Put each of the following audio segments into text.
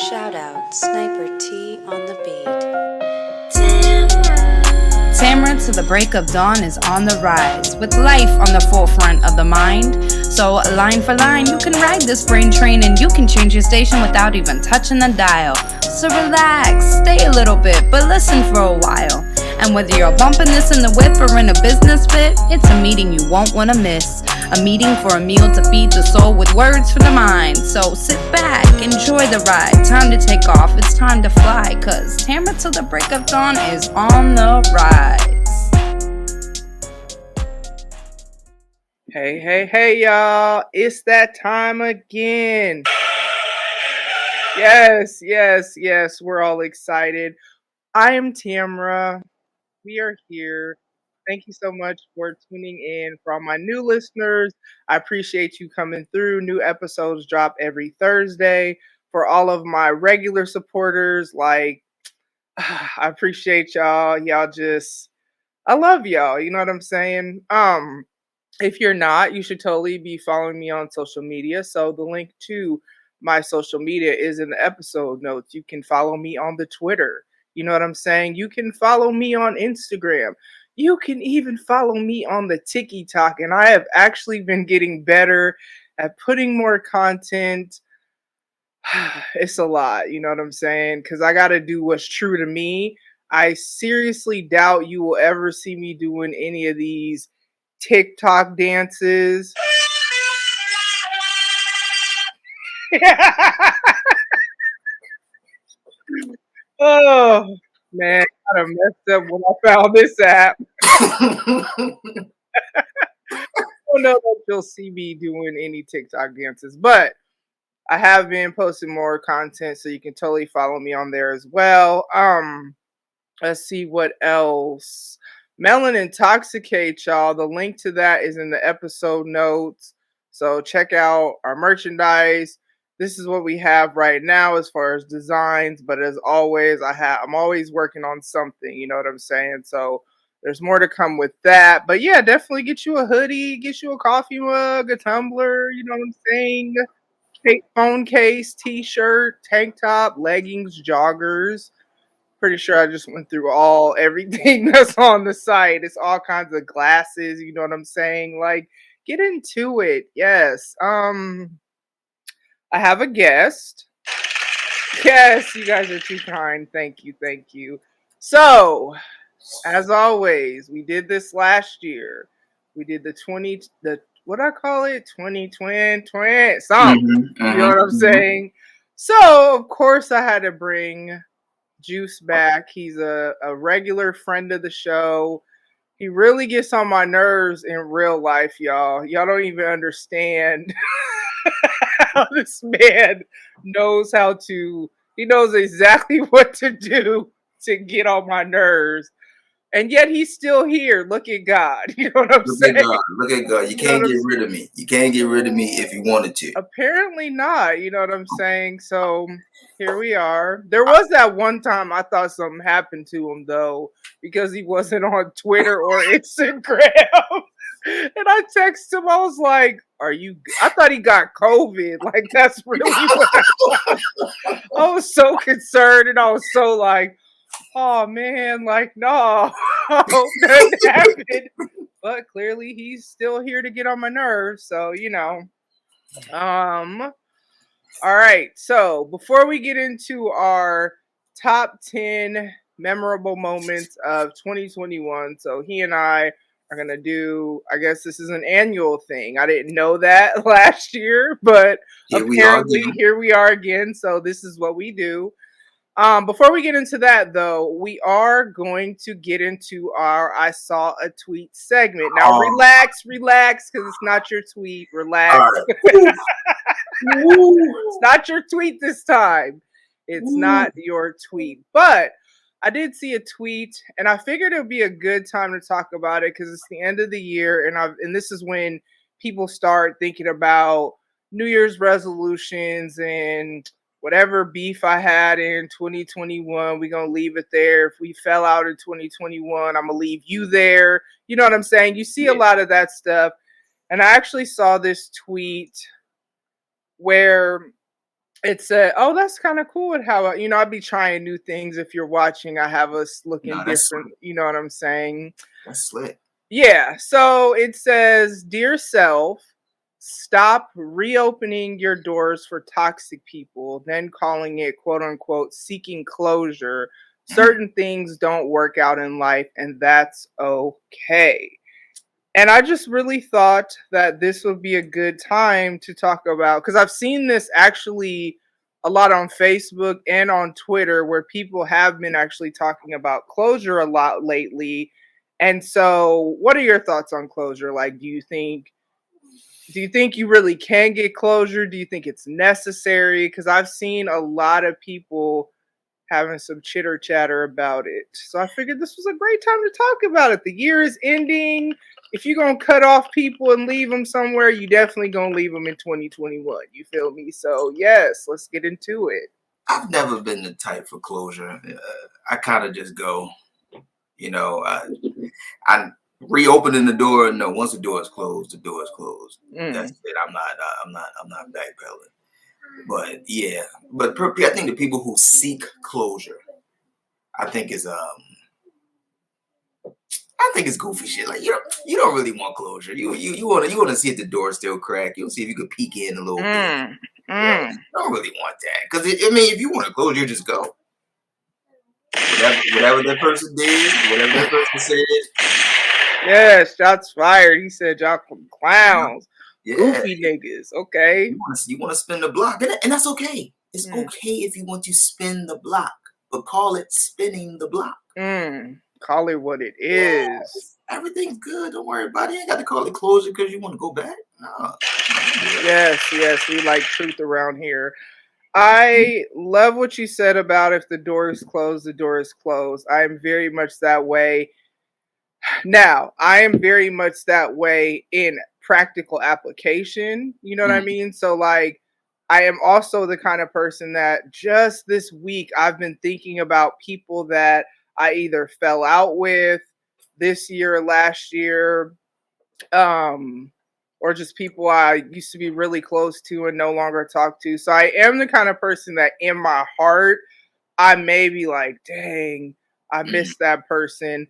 Shout out Sniper T on the beat. Tamara to the break of dawn is on the rise, with life on the forefront of the mind. So line for line, you can ride this brain train and you can change your station without even touching the dial. So relax, stay a little bit, but listen for a while. And whether you're bumping this in the whip or in a business fit, it's a meeting you won't want to miss. A meeting for a meal to feed the soul with words for the mind. So sit back, enjoy the ride. Time to take off, it's time to fly. Cause Tamara till the break of dawn is on the rise. Hey, y'all. It's that time again. Yes. We're all excited. I am Tamara. We are here. Thank you so much for tuning in. For all my new listeners, I appreciate you coming through. New episodes drop every Thursday. For all of my regular supporters, I appreciate y'all. I love y'all. You know what I'm saying? If you're not, you should totally be following me on social media. So the link to my social media is in the episode notes. You can follow me on the Twitter. You know what I'm saying? You can follow me on Instagram. You can even follow me on the TikTok. And I have actually been getting better at putting more content. It's a lot, you know what I'm saying? Because I got to do what's true to me. I seriously doubt you will ever see me doing any of these TikTok dances. Oh man, I done messed up when I found this app. I don't know that you'll see me doing any TikTok dances, but I have been posting more content, so you can totally follow me on there as well. Let's see what else. Melon Intoxicate, y'all. The link to that is in the episode notes. So check out our merchandise. This is what we have right now as far as designs, but as always, I'm always working on something, you know what I'm saying? So there's more to come with that. But yeah, definitely get you a hoodie, get you a coffee mug, a tumbler, you know what I'm saying? Phone case, t-shirt, tank top, leggings, joggers. Pretty sure I just went through everything that's on the site. It's all kinds of glasses, you know what I'm saying? Get into it. Yes. I have a guest. Yes, you guys are too kind. Thank you. So, as always, we did this last year. We did what I call it? 2020 something. You know what I'm saying? So, of course, I had to bring Joose back. He's a regular friend of the show. He really gets on my nerves in real life, y'all. Y'all don't even understand how this man he knows exactly what to do to get on my nerves. And yet he's still here. Look at God. You know what I'm saying? Look at God. You can't get rid of me. You can't get rid of me if you wanted to. Apparently not. You know what I'm saying? So here we are. There was that one time I thought something happened to him, though, because he wasn't on Twitter or Instagram. And I texted him. I was like, I thought he got COVID. That's really what I was so concerned. And I was so oh man, no, I hope nothing happened. But clearly he's still here to get on my nerves. So, all right. So before we get into our top 10 memorable moments of 2021, so he and I are going to do, I guess this is an annual thing. I didn't know that last year, but apparently here we are again. So this is what we do. Before we get into that, though, we are going to get into our I Saw a Tweet segment. Now, relax, because it's not your tweet. Relax. Right. It's not your tweet this time. It's not your tweet. But I did see a tweet, and I figured it would be a good time to talk about it because it's the end of the year, and this is when people start thinking about New Year's resolutions and whatever beef I had in 2021, we're going to leave it there. If we fell out in 2021, I'm going to leave you there. You know what I'm saying? You see a lot of that stuff. And I actually saw this tweet where It said, "Oh, that's kind of cool." And how I'd be trying new things. If you're watching, I have us looking Nah, that's different. slick. You know what I'm saying? That's slick. Yeah. So it says, "Dear self, stop reopening your doors for toxic people, then calling it quote unquote seeking closure. Mm. Certain things don't work out in life, and that's okay." And I just really thought that this would be a good time to talk about, because I've seen this actually a lot on Facebook and on Twitter, where people have been actually talking about closure a lot lately. And so, what are your thoughts on closure? Like, do you think you really can get closure? Do you think it's necessary? Because I've seen a lot of people having some chitter chatter about it. So I figured this was a great time to talk about it. The year is ending. If you're going to cut off people and leave them somewhere, you definitely going to leave them in 2021. You feel me? So, yes, let's get into it. I've never been the type for closure. I kind of just go, you know, I'm reopening the door. No, once the door is closed, the door is closed. That's Mm, it. I'm not backpedaling. But yeah, but I think the people who seek closure, I think is I think it's goofy shit. Like you don't really want closure. You want to see if the door still crack. You want to see if you could peek in a little bit. mm, You mm. don't really want that because I mean, if you want to close, you just go. Whatever that person did, whatever that person said, Yes, shots fired. He said y'all some you know, clowns. yeah, Goofy niggas. Okay. you want to spin the block, and that's okay. It's Mm, okay if you want to spin the block, but call it spinning the block. Call it what it is. Yes, everything's good. Don't worry about it. You ain't got to call it closure because you want to go back. No, don't do that. Yes, yes, we like truth around here. I love what you said about if the door is closed, the door is closed. I am very much that way. Now, I am very much that way in practical application. You know what I Mm, mean? So, like, I am also the kind of person that just this week I've been thinking about people that I either fell out with this year or last year, um, or just people I used to be really close to and no longer talk to. So, I am the kind of person that in my heart, I may be like, dang, I mm, miss that person.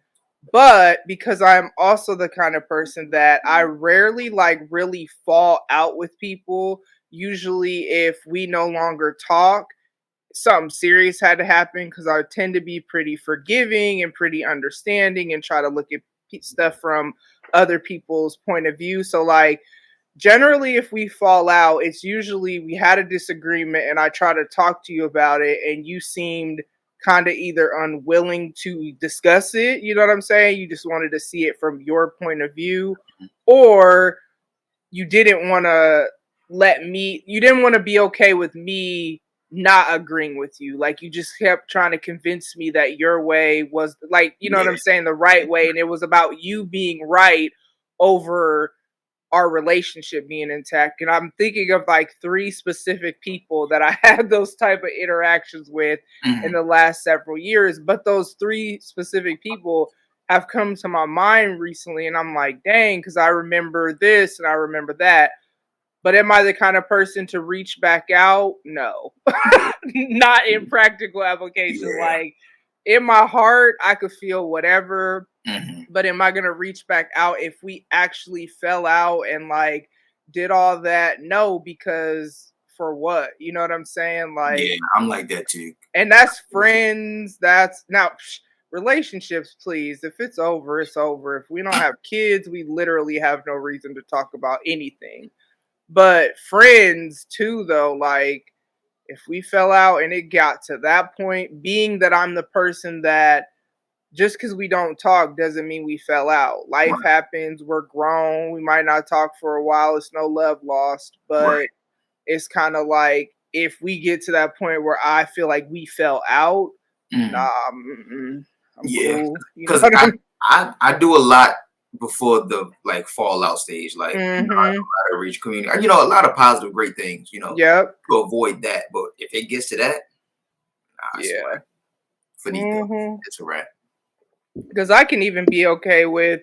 But because I'm also the kind of person that I rarely like really fall out with people, usually if we no longer talk, something serious had to happen, because I tend to be pretty forgiving and pretty understanding and try to look at stuff from other people's point of view. So, like, generally if we fall out, it's usually we had a disagreement and I try to talk to you about it and you seemed kind of either unwilling to discuss it, you know what I'm saying? You just wanted to see it from your point of view, or you didn't want to you didn't want to be okay with me not agreeing with you. Like, you just kept trying to convince me that your way was, like, you know what yeah, I'm saying, the right way, and it was about you being right over our relationship being intact. And I'm thinking of like three specific people that I had those type of interactions with in mhm, the last several years. But those three specific people have come to my mind recently, and I'm like, dang, because I remember this and I remember that. But am I the kind of person to reach back out? No. Not in practical application. yeah, Like, in my heart, I could feel whatever, mhm, but am I gonna reach back out if we actually fell out and like did all that? No, because for what? You know what I'm saying? Like, yeah. I'm like that too. and that's friends. That's now relationships. Please, if it's over, it's over. If we don't have kids, we literally have no reason to talk about anything. But friends too, though. Like, if we fell out and it got to that point, being that I'm the person that just because we don't talk doesn't mean we fell out. Life Right, happens. We're grown. We might not talk for a while. It's no love lost, but right. it's kind of like if we get to that point where I feel like we fell out, Mhm. nah, I'm Yeah, cool. You know because what I mean? I do a lot before the like fallout stage. Like I Mm-hmm. know how to reach community. A lot of positive, great things. Yep. To avoid that. But if it gets to that, nah, it's a Yeah. wrap. Finito. Mm-hmm. It's a wrap. Because I can even be okay with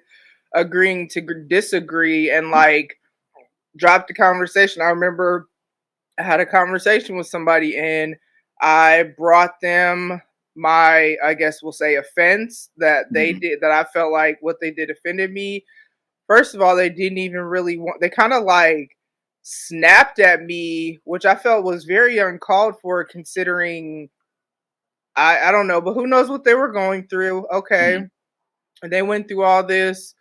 agreeing to disagree and like drop the conversation. I remember I had a conversation with somebody and I brought them my, I guess we'll say, offense that they Mhm. did, that I felt like what they did offended me. First of all, they didn't even really want, they kind of like snapped at me, which I felt was very uncalled for considering I don't know, but who knows what they were going through. Okay. Mhm. And they went through all this.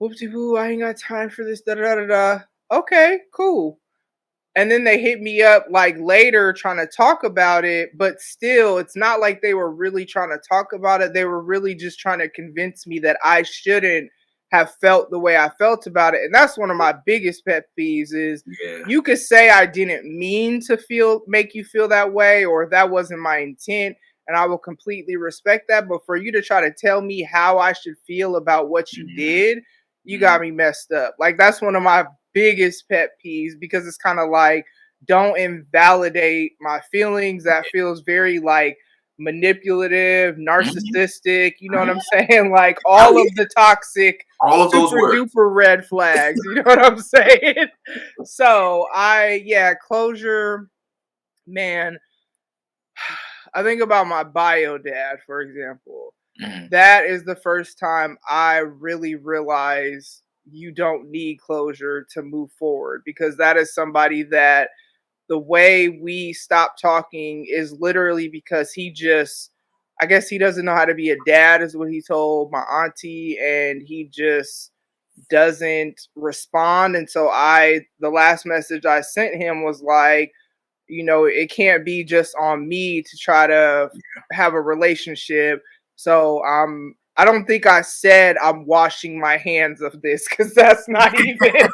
Whoopsie woo, I ain't got time for this. Da da da da. Okay, cool. And then they hit me up like later trying to talk about it, but still, it's not like they were really trying to talk about it. They were really just trying to convince me that I shouldn't have felt the way I felt about it. And that's one of my biggest pet peeves is Yeah. you could say I didn't mean to make you feel that way or that wasn't my intent and I will completely respect that, but for you to try to tell me how I should feel about what you Mhm. did, you Mhm. got me messed up. Like that's one of my biggest pet peeves because it's kind of like don't invalidate my feelings. That feels very like manipulative, Mhm. narcissistic, you know what Mhm. I'm saying? Like Oh, all yeah. of the toxic All of those super words. duper red flags, you know what I'm saying? So, yeah, closure, man. I think about my bio dad, for example. Mhm. That is the first time I really realized you don't need closure to move forward because that is somebody that the way we stopped talking is literally because he just, I guess he doesn't know how to be a dad, is what he told my auntie, and he just doesn't respond. And so the last message I sent him was like, it can't be just on me to try to have a relationship. So I don't think I said I'm washing my hands of this because that's not even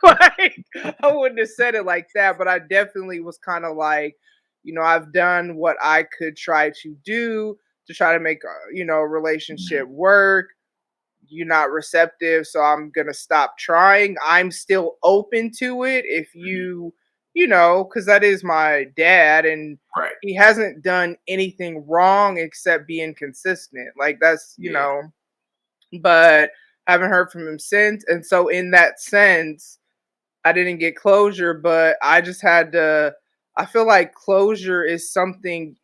like I wouldn't have said it like that, but I definitely was kind of like, I've done what I could try to do to try to make a relationship Mhm. work. You're not receptive, so I'm gonna stop trying. I'm still open to it if Mhm. because that is my dad, and Right. he hasn't done anything wrong except being consistent. Like that's Yeah. but haven't heard from him since. And so in that sense, I didn't get closure, but I just had to. I feel like closure is something.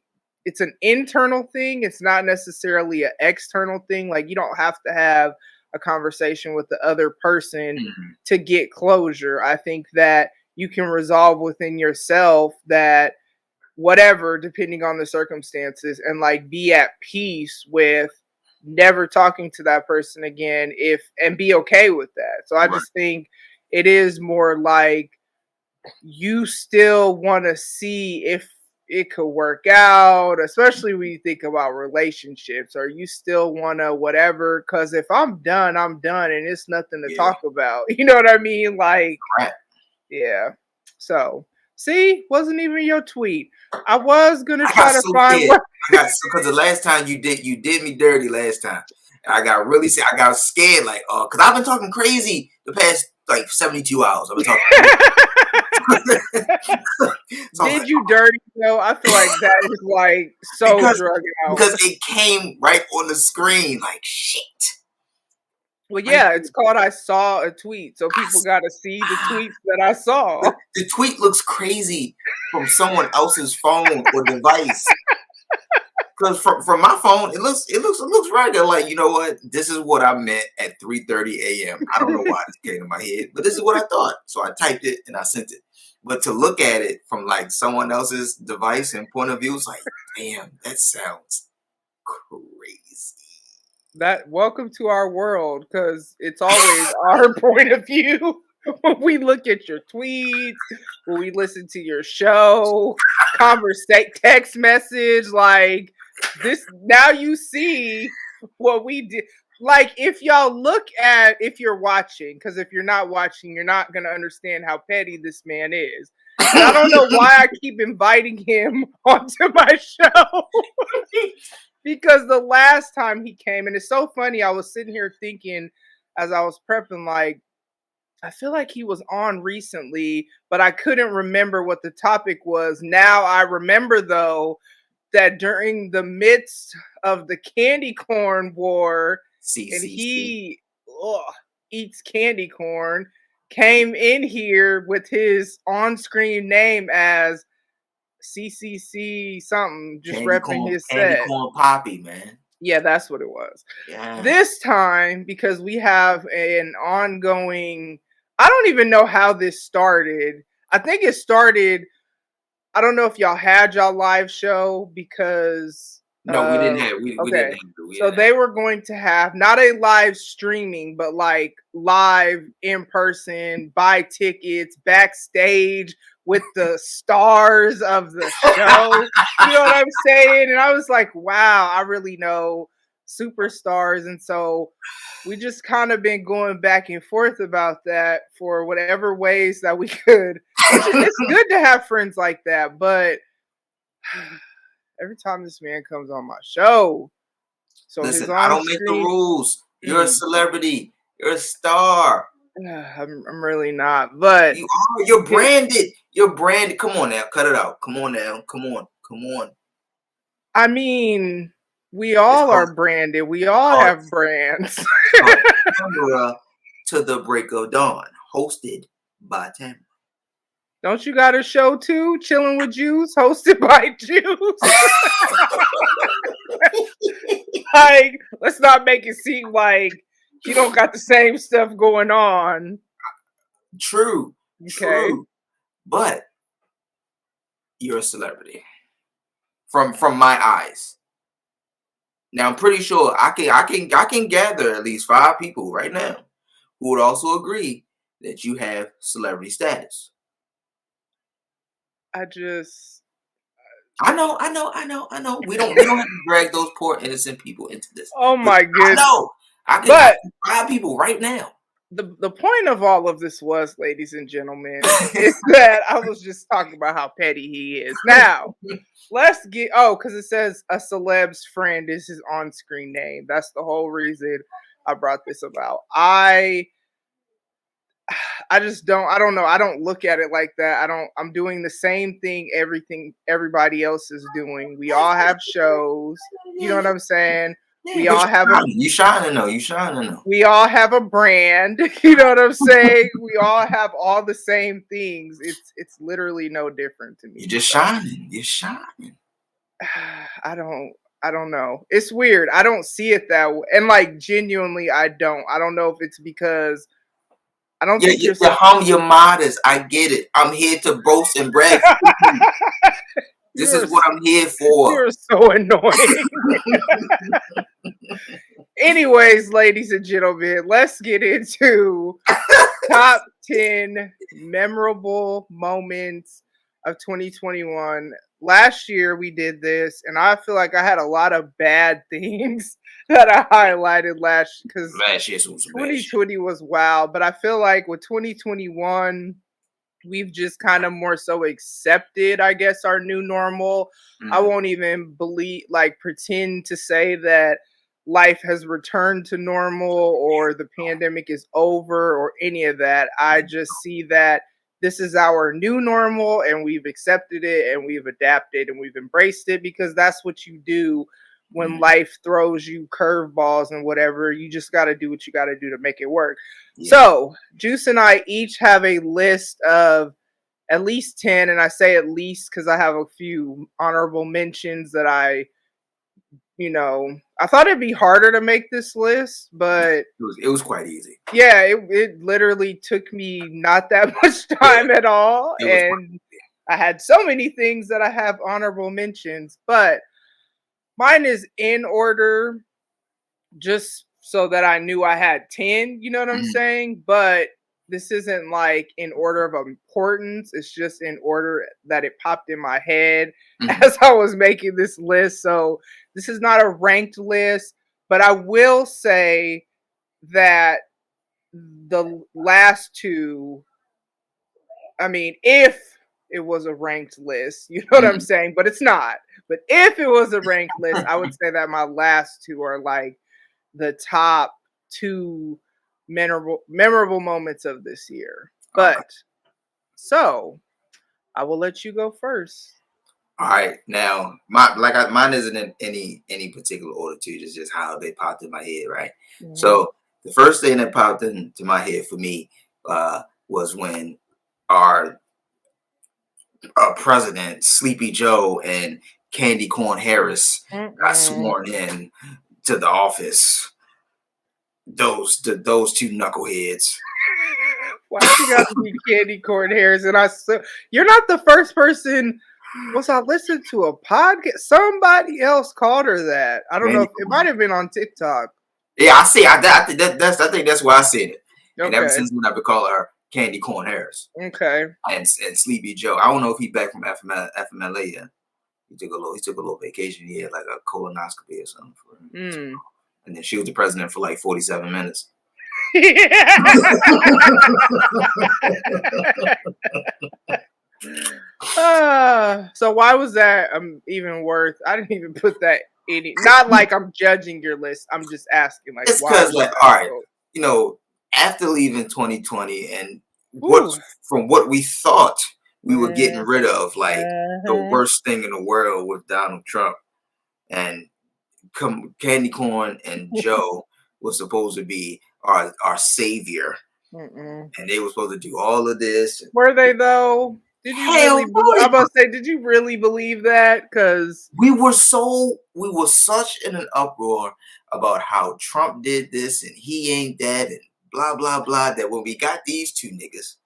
It's an internal thing. It's not necessarily an external thing. Like you don't have to have a conversation with the other person Mhm. to get closure. I think that you can resolve within yourself that whatever, depending on the circumstances, and like be at peace with never talking to that person again if and be okay with that. So I Right. just think it is more like you still want to see if it could work out, especially when you think about relationships, or you still want to whatever. Because if I'm done, and it's nothing to Yeah. talk about. You know what I mean? Like, Right. yeah. So, see, wasn't even your tweet. I was gonna I got try to so find scared. what. I got because the last time you did me dirty last time. And I got really I got scared like because I've been talking crazy the past like 72 hours. I've been talking crazy. So I was Did like, you dirty though? I feel like that is like so because drug out. because it came right on the screen like shit. Well, Right yeah, there. it's called I saw a tweet, so people got to see the tweets that I saw. The tweet looks crazy from someone else's phone or device. Because from my phone, it looks regular. Like, you know what? This is what I meant at 3:30 a.m. I don't know why this came to my head, but this is what I thought. So I typed it and I sent it. But to look at it from like someone else's device and point of view, it's like, damn, that sounds crazy. That welcome to our world because it's always our point of view when we look at your tweets, when we listen to your show, conversate, text message, like this. Now you see what we did. Like if you're watching, because if you're not watching, you're not gonna understand how petty this man is. And I don't know why I keep inviting him onto my show because the last time he came, and it's so funny, I was sitting here thinking as I was prepping, like, I feel like he was on recently, but I couldn't remember what the topic was. Now I remember, though, that during the midst of the candy corn war, C and C C. he ugh, eats candy corn, came in here with his on-screen name as CCC something, just repping his Candy set. corn poppy, man. Yeah, that's what it was. Yeah. This time, because we have an ongoing, I don't even know how this started. I think it started, I don't know if y'all had y'all live show because No, we didn't have we okay. didn't have it. We So didn't have they were going to have not a live streaming, but like live in person, buy tickets backstage with the stars of the show. You know what I'm saying? And I was like, wow, I really know superstars. And so we just kind of been going back and forth about that for whatever ways that we could. It's good to have friends like that, but every time this man comes on my show, so his Listen, I on don't make the screen, rules. You're a celebrity. You're a star. I'm really not, but You are. You're branded. You're branded. Come on now. Cut it out. Come on now. Come on. Come on. I mean, we It's all called, are branded. We all called, have brands. called Tamara to the Break of Dawn, hosted by Tamara. Don't you got a show too? Chilling with Juice, hosted by Juice. Like, let's not make it seem like you don't got the same stuff going on. True. Okay. True. But you're a celebrity. From my eyes. Now I'm pretty sure I can gather at least 5 people right now who would also agree that you have celebrity status. I just I know. We don't have to drag those poor innocent people into this. oh my I goodness. know. I can But 5 people right now. the point of all of this was, ladies and gentlemen, is that I was just talking about how petty he is. Now, let's get because it says a celeb's friend is his on-screen name. That's the whole reason I brought this about. I just I don't know. I don't look at it like that. I'm doing the same thing everybody else is doing. We all have shows. You know what I'm saying? We all have you shining though. You shining though. we all have a brand. You know what I'm saying? We all have all the same things. It's literally no different to me. You're just shining. You're shining. I don't know. It's weird. I don't see it that way. And like genuinely I don't. I don't know if it's because I don't think You're hum, you're modest. I get it. I'm here to boast and brag. This is what I'm here for. You're so annoying. Anyways, ladies and gentlemen, let's get into top 10 memorable moments of 2021. Last year we did this, and I feel like I had a lot of bad things that I highlighted last because Last year was 2020 was wild. But I feel like with 2021, we've just kind of more so accepted, I guess, our new normal. I won't even pretend to say that life has returned to normal or the pandemic is over or any of that. I just see that this is our new normal and we've accepted it and we've adapted and we've embraced it because that's what you do when life throws you curveballs and whatever. You just got to do what you got to do to make it work. Yeah. So Joose and I each have a list of at least 10, and I say at least because I have a few honorable mentions that I thought it'd be harder to make this list, but it was quite easy. Yeah, it literally took me not that much time at all, and I had so many things that I have honorable mentions, but mine is in order just so that I knew I had 10, you know what I'm saying? But this isn't like in order of importance. It's just in order that it popped in my head as I was making this list. So this is not a ranked list, but I will say that the last two, I mean, if it was a ranked list, you know what I'm saying? But it's not. But if it was a ranked list, I would say that my last two are like the top 2 memorable moments of this year. But so I will let you go first. All right, now mine isn't in any particular order too. It's just how they popped in my head, right? So the first thing that popped into my head for me was when our president, Sleepy Joe, and Candy Corn Harris got sworn in to the office. Those two knuckleheads. Why you gotta be Candy Corn Harris? And you're not the first person. I listened to a podcast. Somebody else called her that. I don't know if it might have been on TikTok. Yeah, I see. I think that's why I said it. Okay. And ever since then, I've been calling her Candy Corn Harris. Okay. And Sleepy Joe. I don't know if he's back from FMLA yet. He took a little vacation. He had like a colonoscopy or something for him. And then she was the president for like 47 minutes. So why was that even worth? I didn't even put that in. Not like I'm judging your list. I'm just asking. Like, it's because, like, all right, after leaving 2020 and from what we thought we were getting rid of, like the worst thing in the world with Donald Trump, and Candy Corn and Joe was supposed to be our savior, and they were supposed to do all of this. Were they though? Did you really? I'm about to say, did you really believe that? Because we were such in an uproar about how Trump did this and he ain't that and blah blah blah, that when we got these two niggas,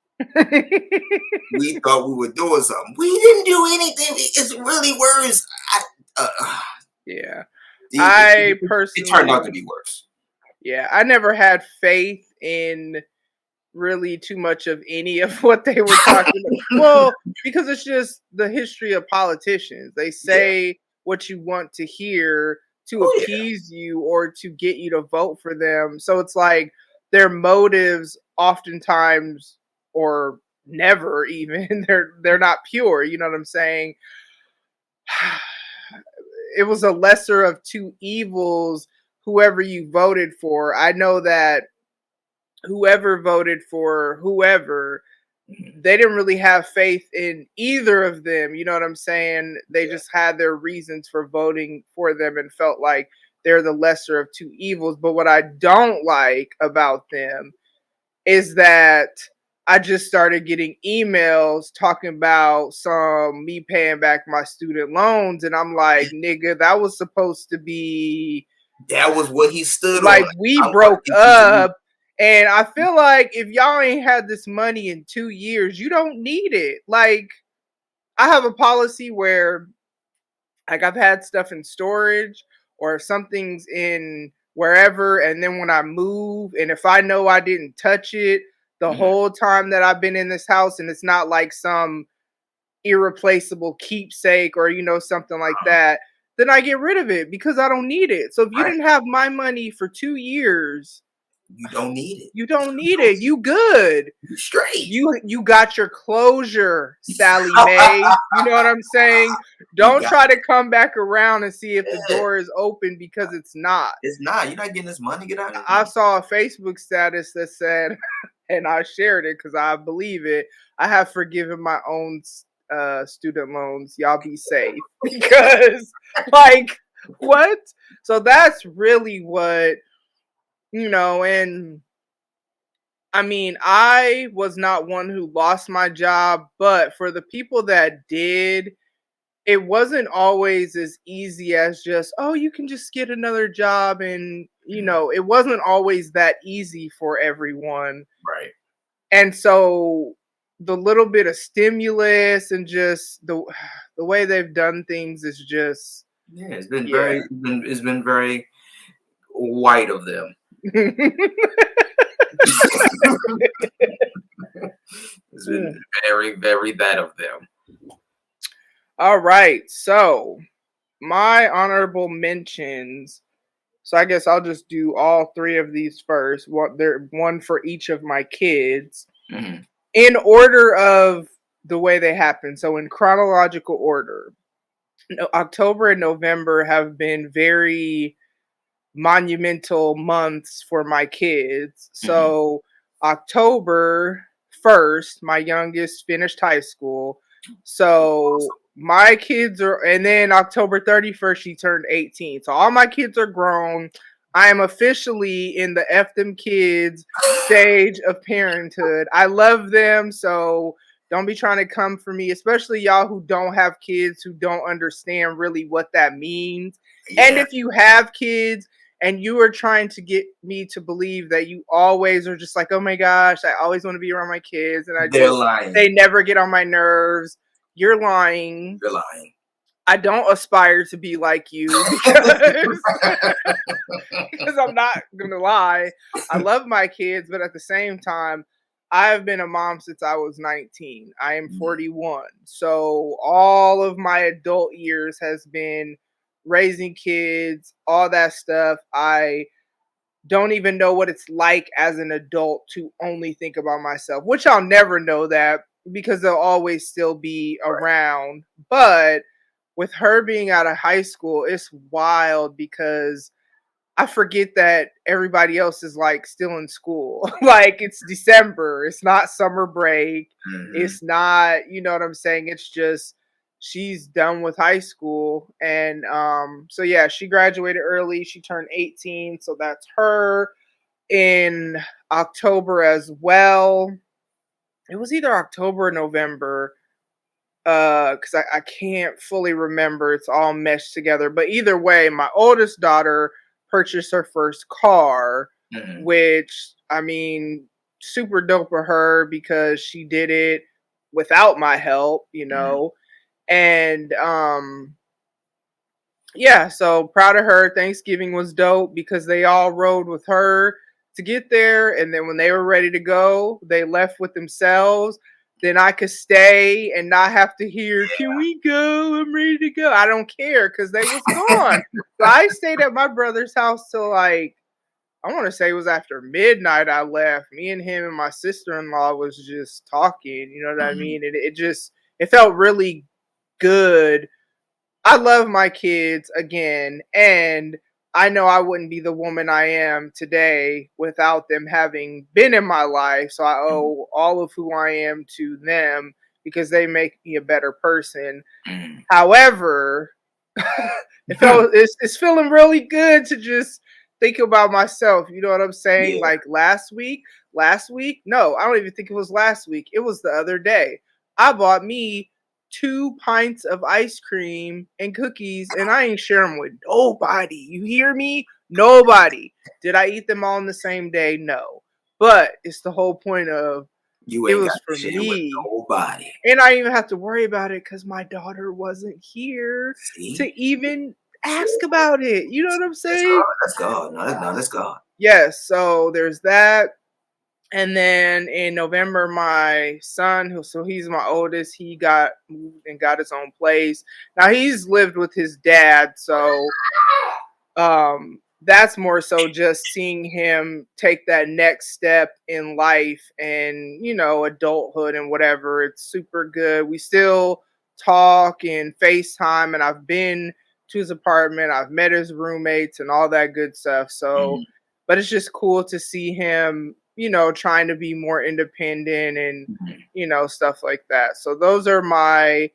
we thought we were doing something. We didn't do anything. It's really worse. Yeah. It turned out to be worse. Yeah, I never had faith in really too much of any of what they were talking about. Well, because it's just the history of politicians. They say what you want to hear to appease you or to get you to vote for them. So it's like their motives oftentimes, or never even, they're not pure. You know what I'm saying? It was a lesser of two evils, whoever you voted for. I know that whoever voted for whoever, they didn't really have faith in either of them. You know what I'm saying? They just had their reasons for voting for them and felt like they're the lesser of two evils. But what I don't like about them is that I just started getting emails talking about me paying back my student loans. And I'm like, nigga, that was supposed to be. That was what he stood like on. We broke up. And I feel like if y'all ain't had this money in 2 years, you don't need it. Like, I have a policy where, like, I've had stuff in storage or something's in wherever, and then when I move, and if I know I didn't touch it the whole time that I've been in this house, and it's not like some irreplaceable keepsake or, something like that, then I get rid of it because I don't need it. So if you didn't have my money for 2 years, you don't need it. You don't need it. You good. You straight. You got your closure, Sally Mae. You know what I'm saying? Don't try to come back around and see if the door is open, because it's not. It's not. You're not getting this money. Get out of here. I saw a Facebook status that said, and I shared it because I believe it, I have forgiven my own student loans. Y'all be safe. Because, like, what? So that's really what... and I mean, I was not one who lost my job, but for the people that did, it wasn't always as easy as just, oh, you can just get another job. And, it wasn't always that easy for everyone. Right. And so the little bit of stimulus and just the way they've done things is just... Yeah, it's been very white of them. It's been very, very bad of them. All right, so my honorable mentions. So I guess I'll just do all three of these first. One for each of my kids, in order of the way they happen. So in chronological order, October and November have been very monumental months for my kids. So October 1st, my youngest finished high school. So my kids are, and then October 31st, she turned 18. So all my kids are grown. I am officially in the F them kids stage of parenthood. I love them, so don't be trying to come for me, especially y'all who don't have kids who don't understand really what that means. And Yeah, if you have kids and you are trying to get me to believe that you always are just like, oh my gosh, I always want to be around my kids and they're lying. they never get on my nerves. You're lying. They're lying. I don't aspire to be like you because because I'm not gonna lie. I love my kids, but at the same time, I've been a mom since I was 19. I am 41. So all of my adult years has been raising kids, all that stuff. I don't even know what it's like as an adult to only think about myself, which I'll never know that because they'll always still be Right. around. But with her being out of high school, it's wild because I forget that everybody else is like still in school. Like it's December, it's not summer break, Mhm. it's not, you know what I'm saying? It's just she's done with high school. And so yeah, she graduated early. She turned 18, so that's her in October as well. It was either October or November because I can't fully remember. It's all meshed together. But either way, my oldest daughter purchased her first car, Mhm. which I mean, super dope of her because she did it without my help, you Mhm. know. And yeah, so proud of her. Thanksgiving was dope because they all rode with her to get there. And then when they were ready to go, they left with themselves. Then I could stay and not have to hear, can we go? I'm ready to go. I don't care because they was gone. So I stayed at my brother's house till like, I want to say it was after midnight I left. Me and him and my sister-in-law was just talking, you know what I Mhm. mean? And it just, it felt really good. I love my kids again, and I know I wouldn't be the woman I am today without them having been in my life. So I Mhm. owe all of who I am to them because they make me a better person. Mhm. However, it's feeling really good to just think about myself. You know what I'm saying? Yeah. Like last week, no, I don't even think it was last week. It was the other day. I bought me 2 pints of ice cream and cookies, and I ain't share them with nobody. You hear me? Nobody. Did I eat them all in the same day? No. But it's the whole point of You it ain't got was to for share with me. nobody. And I didn't even have to worry about it because my daughter wasn't here See? to even See? ask about it. You know what I'm That's saying? God. That's God. No, that's God. Yes. So there's that. And then in November, my son, so he's my oldest, he got moved and got his own place. Now he's lived with his dad, so that's more so just seeing him take that next step in life and adulthood and whatever. It's super good. We still talk and FaceTime, and I've been to his apartment, I've met his roommates and all that good stuff. So Mhm. but it's just cool to see him trying to be more independent and Mhm. stuff like that. So those are my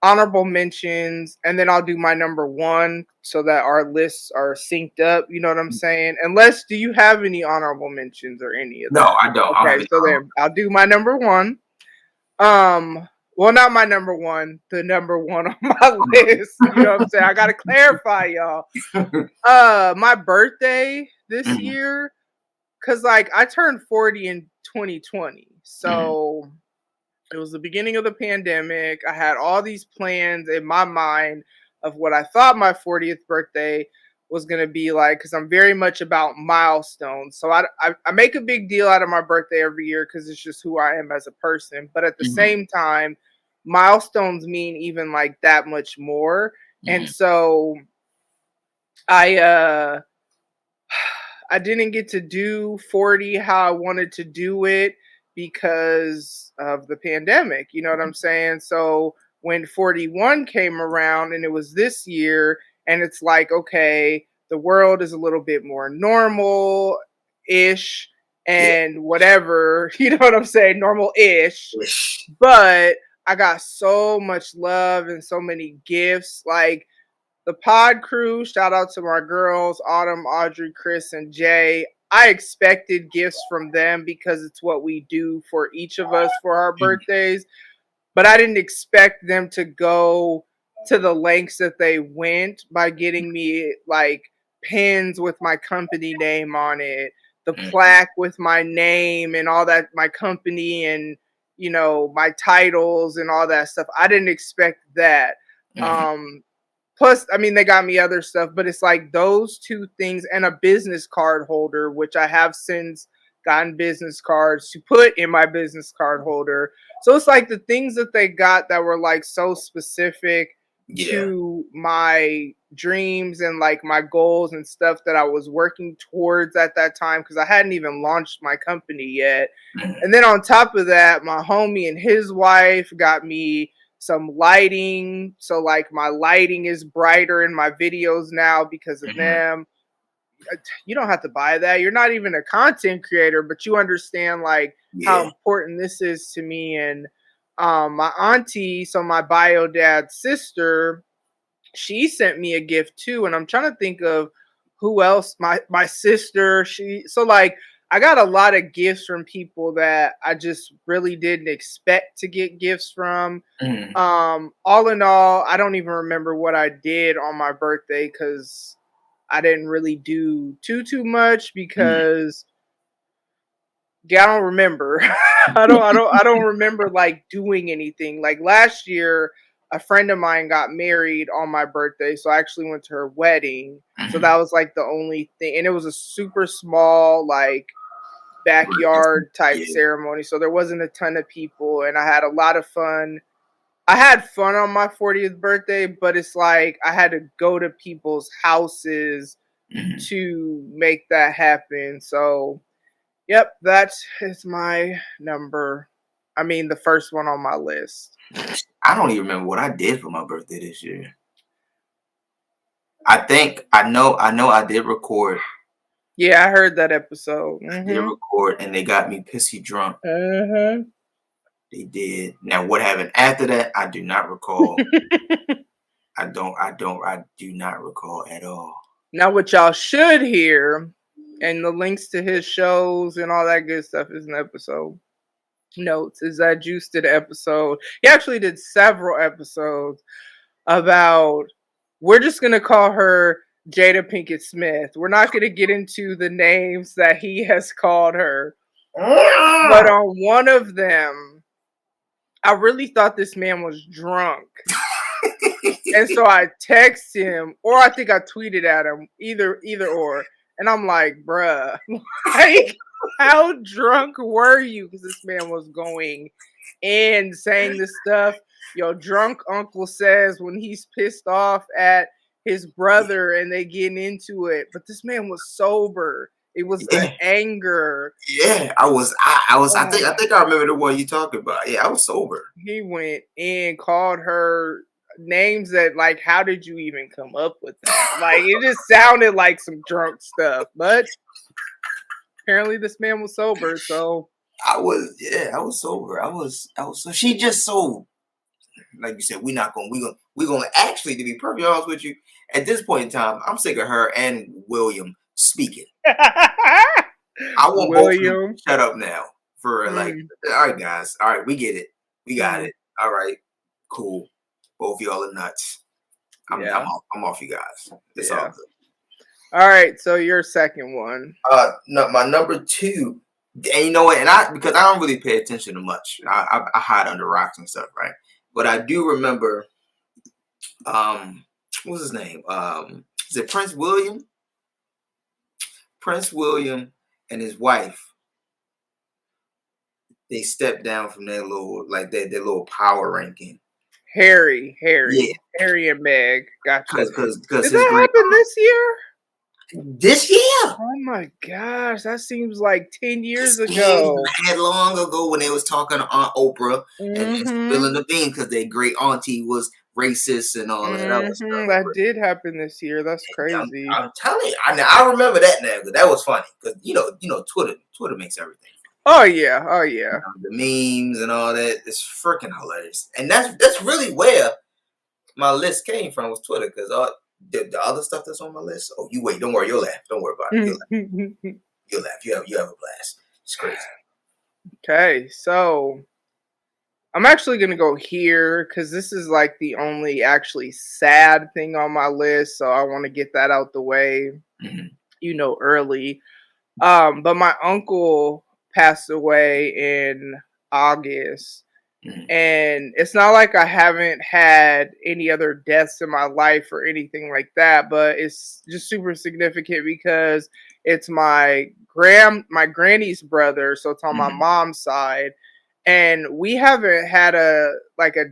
honorable mentions, and then I'll do my number one so that our lists are synced up. You know what I'm saying? Unless, do you have any honorable mentions or any of No, that? I don't. I don't have Okay, any so problem. then I'll do my number one. Well, not my number one, the number one on my list. You know what I'm saying? I gotta clarify, y'all. My birthday this Mhm. year, cause like I turned 40 in 2020, Mhm. so it was the beginning of the pandemic. I had all these plans in my mind of what I thought my 40th birthday was going to be like because I'm very much about milestones. So I make a big deal out of my birthday every year because it's just who I am as a person. But at the Mhm. same time, milestones mean even like that much more. And Mhm. so I I didn't get to do 40 how I wanted to do it because of the pandemic. You know what I'm saying? So when 41 came around and it was this year, and it's like, okay, the world is a little bit more normal ish Yeah. and whatever, you know what I'm saying? Normal ish. Ish. But I got so much love and so many gifts. Like, the pod crew, shout out to my girls, Autumn, Audrey, Chris, and Jay. I expected gifts from them because it's what we do for each of us for our Mhm. birthdays, but I didn't expect them to go to the lengths that they went by getting me like pins with my company name on it, the Mhm. plaque with my name and all that, my company and my titles and all that stuff. I didn't expect that. Mhm. Um, Plus, I mean, they got me other stuff, but it's like those two things and a business card holder, which I have since gotten business cards to put in my business card holder. So it's like the things that they got that were like so specific Yeah. to my dreams and like my goals and stuff that I was working towards at that time because I hadn't even launched my company yet. Mhm. And then on top of that, my homie and his wife got me some lighting. So like my lighting is brighter in my videos now because of Mhm. them. You don't have to buy that. You're not even a content creator, but you understand like how Yeah. important this is to me. And my auntie, so my bio dad's sister, she sent me a gift too. And I'm trying to think of who else. My sister, like I got a lot of gifts from people that I just really didn't expect to get gifts from. Mhm. All in all, I don't even remember what I did on my birthday because I didn't really do too much Mhm. because yeah, I don't remember. I don't remember like doing anything. Like last year, a friend of mine got married on my birthday, so I actually went to her wedding. So Mhm. that was like the only thing, and it was a super small like backyard type Yeah. ceremony, so there wasn't a ton of people, and I had a lot of fun. I had fun on my 40th birthday, but it's like I had to go to people's houses Mhm. to make that happen. So, yep, that is my number. I mean, the first one on my list. I don't even remember what I did for my birthday this year. I know I did record. Yeah, I heard that episode. I did record and they got me pissy drunk. Mm-hmm. They did. Now what happened after that, I do not recall. I do not recall at all. Now, what y'all should hear, and the links to his shows and all that good stuff is an episode notes, is that Juice did an episode. He actually did several episodes about, we're just going to call her Jada Pinkett Smith. We're not going to get into the names that he has called her. But on one of them, I really thought this man was drunk. And so I text him, or I think I tweeted at him, either or. And I'm like, bruh, like, how drunk were you? Because this man was going and saying this stuff. Yo, drunk uncle says when he's pissed off at his brother and they getting into it. But this man was sober. It was the Yeah, anger. yeah. I Oh, think I remember the one you talking about. Yeah, I was sober. he went in, called her names that like, how did you even come up with that? Like, it just sounded like some drunk stuff. But apparently, this man was sober, so I was sober. So she just so like you said, we're gonna actually, to be perfectly honest with you, at this point in time, I'm sick of her and William speaking. I want both of them William. to shut up now. For like, Mm, all right, guys, all right, we get it, we got mm, it. All right, cool. Both of y'all are nuts. yeah, I'm off you guys. It's all yeah. good. All right, so your second one. No, my number two, and you know what? And I because I don't really pay attention to much. I hide under rocks and stuff, right? But I do remember, um, what's his name? Is it Prince William? Prince William and his wife, they stepped down from their little like their little power ranking. Harry, Yeah, Harry and Meg. Got you. because Did his that great happen this year? this year. Oh my gosh, that seems like 10 This years year, ago. had long ago when they was talking to Aunt Oprah and Mm-hmm. spilling the bean because their great auntie was racist and all that other Mm-hmm. stuff. That did happen this year. That's crazy. I'm telling you, I remember that now because that was funny because Twitter makes everything. Oh yeah. Oh yeah. The memes and all that is freaking hilarious, and that's really where my list came from was Twitter because The other stuff that's on my list. Oh, you wait. Don't worry. You'll laugh. Don't worry about it. You'll laugh. You'll laugh. You have a blast. It's crazy. Okay, so I'm actually gonna go here because this is like the only actually sad thing on my list, so I want to get that out the way, Mhm. early. But my uncle passed away in August, Mhm. and it's not like I haven't had any other deaths in my life or anything like that, but it's just super significant because it's my granny's brother, so it's on my Mhm. mom's side, and we haven't had a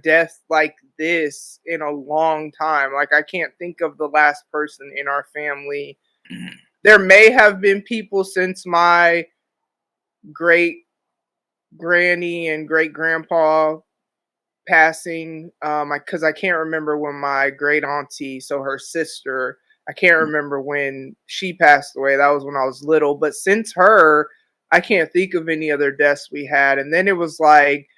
death like this in a long time. Like, I can't think of the last person in our family. Mhm. There may have been people since my great granny and great grandpa passing, because I can't remember when my great auntie, so her sister, I can't remember when she passed away. That was when I was little. But since her, I can't think of any other deaths we had. And then it was like,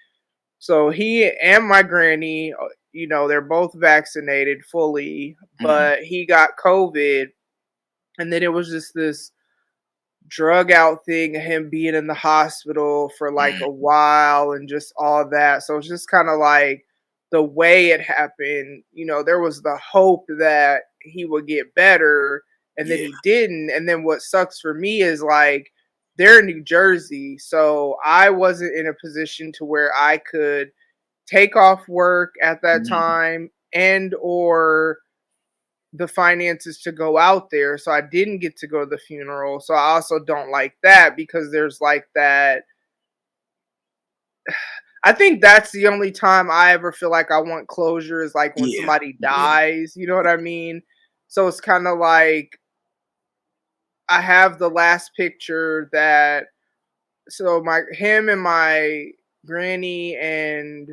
so he and my granny, they're both vaccinated fully, Mhm. but he got COVID. And then it was just this drug out thing, him being in the hospital for like Mhm. a while and just all that. So it's just kind of like the way it happened, there was the hope that he would get better, and then Yeah. he didn't. And then what sucks for me is like they're in New Jersey, so I wasn't in a position to where I could take off work at that Mhm. time and or the finances to go out there. So I didn't get to go to the funeral. So I also don't like that because there's like that. I think that's the only time I ever feel like I want closure is like when Yeah. somebody Yeah. dies. You know what I mean? So it's kind of like I have the last picture that so my him and my granny and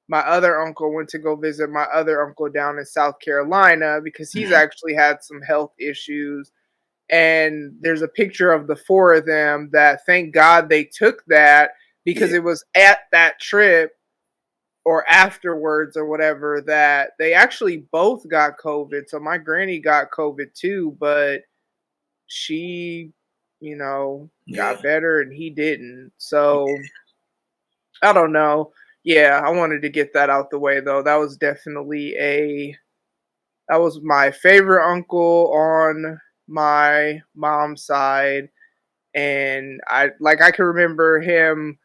my other uncle went to go visit my other uncle down in South Carolina because he's Mhm. actually had some health issues, and there's a picture of the four of them that thank God they took that because Yeah. it was at that trip or afterwards or whatever that they actually both got COVID. So my granny got COVID too, but she, got Yeah. better and he didn't. So I don't know. Yeah, I wanted to get that out the way though. That was my favorite uncle on my mom's side, and I can remember him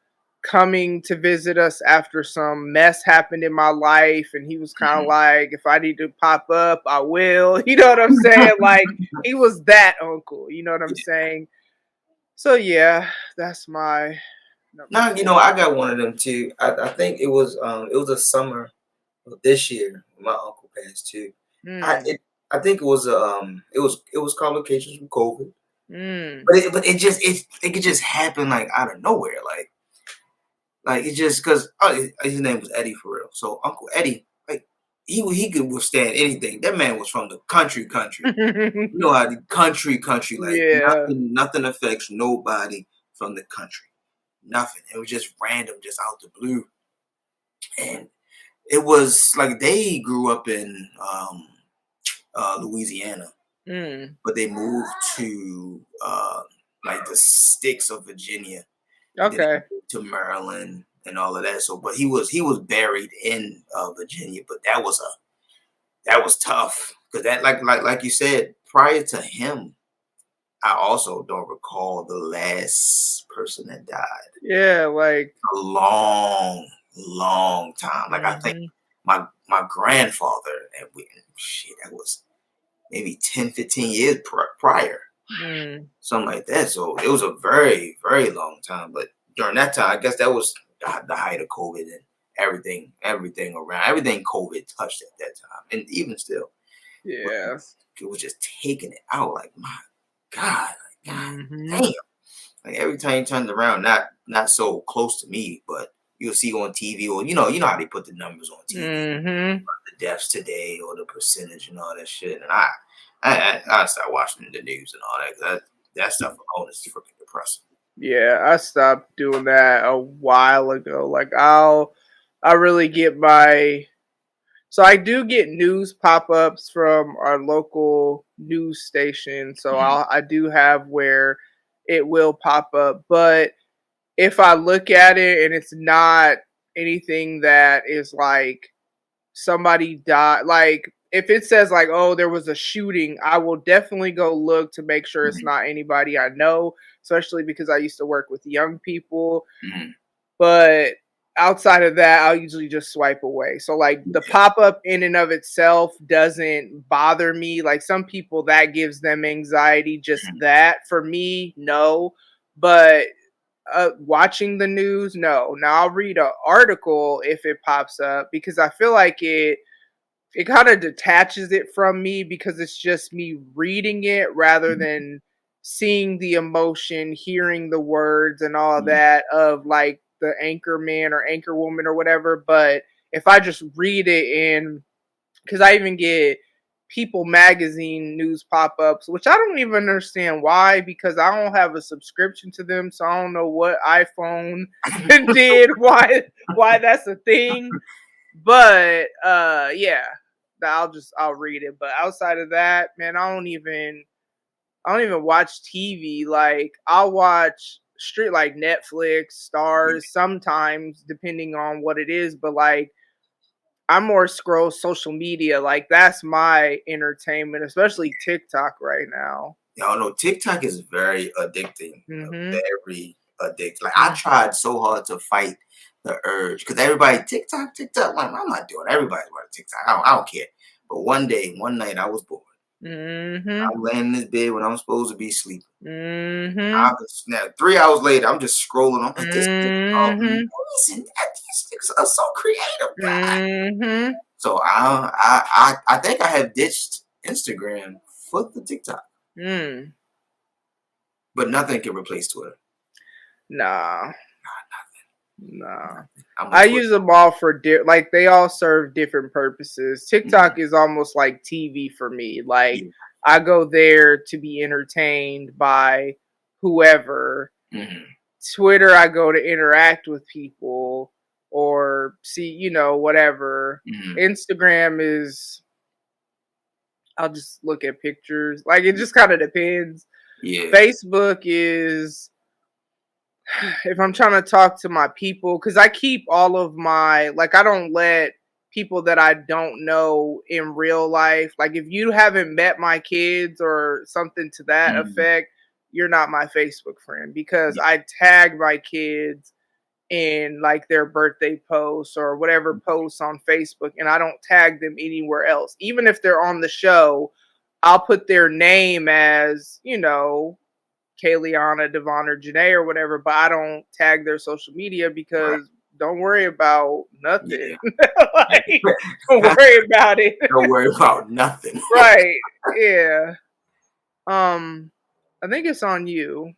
coming to visit us after some mess happened in my life, and he was kind of Mhm. like, if I need to pop up I will. You know what I'm saying? Like, he was that uncle, you know what I'm Yeah. saying? So yeah, that's my number Now, 10. I got one of them too. I think it was a summer of this year when my uncle passed too. I Mm, it, I think it was complications from COVID. mm, But it could just happen like out of nowhere. Like it just because his name was Eddie for real. So Uncle Eddie, like he could withstand anything. That man was from the country. You know how the country, like yeah. nothing affects nobody from the country. Nothing. It was just random, just out the blue. And it was like they grew up in Louisiana, Mm, but they moved to like the sticks of Virginia, and then they okay. moved to Maryland and all of that. So, but he was buried in Virginia, but that was tough because that like you said prior to him, I also don't recall the last person that died. Yeah, like, A long time. Like I think mhm, my grandfather and shit that was maybe 10, 15 years prior. mm, Something like that. So it was a very, very long time. But during that time, I guess that was the height of COVID and everything around, everything COVID touched at that time, and even still, but yeah. it was just taking it out. Like my God, Mhm, damn. Like every time you turned around, not so close to me, but you'll see on TV or you know how they put the numbers on TV, mhm. the deaths today or the percentage and all that shit. And I start watching the news and all that. That stuff alone is freaking depressing. Yeah, I stopped doing that a while ago. Like, I really get my So I do get news pop-ups from our local news station. So Mhm. I do have where it will pop up, but if I look at it and it's not anything that is like somebody died, like if it says like, oh, there was a shooting, I will definitely go look to make sure it's Mhm. not anybody I know, especially because I used to work with young people. Mhm. But outside of that, I'll usually just swipe away. So like the Yeah. pop up in and of itself doesn't bother me. Like some people that gives them anxiety, just Mhm. that. For me, no. But watching the news, no. Now I'll read an article if it pops up because I feel like it kind of detaches it from me because it's just me reading it rather Mhm. than seeing the emotion, hearing the words and all Yeah. that of like the anchor man or anchor woman or whatever. But if I just read it in, because I even get People Magazine news pop ups, which I don't even understand why, because I don't have a subscription to them, so I don't know what iPhone did, why that's a thing. But yeah, I'll read it. But outside of that, man, I don't even watch TV. Like I'll watch straight like Netflix, Yeah. Stars sometimes, depending on what it is. But like I'm more scroll social media. Like that's my entertainment, especially TikTok right now. Y'all know TikTok is very addicting. Mm-hmm. Very addicting. Like I tried so hard to fight the urge because everybody TikTok, TikTok. Like, I'm not doing. Everybody's running TikTok. I don't care. But one night, I was bored. Mm-hmm. I'm laying in this bed when I'm supposed to be sleeping. Mm-hmm. I was now 3 hours later. I'm just scrolling. I'm like, this is Mm-hmm. amazing. These things are so creative, God. Mm-hmm. So I think I have ditched Instagram for the TikTok, Mm. but nothing can replace Twitter. Nah. Nah. I'm a I Twitter. use them all for like they all serve different purposes. Mhm. TikTok is almost like TV for me. Like Yeah. I go there to be entertained by whoever. Mhm. Twitter, I go to interact with people or see, whatever. Mhm. Instagram is I'll just look at pictures. Like it just kind of depends. Yeah. Facebook is if I'm trying to talk to my people, because I keep all of my, like, I don't let people that I don't know in real life, like, if you haven't met my kids or something to that Mhm. effect, you're not my Facebook friend because Yeah. I tag my kids in like their birthday posts or whatever posts on Facebook, and I don't tag them anywhere else. Even if they're on the show, I'll put their name as, Kayliana, Devon, or Janae or whatever, but I don't tag their social media Right. because don't worry about nothing. Yeah. Like, don't worry about it. Don't worry about nothing. Right. Yeah. Um, I think it's on you.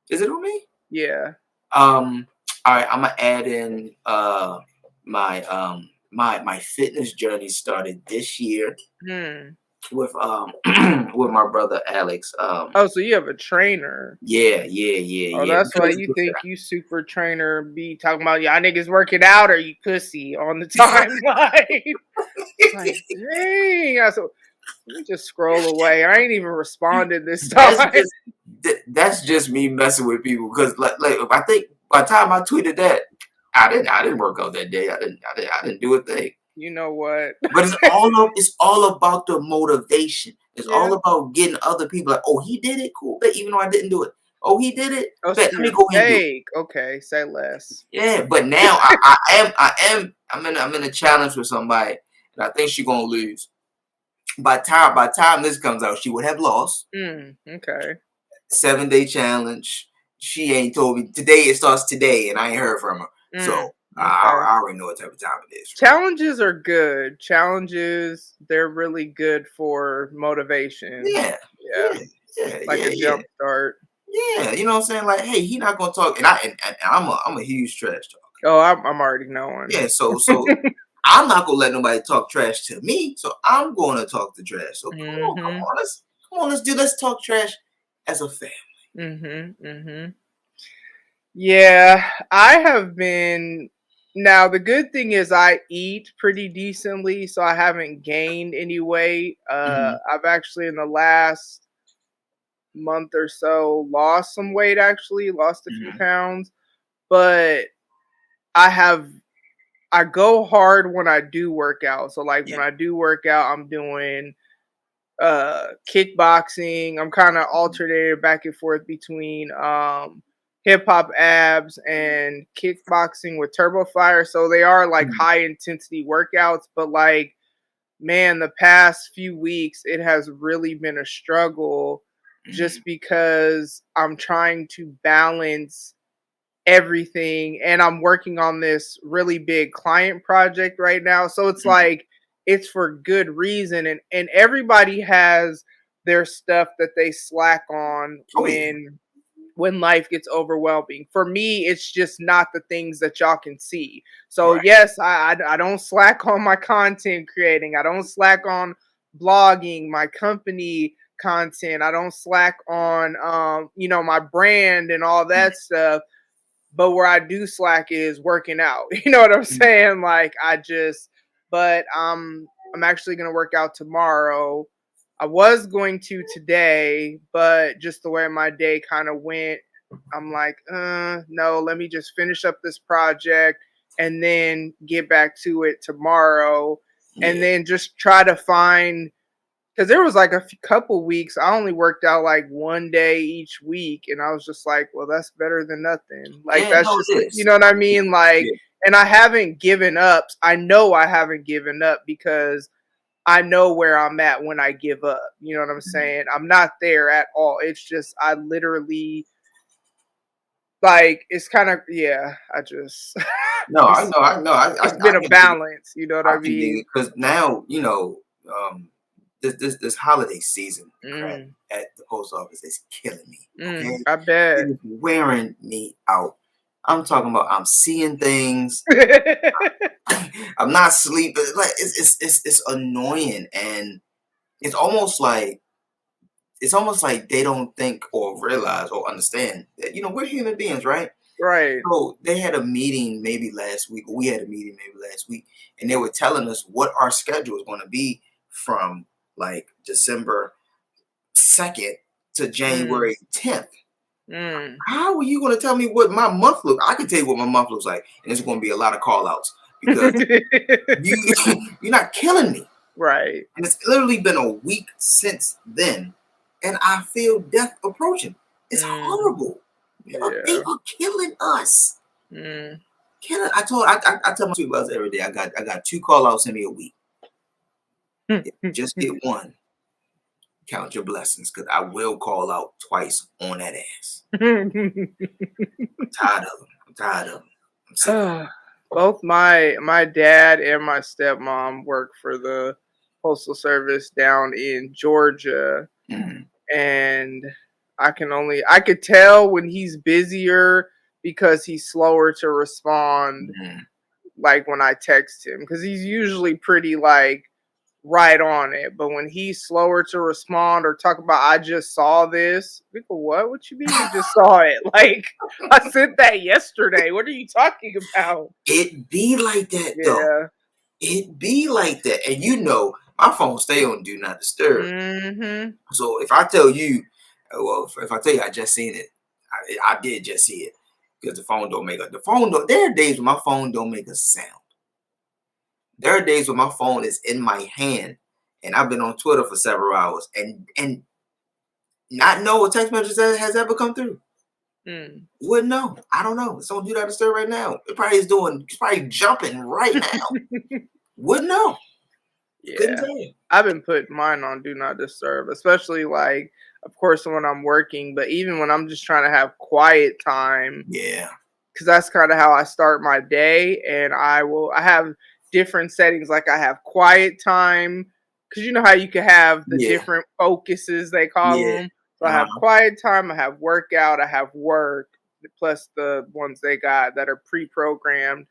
Is it on me? Yeah. Um. All right. I'm gonna add in my fitness journey started this year Hmm. with with my brother Alex. Oh, so you have a trainer. Yeah. Oh, that's why Because you listen, think you super trainer be talking about y'all niggas working out or you pussy on the timeline. Like, dang. So let me just scroll away. I ain't even responded this that's time. just that's just me messing with people because like I think by the time I tweeted that I didn't work out that day. I didn't do a thing. You know what? But it's all about the motivation. It's all Yeah. about getting other people like, oh, he did it, cool. Bet even though I didn't do it. Oh, he did it. Oh, so Bet let me you're go ahead and do it. fake. Okay, say less. Yeah, but now I'm in a challenge with somebody, and I think she's gonna lose. By the time this comes out, she would have lost. Okay. 7 day challenge. She ain't told me today. It starts today, and I ain't heard from her. Mm, So okay. I already know what type of time it is. Challenges are good. Challenges, they're really good for motivation. Yeah, Yeah, yeah, yeah, like yeah, a yeah. jump start. Yeah, you know what I'm saying? Like, hey, he not gonna talk, and I'm a huge trash talker. Oh, I'm already knowing. Yeah, so I'm not gonna let nobody talk trash to me. So I'm gonna talk the trash. So Mhm. let's talk trash as a family. Mhm. Mhm. Yeah, I have been Now the good thing is I eat pretty decently, so I haven't gained any weight. Hmm. I've actually in the last month or so lost some weight, actually lost a few Hmm. pounds, but I have I go hard when I do work out. So like Yeah. when I do work out, I'm doing kickboxing. I'm kind of Mhm. alternating back and forth between hip hop abs and kickboxing with turbo fire. So they are like Mhm. high intensity workouts, but like man, the past few weeks it has really been a struggle just Mhm. because I'm trying to balance everything and I'm working on this really big client project right now. So it's Mhm. like it's for good reason and everybody has their stuff that they slack on Oh yeah. when life gets overwhelming. For me, it's just not the things that y'all can see. So Right. yes, I don't slack on my content creating. I don't slack on blogging, my company content. I don't slack on my brand and all Mhm. that stuff, but where I do slack is working out. You know what I'm Mhm. saying? Like but I'm actually gonna work out tomorrow. I was going to today, but just the way my day kind of went, I'm like, no, let me just finish up this project and then get back to it tomorrow, and Yeah. then just try to find because there was like couple weeks I only worked out like one day each week, and I was just like, well, that's better than nothing. Like Yeah. that's No, just it you is. know what I mean? Like, Yeah. and I haven't given up. I know I haven't given up because I know where I'm at when I give up. You know what I'm Mhm. saying? I'm not there at all. It's just I literally like it's kind of yeah. I just No, I it's know. I know. it's I been a can dig it. balance. You know what I I can dig mean? it because now this holiday season crap Mm, at the post office is killing me. Okay, I bet. it is wearing me out. I'm talking about I'm seeing things. I'm not sleeping. Like it's annoying, and it's almost like they don't think or realize or understand that we're human beings, right? Right. So they had a meeting maybe last week. Or we had a meeting maybe last week, and they were telling us what our schedule is going to be from like December 2nd to Mm, January 10th. mm. How are you going to tell me what my month look? I can tell you what my month looks like, and it's going to be a lot of call outs because you you're not killing me. Right. And it's literally been a week since then, and I feel death approaching. It's Mm, horrible. They yeah. are killing us. Mm. Killing. I tell my supervisor every day. I got two call outs in me a week. If you just get one, count your blessings, because I will call out twice on that ass. I'm tired of them. I'm tired of them. I'm sick of Both my dad and my stepmom work for the postal service down in Georgia, them. and I could tell when he's busier because he's slower to respond, Mhm. like when I text him, because he's usually pretty like right on it. But when he's slower to respond or talk about, I just saw this. People, what? What you mean you just saw it? Like I sent that yesterday. What are you talking about? It be like that though. Yeah. It be like that, and my phone stay on do not disturb. Mm-hmm. So if I tell you, well, if I tell you I just seen it, I did just see it because the phone don't. There are days when my phone don't make a sound. There are days when my phone is in my hand, and I've been on Twitter for several hours, and not know a text message that has ever come through. Mm. Wouldn't know. I don't know. It's on do not disturb right now. It's probably jumping right now. Wouldn't know. Couldn't Yeah. tell you. I've been putting mine on do not disturb, especially like of course when I'm working, but even when I'm just trying to have quiet time, Yeah. because that's kind of how I start my day. And I have different settings. Like I have quiet time, because you know how you can have the Yeah. different focuses they call Yeah. them. So I have Uh-huh. quiet time, I have workout, I have work, plus the ones they got that are pre-programmed.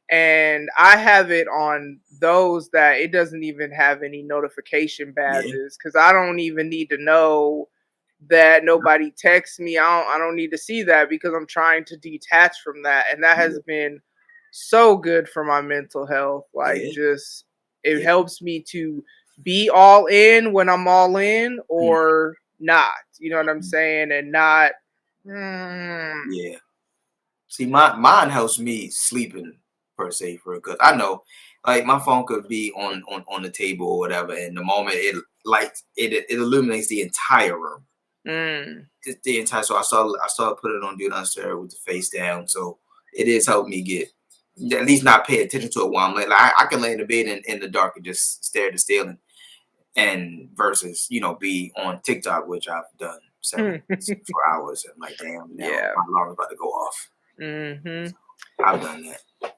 And I have it on those that it doesn't even have any notification Yeah. badges because I don't even need to know that nobody texts me. I don't need to see that because I'm trying to detach from that. And that Yeah. has been so good for my mental health. Like, Yeah, just it yeah, helps me to be all in when I'm all in mm, or not. You know what I'm mm, saying? And not. Mm, yeah. See, mine helps me sleeping per se for because I know, like my phone could be on the table or whatever, and the moment it lights, it illuminates the entire room, mm. the entire. So I started putting it on do not disturb with the face down. So it is helped me get at least not pay attention to it while I'm like I can lay in the bed in the dark and just stare at the ceiling, and versus be on TikTok, which I've done several times for hours, and like damn, now Yeah. my alarm's about to go off. Hmm. I've done that.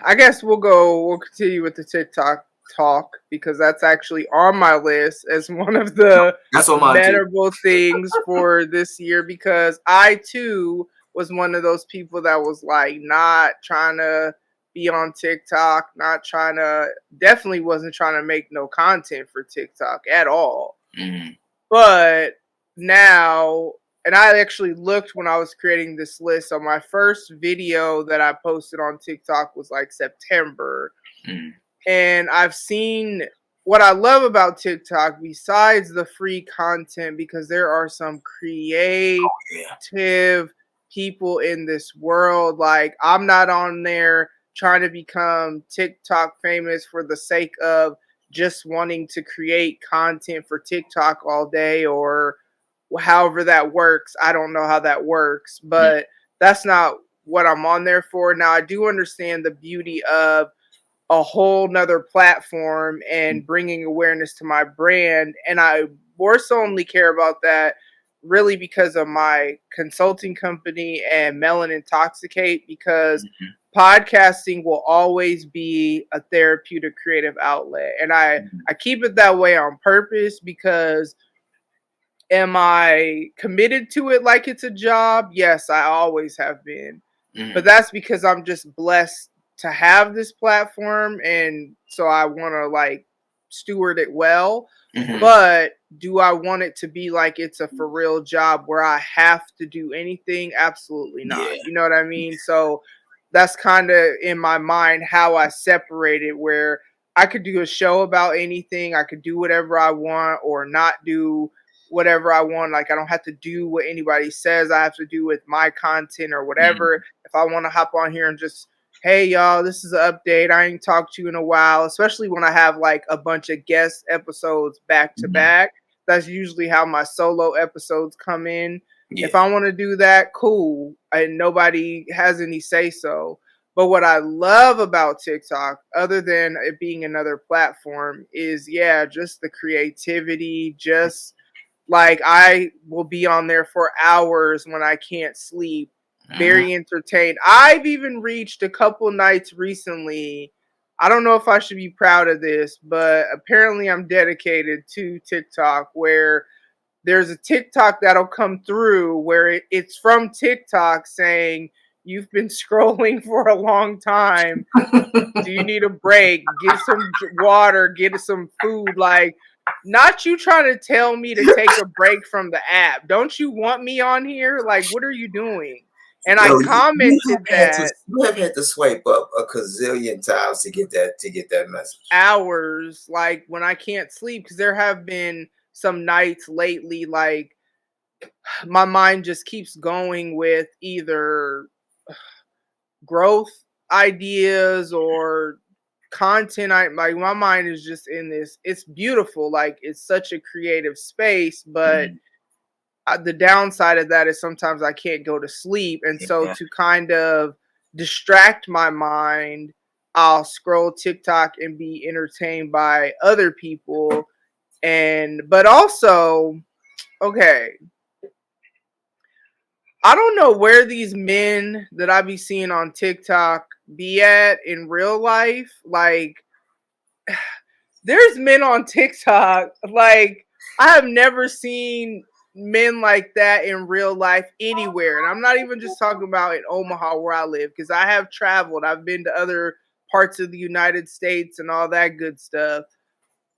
I guess we'll continue with the TikTok talk because that's actually on my list as one of the That's on mine too. memorable things for this year because I too was one of those people that was like not trying to be on TikTok, not trying to definitely wasn't trying to make no content for TikTok at all. Mhm. But now, and I actually looked when I was creating this list. So my first video that I posted on TikTok was like September. Mhm. And I've seen what I love about TikTok besides the free content because there are some creative Yeah. people in this world. Like I'm not on there trying to become TikTok famous for the sake of just wanting to create content for TikTok all day or however that works. I don't know how that works, Mhm. but that's not what I'm on there for. Now I do understand the beauty of a whole nother platform and bringing awareness to my brand. And I more so only care about that really because of my consulting company and Melon Intoxicate because Mhm. podcasting will always be a therapeutic creative outlet. And Mhm. I keep it that way on purpose because am I committed to it like it's a job? Yes, I always have been. But Mhm. that's because I'm just blessed to have this platform and so I want to like steward it well. Mhm. But do I want it to be like it's a for real job where I have to do anything? Absolutely not. Yeah. You know what I mean? So that's kind of in my mind how I separate it where I could do a show about anything, I could do whatever I want or not do whatever I want. Like I don't have to do what anybody says I have to do with my content or whatever. Mhm. If I want to hop on here and just, hey y'all, this is an update. I ain't talked to you in a while, especially when I have like a bunch of guest episodes back to Mhm. back. That's usually how my solo episodes come in. If Yeah. I want to do that, cool. And nobody has any say so. But what I love about TikTok, other than it being another platform, is yeah, just the creativity, just like I will be on there for hours when I can't sleep, Mhm. very entertained. I've even reached a couple nights recently. I don't know if I should be proud of this, but apparently I'm dedicated to TikTok where there's a TikTok that'll come through where it's from TikTok saying you've been scrolling for a long time. Do you need a break? Get some water, get some food. Like, not you trying to tell me to take a break from the app. Don't you want me on here? Like, what are you doing? And I Yo, you commented have that had to swipe up a gazillion times to get that message. hours, like when I can't sleep, because there have been some nights lately, like my mind just keeps going with either growth ideas or content. I like my mind is just in this. It's beautiful, like it's such a creative space, but Mhm. the downside of that is sometimes I can't go to sleep, and so Yeah. to kind of distract my mind, I'll scroll TikTok and be entertained by other people. And but also, okay, I don't know where these men that I be seeing on TikTok be at in real life. Like, there's men on TikTok. Like, I have never seen men like that in real life anywhere. And I'm not even just talking about in Omaha where I live, because I have traveled. I've been to other parts of the United States and all that good stuff.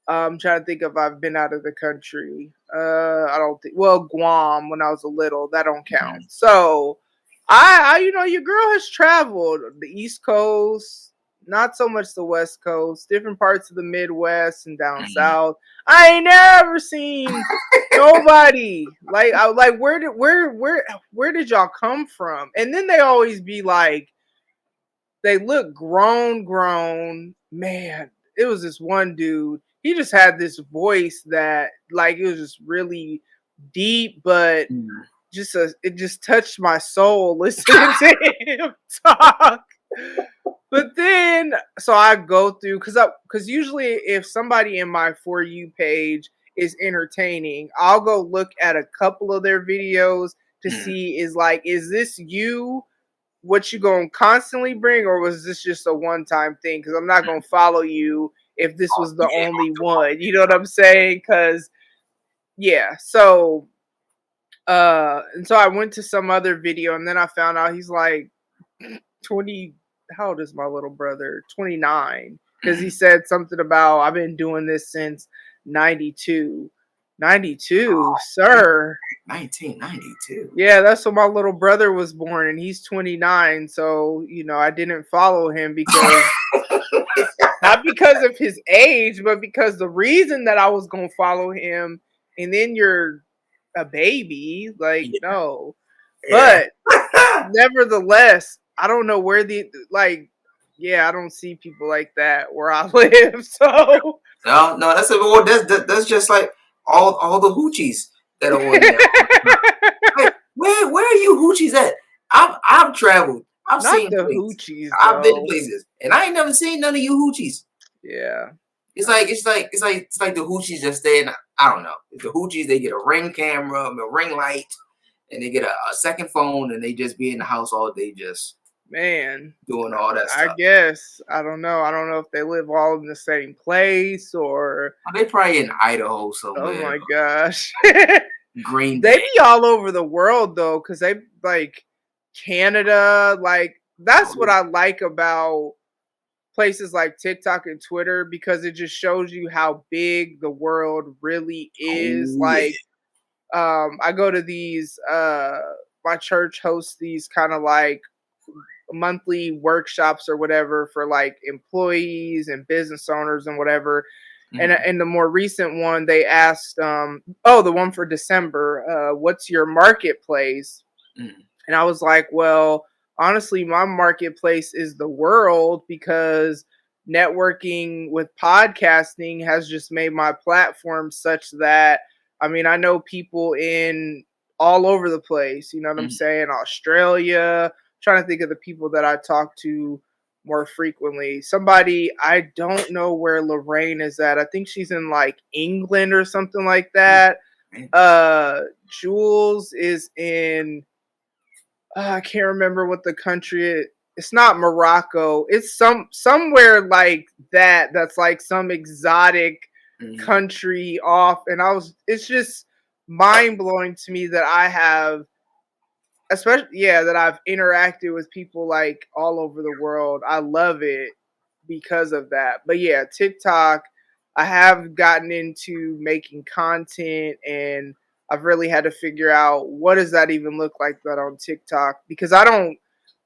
I'm trying to think if I've been out of the country. I don't think. Well, Guam when I was a little, that don't count. Mhm. So Your girl has traveled the East Coast, not so much the West Coast, different parts of the Midwest and down Mhm. south. I ain't never seen nobody like where did y'all come from? And then they always be like, they look grown. Man, it was this one dude. He just had this voice that like it was just really deep, but Mhm. it just touched my soul listening to him talk. But then, so I go through because usually if somebody in my For You page is entertaining, I'll go look at a couple of their videos to Mhm. see is this you, what you gonna constantly bring, or was this just a one time thing? Because I'm not gonna follow you if this was the Yeah. only one. You know what I'm saying? Because yeah, so and so I went to some other video and then I found out he's like 20, how old is my little brother? 29. Because he Mhm. said something about I've been doing this since 92. 92, Man, sir. 1992. Yeah, that's when my little brother was born and he's 29. So, I didn't follow him because not because of his age, but because the reason that I was gonna follow him, and then you're a baby, like Yeah. no. Yeah. But nevertheless, I don't know where yeah, I don't see people like that where I live. So No, that's just like all the hoochies that are on there. Hey, where are you hoochies at? I've traveled. I've not seen the places. hoochies I've been though. places, and I ain't never seen none of you hoochies. Yeah. It's like the hoochies just stay in. I don't know. The hoochies, they get a ring camera, a ring light, and they get a second phone, and they just be in the house all day, just Man, doing all that I stuff. guess I don't know. I don't know if they live all in the same place or They probably in Idaho oh somewhere, my gosh. Green They Bay. be all over the world though, because they like Canada, like that's what Oh, I like about places like TikTok and Twitter because it just shows you how big the world really is. oh yeah. Like, I go to these my church hosts these kind of like monthly workshops or whatever for like employees and business owners and whatever. And Mhm. in the more recent one, they asked, the one for December, what's your marketplace? Mhm. And I was like, well, honestly, my marketplace is the world because networking with podcasting has just made my platform such that, I mean, I know people in all over the place, you know what I'm Mhm. saying? Australia, trying to think of the people that I talk to more frequently. Somebody, I don't know where Lorraine is at. I think she's in like England or something like that. Man. Uh Jules is in I can't remember what the country is. It's not Morocco. It's somewhere like that. That's like some exotic Mhm. country off. And it's just mind blowing to me that I have, especially yeah, that I've interacted with people like all over the world. I love it because of that. But yeah, TikTok, I have gotten into making content and I've really had to figure out what does that even look like that on TikTok because I don't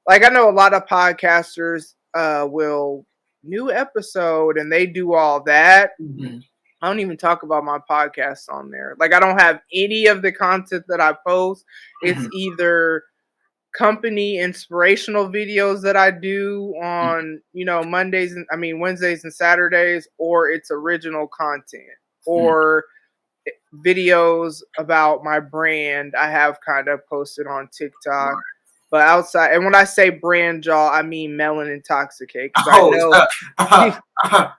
like I know a lot of podcasters will new episode and they do all that. Mhm. I don't even talk about my podcast on there. Like I don't have any of the content that I post. It's Mhm. either company inspirational videos that I do Mhm. on, Wednesdays and Saturdays, or it's original content Mhm. or videos about my brand I have kind of posted on TikTok. But outside, and when I say brand y'all, I mean Melon Intoxicate because I Oh, know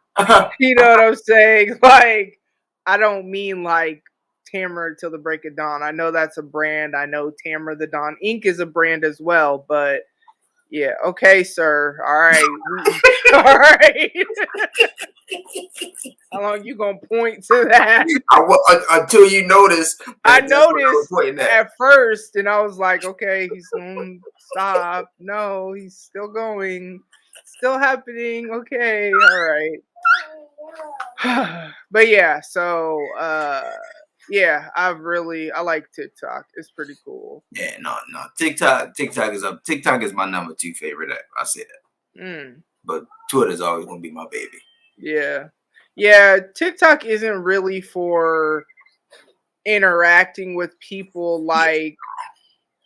you know what I'm saying? Like, I don't mean like Tamara till the break of dawn. I know that's a brand. I know Tamara the Dawn Inc. is a brand as well, but yeah, okay, sir. All right. All right. How long you gonna point to that? until you notice I that that's what I was noticed pointing at. at first and I was like, okay, he's gonna stop. No, he's still going. Still happening. Okay, all right. But yeah, so Yeah, I like TikTok. It's pretty cool. Yeah, no. TikTok is up. TikTok is my number 2 favorite app. I say that. Mm, But Twitter is always gonna be my baby. yeah. Yeah, TikTok isn't really for interacting with people Yeah. like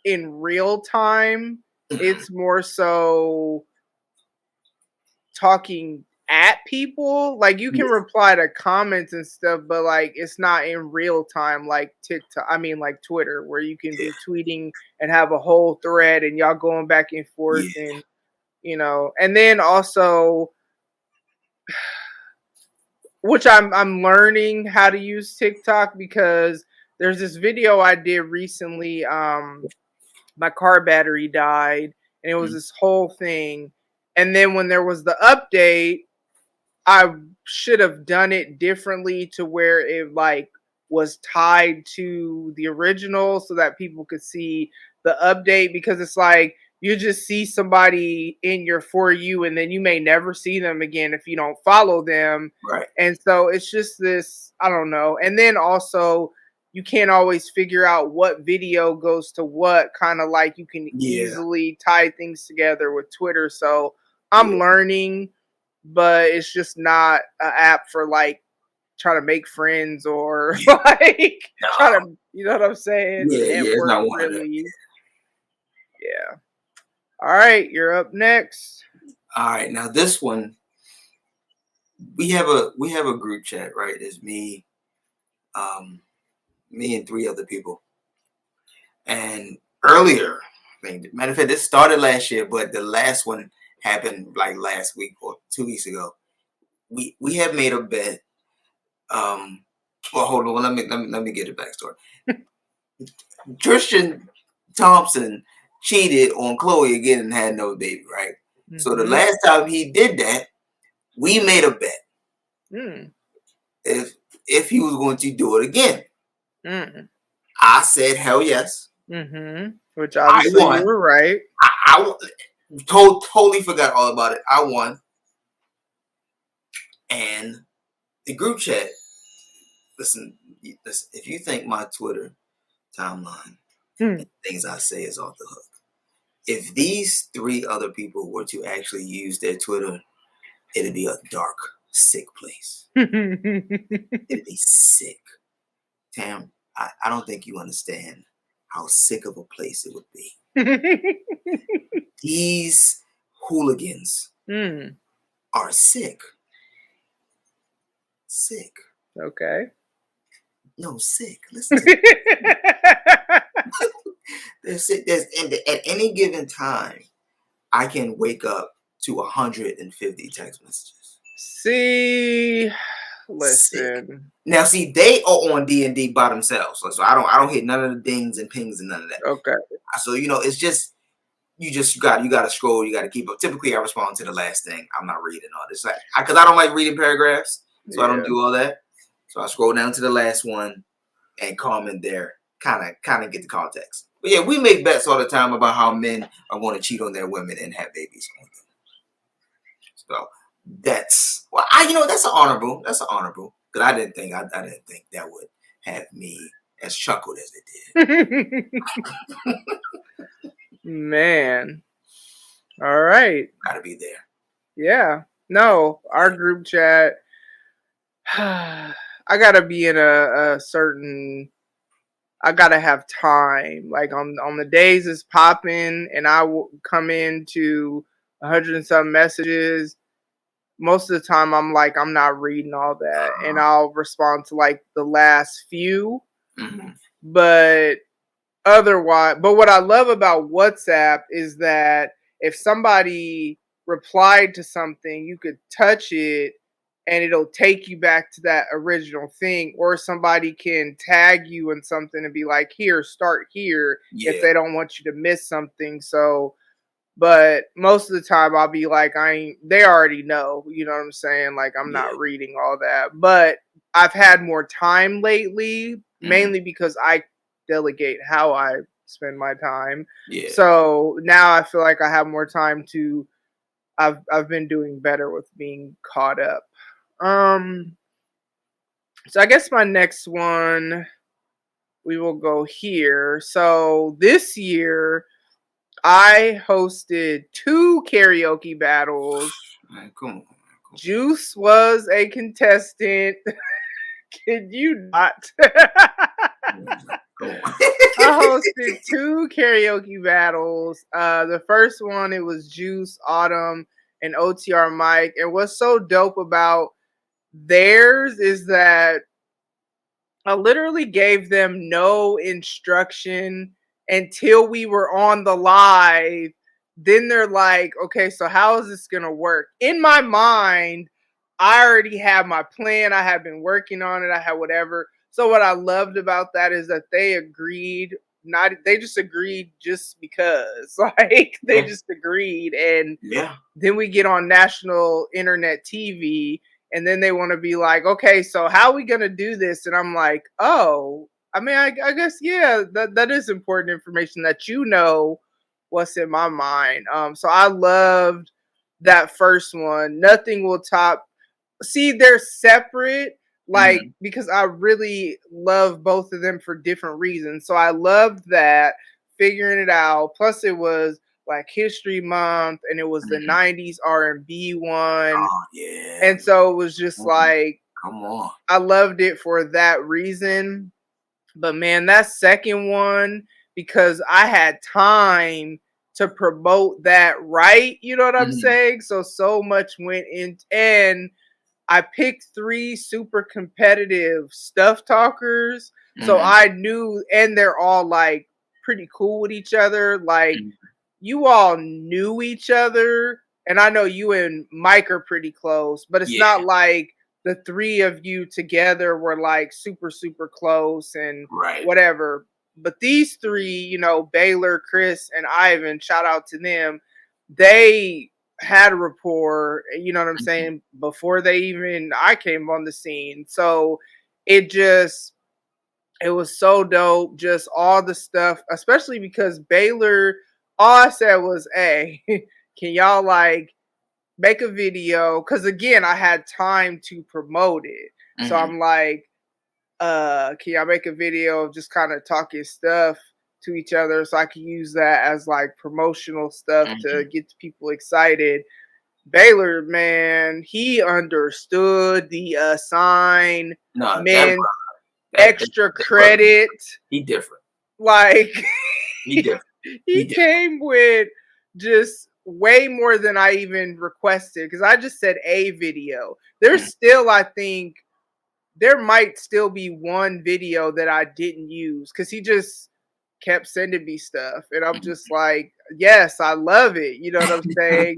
in real time. Mhm. It's more so talking at people. Like you can Yeah. reply to comments and stuff, but like it's not in real time like TikTok. I mean like Twitter, where you can Yeah. be tweeting and have a whole thread and y'all going back and forth, Yeah. and and then also, which I'm learning how to use TikTok because there's this video I did recently. My car battery died, and it was Mhm. this whole thing. And then when there was the update, I should have done it differently to where it like was tied to the original so that people could see the update, because it's like you just see somebody in your For You and then you may never see them again if you don't follow them. Right. And so it's just this, I don't know. And then also you can't always figure out what video goes to what, kind of like you can Yeah. easily tie things together with Twitter. So I'm Yeah. learning, but it's just not an app for like trying to make friends or Yeah. like trying No. to, you know what I'm saying? Yeah. Yeah. It's Network not one of them. really. Yeah. All right, you're up next. All right. Now this one, we have a group chat, right? It's um, me and 3 other people. And earlier, I mean, matter of fact, this started last year, but the last one happened like last week or 2 weeks ago. We have made a bet. Um, well, hold on. Let me get a backstory. Tristan Thompson cheated on Chloe again and had no baby, right? So the Mm-hmm. last time he did that, we made a bet Mm. if he was going to do it again. Mm. I said hell yes. Mm-hmm. Which I obviously you won. were right. I totally forgot all about it. I won, and the group chat. Listen. If you think my Twitter timeline Mm. and things I say is off the hook, if these 3 other people were to actually use their Twitter, it'd be a dark, sick place. It'd be sick. Tam, I don't think you understand how sick of a place it would be. These hooligans Mm. are sick. Sick. Okay. No, sick. Listen to me. They're sick. At any given time, I can wake up to 150 text messages. See, Sick. listen. Now, see, they are on D&D by themselves, so I don't hit none of the dings and pings and none of that. Okay. So it's just you got to scroll, you got to keep up. Typically, I respond to the last thing. I'm not reading all this, like because I don't like reading paragraphs, so I don't Yeah. do all that. So I scroll down to the last one and comment there, kind of get the context. But yeah, we make bets all the time about how men are going to cheat on their women and have babies on them. So that's that's an honorable. That's an honorable because I didn't think that would have me as chuckled as it did. Man. All right. Got to be there. Yeah. No, our group chat. I gotta be in a certain. I gotta have time. Like on the days it's popping, and I will come into 100 and some messages. Most of the time, I'm like, I'm not reading all that, and I'll respond to like the last few. Mm-hmm. But otherwise, but what I love about WhatsApp is that if somebody replied to something, you could touch it and it'll take you back to that original thing, or somebody can tag you in something and be like, here, start here, if Yeah. they don't want you to miss something. So, but most of the time I'll be like, they already know, you know what I'm saying? Like, I'm Yeah. not reading all that. But I've had more time lately, mainly because I delegate how I spend my time. Yeah. So now I feel like I have more time to. I've been doing better with being caught up. So I guess my next one. we will go here. So this year, I hosted 2 karaoke battles. Man, come on. Joose was a contestant. Kid you not? Come on. I hosted 2 karaoke battles. The first one, it was Juice, Autumn, and OTR Mike. And what's so dope about theirs is that I literally gave them no instruction until we were on the live. Then they're like, okay, so how is this going to work? In my mind, I already have my plan. I have been working on it. I had whatever. So what I loved about that is that they agreed, not they just agreed just because. Like they Yeah. just agreed. And Yeah. then we get on national internet TV and then they want to be like, okay, so how are we going to do this? And I'm like, oh, I mean, I guess, yeah, that is important information that you know what's in my mind. So I loved that first one. Nothing will top. See, they're separate, like, Mhm. because I really love both of them for different reasons. So I loved that, figuring it out. Plus, it was like History Month, and it was the Mhm. '90s R&B one, Oh, yeah. and so it was just like Come on. I loved it for that reason. But man, that second one, because I had time to promote that right, you know what I'm Mhm. saying? So much went in, and I picked 3 super competitive stuff talkers. So Mhm. I knew, and they're all like pretty cool with each other. Like Mhm. you all knew each other, and I know you and Mike are pretty close, but it's Yeah. not like the 3 of you together were like super, super close and Right. whatever. But these 3, you know, Baylor, Chris, and Ivan, shout out to them. They had a rapport, you know what I'm Mhm. saying, before they even I came on the scene. So it just it was so dope, just all the stuff, especially because Baylor, all I said was, hey, can y'all like make a video? Cause again, I had time to promote it. So Mhm. I'm like, can y'all make a video of just kind of talking stuff to each other so I can use that as like promotional stuff to Mhm. get people excited. Baylor, man, he understood the sign No, that meant brother, extra that brother, credit. he different. Like He different. He he different. came with just way more than I even requested because I just said a video. There's Mhm. still, I think, there might still be one video that I didn't use because he just kept sending me stuff. And I'm Mhm. just like, yes, I love it. You know what I'm saying?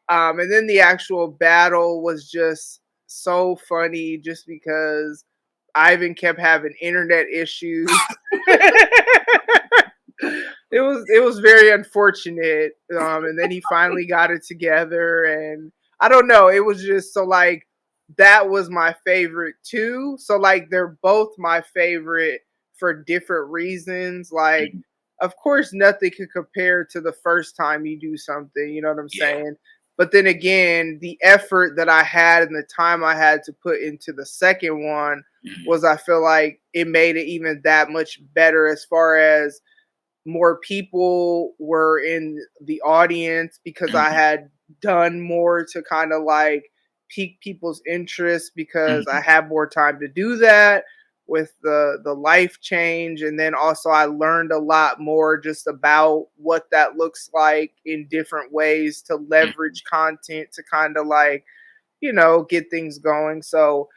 And then the actual battle was just so funny just because Ivan kept having internet issues. It was very unfortunate. And then he finally got it together, and I don't know. It was just so like that was my favorite too. So like they're both my favorite for different reasons. Like, Mhm. of course, nothing could compare to the first time you do something. You know what I'm Yeah. saying? But then again, the effort that I had and the time I had to put into the second one Mhm. was, I feel like it made it even that much better as far as more people were in the audience because I Mhm. had done more to kind of like pique people's interest because I Mhm. had more time to do that with the life change. And then also I learned a lot more just about what that looks like in different ways to Mhm. leverage content to kind of like, get things going. So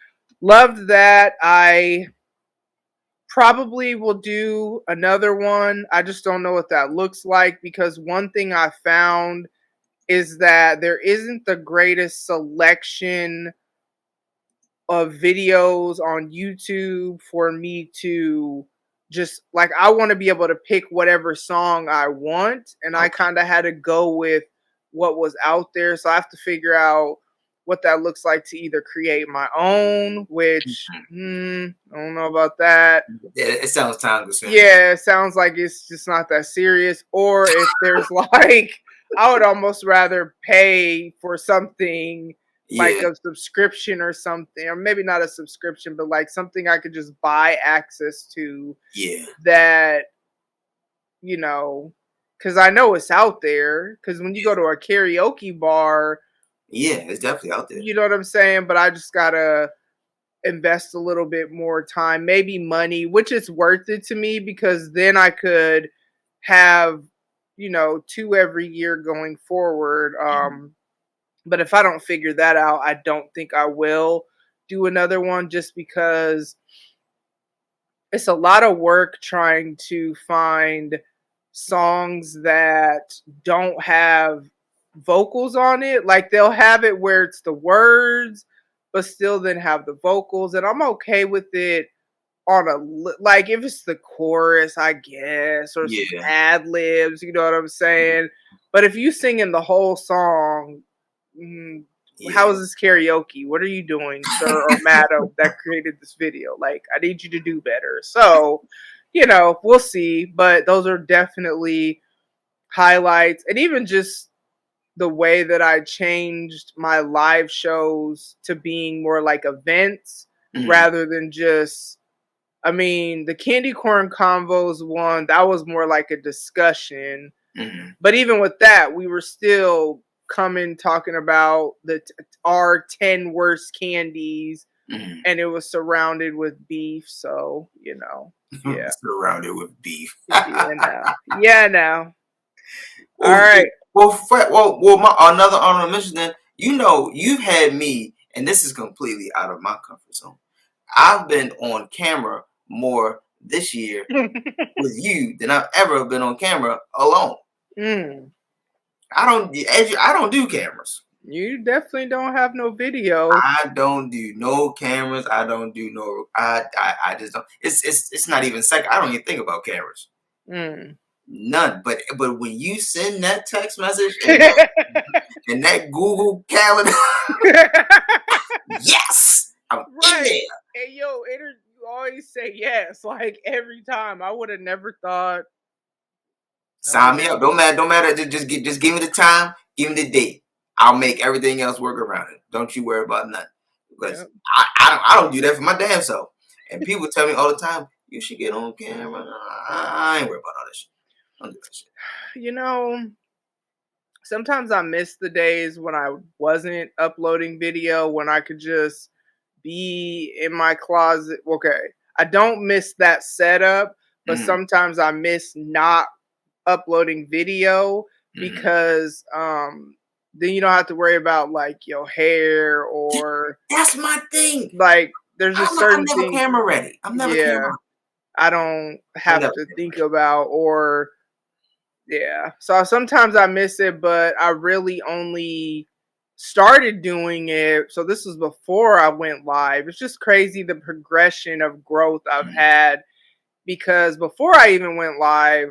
loved that. I probably will do another one. I just don't know what that looks like because one thing I found is that there isn't the greatest selection of videos on YouTube for me to just like I want to be able to pick whatever song I want, and I Okay. kind of had to go with what was out there. So I have to figure out what that looks like to either create my own, which Mhm. I don't know about that. Yeah, it sounds time consuming. Yeah, it sounds like it's just not that serious. Or if there's like, I would almost rather pay for something like Yeah. a subscription or something, or maybe not a subscription, but like something I could just buy access to Yeah. that, you know, because I know it's out there. Because when you go to a karaoke bar, Yeah. It's definitely out there. you know what I'm saying? But I just gotta invest a little bit more time, maybe money, which is worth it to me because then I could have, two every year going forward. Mhm. But if I don't figure that out, I don't think I will do another one just because it's a lot of work trying to find songs that don't have vocals on it. Like they'll have it where it's the words, but still then have the vocals. And I'm okay with it on like if it's the chorus, I guess, or some Yeah. ad libs, you know what I'm saying? But if you singing the whole song, how Yeah. is this karaoke? What are you doing, sir or madam that created this video? Like, I need you to do better. So, we'll see. But those are definitely highlights. And even just the way that I changed my live shows to being more like events Mhm. rather than just, I mean, the candy corn convos one, that was more like a discussion, Mhm. but even with that, we were still coming talking about our 10 worst candies, Mhm. and it was surrounded with beef. So, yeah. Surrounded with beef. Yeah, now. Yeah, now. All Well, right. My another honorable mention. Then you've had me, and this is completely out of my comfort zone. I've been on camera more this year with you than I've ever been on camera alone. Mm, I don't do cameras. you definitely don't have no video. I don't do no cameras. I don't do no. I just don't. It's not even second. I don't even think about cameras. Mm. None. But when you send that text message and that Google Calendar, yes, I'm in Right. there. Hey, yo, you always say yes, like every time. I would have never thought. Sign me up. Don't matter. Don't matter. Just give me the time. Give me the date. I'll make everything else work around it. Don't you worry about nothing. Because Yep. I don't do that for my damn self. And people tell me all the time, you should get on camera. I ain't worried about all this shit. Don't do that shit. You know, sometimes I miss the days when I wasn't uploading video, when I could just be in my closet. Okay, I don't miss that setup, but Mm, sometimes I miss not uploading video mm. because then you don't have to worry about like your hair or That's my thing. like there's just I'm certain never things. camera ready. I'm never Yeah, camera. I don't I'm have never to camera think ready. about or yeah. So sometimes I miss it, but I really only started doing it. So this was before I went live. It's just crazy the progression of growth I've Mm, had because before I even went live,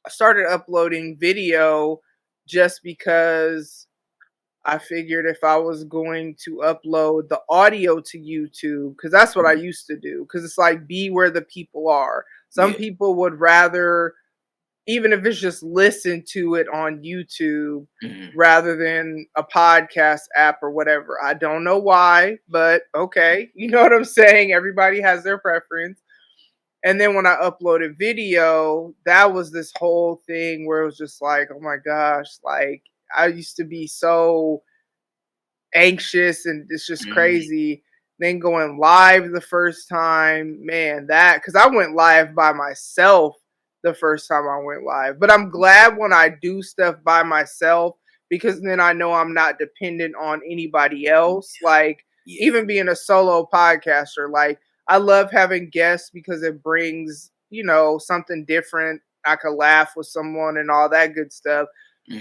I started uploading video just because I figured if I was going to upload the audio to YouTube, because that's what I mm. used to do, because it's like be where the people are. Some Yeah. people would rather, even if it's just listen to it on YouTube Mm, rather than a podcast app or whatever. I don't know why, but okay. You know what I'm saying? Everybody has their preference. And then when I uploaded video, that was this whole thing where it was just like, oh my gosh, like I used to be so anxious and it's just mm. crazy. Then going live the first time, man, that because I went live by myself the first time I went live. But I'm glad when I do stuff by myself because then I know I'm not dependent on anybody else. Like Yeah. even being a solo podcaster, like I love having guests because it brings, something different. I could laugh with someone and all that good stuff.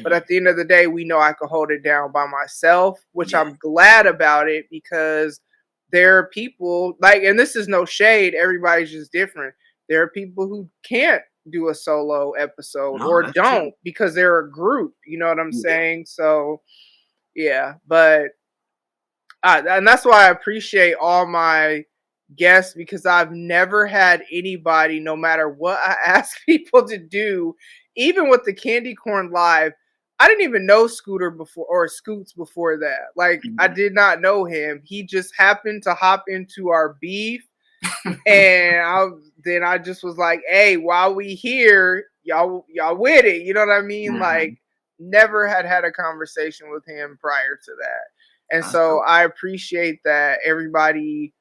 But Mhm. at the end of the day, we know I can hold it down by myself, which Yeah. I'm glad about it because there are people like, and this is no shade, everybody's just different. There are people who can't do a solo episode No, or that's true. don't because they're a group. You know what I'm Yeah. saying? So, yeah, but and that's why I appreciate all my guests because I've never had anybody, no matter what I ask people to do, even with the Candy Corn Live, I didn't even know Scooter before or Scoots before that. Like I Mhm. did not know him. He just happened to hop into our beef, and then I just was like, "Hey, while we here, y'all with it?" You know what I mean? Like Mhm. never had a conversation with him prior to that, and That's so dope. I appreciate that everybody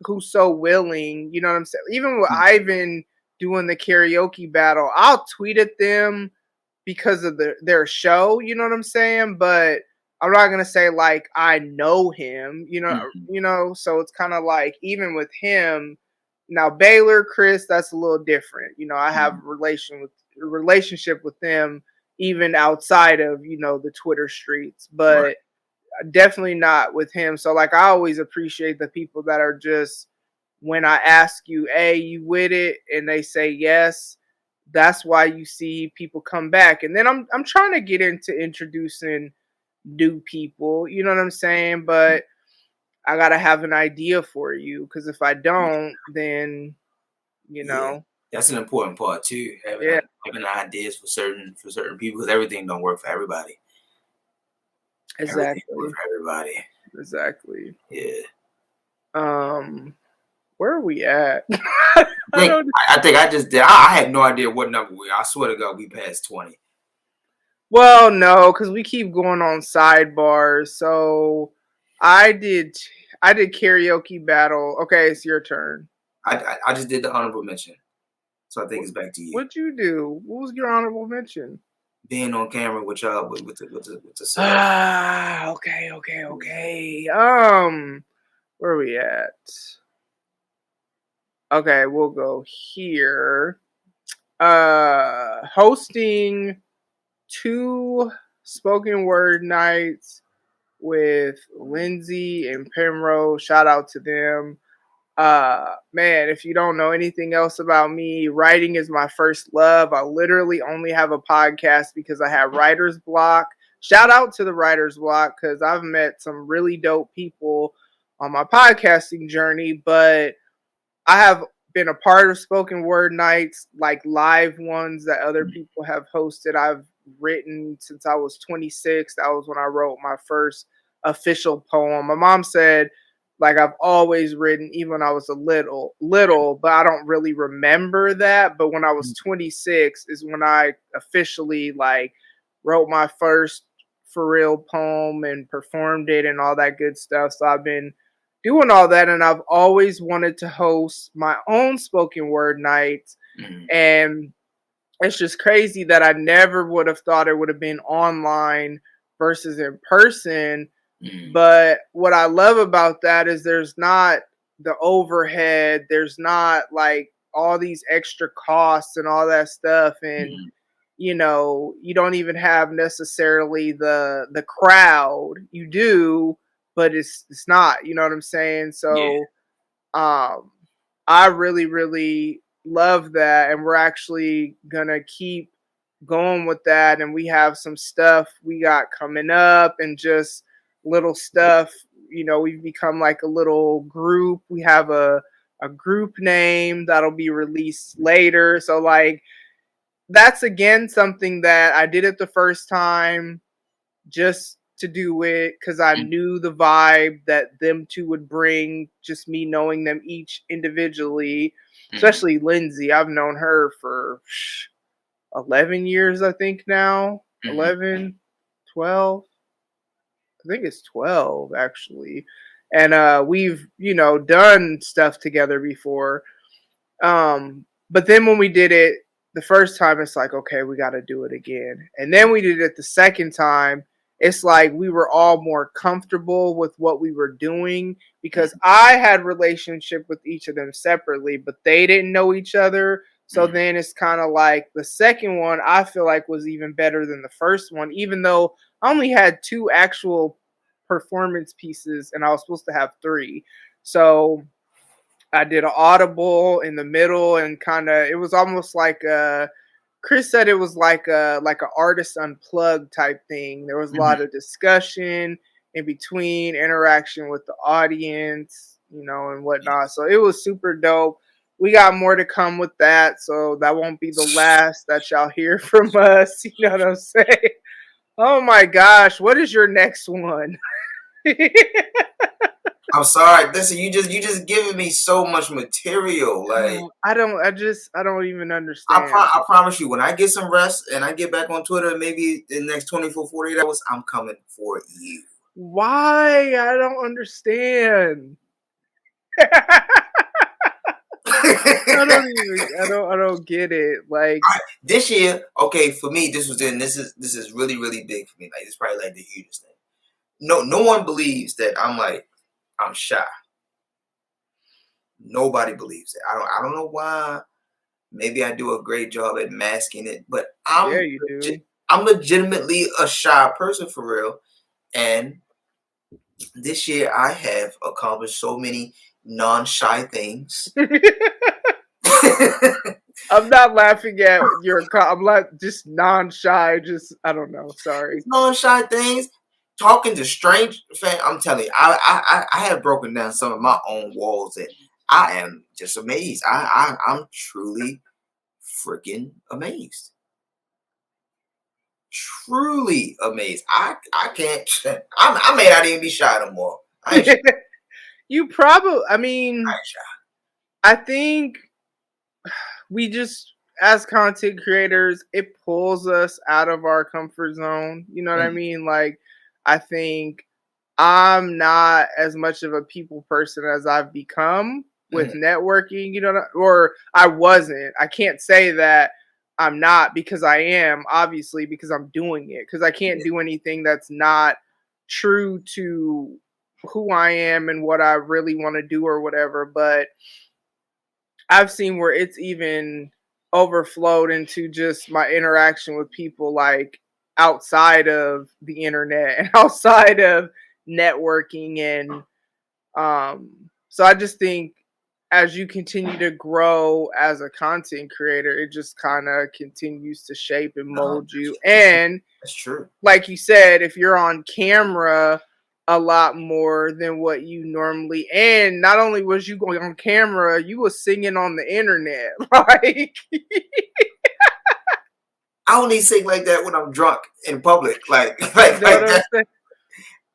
who's so willing. You know what I'm saying? Even with Mhm. Ivan doing the karaoke battle, I'll tweet at them because of their show, you know what I'm saying? But I'm not gonna say like I know him, Mhm. so it's kind of like even with him, now Baylor, Chris, that's a little different. I have Mhm. a relationship with them even outside of, the Twitter streets, Right. but definitely not with him. So like I always appreciate the people that are just when I ask you, hey, you with it? And they say yes, that's why you see people come back. And then I'm trying to get into introducing new people, you know what I'm saying? But I gotta have an idea for you because if I Yeah. don't, then you Yeah. know, That's an important part too. Having yeah, having ideas for certain people because everything don't work for everybody. Everything don't work exactly, for everybody. exactly. Yeah. Um, where are we at? I I think don't. I think I just did. I had no idea what number we are. I swear to God, we passed 20. Well, no, because we keep going on sidebars. So I did I did karaoke battle. Okay, it's your turn. I just did the honorable mention, so I think What it's back to you. what'd you do? What was your honorable mention? Being on camera with y'all with the celeb. Okay, okay, Yeah. okay. Where are we at? Okay, we'll go here. Hosting two spoken word nights with Lindsey and Penrose. Shout out to them. Man, if you don't know anything else about me, writing is my first love. I literally only have a podcast because I have writer's block. Shout out to the writer's block because I've met some really dope people on my podcasting journey, but I have been a part of spoken word nights, like live ones that other Mhm. people have hosted. I've written since I was 26. That was when I wrote my first official poem. My mom said, like I've always written, even when I was a little, but I don't really remember that. But when I was 26 is when I officially like wrote my first for real poem and performed it and all that good stuff. So I've been doing all that and I've always wanted to host my own spoken word nights, Mhm. and it's just crazy that I never would have thought it would have been online versus in person. Mhm. But what I love about that is there's not the overhead, there's not like all these extra costs and all that stuff, and Mhm. you don't even have necessarily the crowd. You do, but it's not, you know what I'm saying? Yeah. So um I really love that, and we're actually gonna keep going with that, and we have some stuff we got coming up and just little stuff. We've become like a little group. We have a group name that'll be released later. So like that's again something that I did it the first time just to do it because I Mhm. knew the vibe that them two would bring, just me knowing them each individually, Mhm. especially Lindsay. I've known her for 11 years, I think now. Mhm. 11, 12. I think it's 12 actually. And we've, done stuff together before. But then when we did it the first time, it's like, okay, we got to do it again. And then we did it the second time. It's like we were all more comfortable with what we were doing because Mhm. I had relationship with each of them separately, but they didn't know each other. So Mhm. then it's kind of like the second one I feel like was even better than the first one, even though I only had two actual performance pieces and I was supposed to have three. So I did an audible in the middle and kind of it was almost like Chris said it was like a artist unplugged type thing. There was a Mhm. lot of discussion in between, interaction with the audience, and whatnot. So it was super dope. We got more to come with that, so that won't be the last that y'all hear from us. You know what I'm saying? Oh my gosh, what is your next one? I'm sorry. Listen, you just giving me so much material. Like I don't even understand. I promise you, when I get some rest and I get back on Twitter, maybe in the next 24, 48 hours, I'm coming for you. Why? I don't understand. I don't get it. Like, This year, okay, for me, this is really, really big for me. Like it's probably like the hugest thing. No one believes that I'm shy. Nobody believes it. I don't know why. Maybe I do a great job at masking it, but yeah, you do. I'm legitimately a shy person for real. And this year I have accomplished so many non-shy things. I'm not laughing at I'm like just non-shy. Just I don't know. Sorry. Non-shy things. Talking to strange fan, I'm telling you, I have broken down some of my own walls, and I am just amazed. I'm truly freaking amazed. Truly amazed. I can't. I may not even be shy no more. I ain't shy. You probably. I I mean, ain't shy. I think we just as content creators, it pulls us out of our comfort zone. You know what I Mm, mean? Like, I think I'm not as much of a people person as I've become with mm, networking, or I wasn't. I can't say that I'm not because I am, obviously, because I'm doing it. Because I can't yeah, do anything that's not true to who I am and what I really want to do or whatever. But I've seen where it's even overflowed into just my interaction with people like outside of the internet and outside of networking and so I just think as you continue to grow as a content creator, it just kind of continues to shape and no, mold you. And that's true. like you said, if you're on camera a lot more than what you normally, and not only was you going on camera, you was singing on the internet. Like, I only sing like that when I'm drunk in public. Like you know what like I'm that. saying?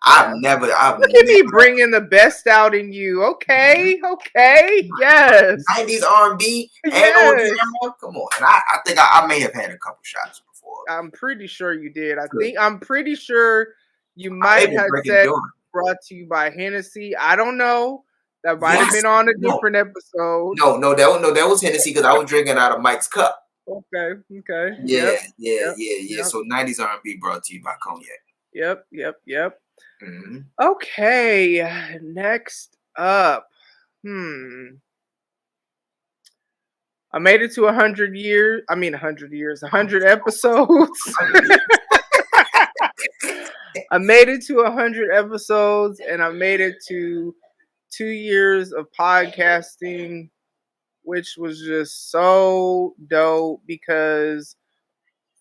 I've Yeah. never I've Look at me never bringing the best out in you. Okay, okay, yes, 90s R&B and on yes. camera. Come on. And I think I may have had a couple shots before. I'm pretty sure you did. Good. I'm pretty sure you I may might have been have drinking said during. brought to you by Hennessy. I don't know. That might have Yes. been on a No. different episode. No, that was Hennessy because I was drinking out of Mike's cup. Okay, okay. Yeah, Yep, yeah, yep, yeah, yeah. yep, So 90s R&B brought to you by Cognac. yep, yep, yep. Hmm. Okay, next up. Hmm. I made it to 100 years. I mean, 100 years, 100 episodes. I made it to 100 episodes, and I made it to 2 years of podcasting, which was just so dope because,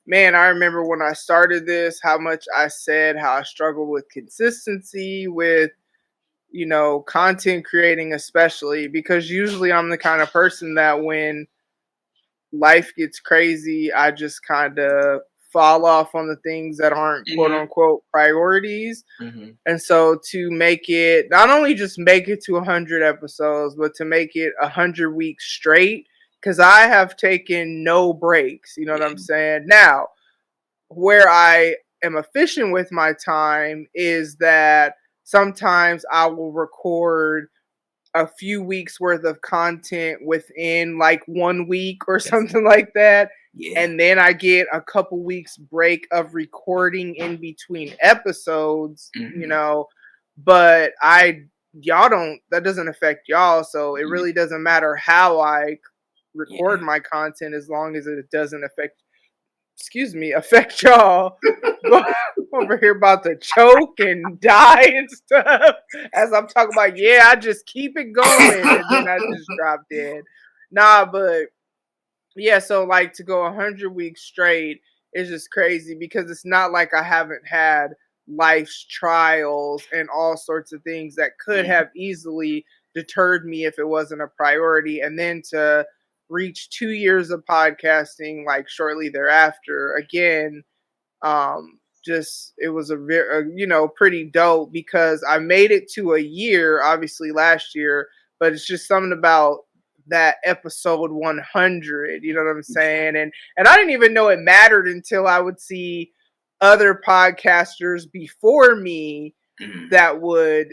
man, I remember when I started this, how much I said how I struggle with consistency, with, content creating, especially because usually I'm the kind of person that when life gets crazy, I just kind of fall off on the things that aren't quote Hmm. unquote priorities. Hmm. And so to make it not only just make it to 100 episodes, but to make it 100 weeks straight, because I have taken no breaks. You know what I'm Yeah. saying? Now, where I am efficient with my time is that sometimes I will record a few weeks worth of content within like 1 week or Yes. something like that. Yeah. And then I get a couple weeks break of recording in between episodes, Hmm. but y'all don't, that doesn't affect y'all. So it really doesn't matter how I record Yeah. my content as long as it doesn't affect y'all. Over here about to choke and die and stuff as I'm talking about. Yeah, I just keep it going, and then I just drop dead. Nah, but yeah, so like to go 100 weeks straight is just crazy because it's not like I haven't had life's trials and all sorts of things that could Yeah. have easily deterred me if it wasn't a priority. And then to reach 2 years of podcasting like shortly thereafter, again, it was a very, pretty dope because I made it to a year, obviously last year, but it's just something about that episode 100, you know what I'm saying? And I didn't even know it mattered until I would see other podcasters before me that would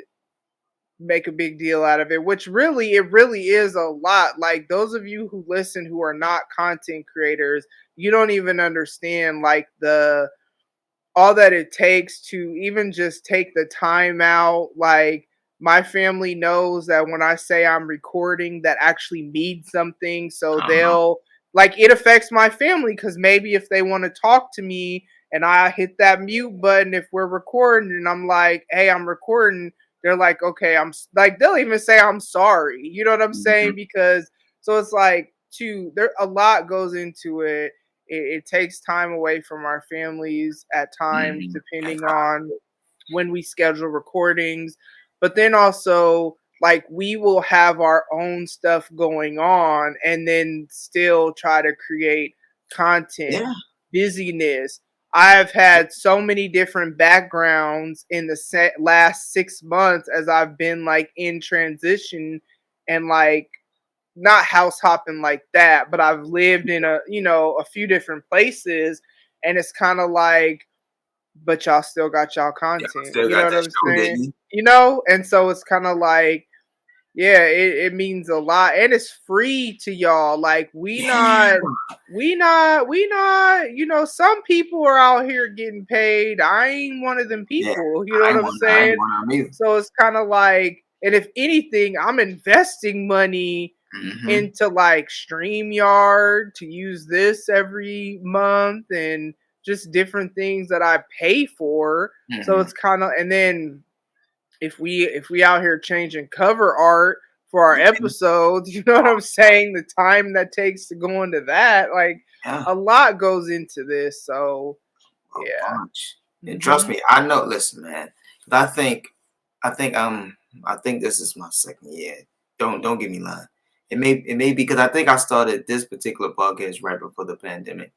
make a big deal out of it, which it really is a lot. Like those of you who listen who are not content creators, you don't even understand like the all that it takes to even just take the time out. Like my family knows that when I say I'm recording, that actually means something. So they'll like it affects my family because maybe if they want to talk to me and I hit that mute button if we're recording and I'm like, hey, I'm recording, they're like, okay, like they'll even say I'm sorry. You know what I'm saying? Because so it's like there a lot goes into it. It takes time away from our families at times, depending on when we schedule recordings. But then also, like, we will have our own stuff going on and then still try to create content, busyness. I've had so many different backgrounds in the last 6 months as I've been like in transition and like not house hopping like that, but I've lived in a few different places, and it's kind of like, but y'all still got y'all content. Still You know got what that I'm show, didn't saying? you? And so it's kind of like, yeah, it means a lot, and it's free to y'all. Like we not. Some people are out here getting paid. I ain't one of them Yeah, people. You know what I'm I ain't saying? one of them either. So it's kind of like, and if anything, I'm investing money into like StreamYard to use this every month and just different things that I pay for. So it's kind of, and then if we out here changing cover art for our episodes, you know what I'm saying? The time that takes to go into that, like a lot goes into this. So A yeah. bunch. And trust me, I know. Listen, man. I think I think this is my second year. Don't get me lying. It may be because I think I started this particular podcast right before the pandemic.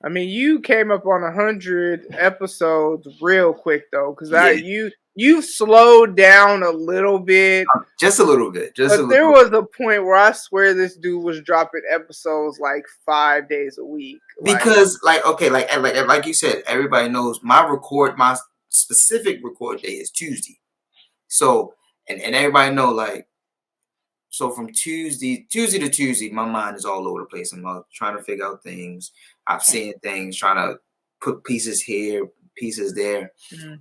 I mean, you came up on 100 episodes real quick though, because Yeah, you slowed down a little bit. just a little bit. Just a But there little. was a point where I swear this dude was dropping episodes like 5 days a week. Because okay, like you said, everybody knows my specific record day is Tuesday. So and everybody know like so from Tuesday to Tuesday, my mind is all over the place. I'm trying to figure out things. I'm seeing things, trying to put pieces here, pieces there.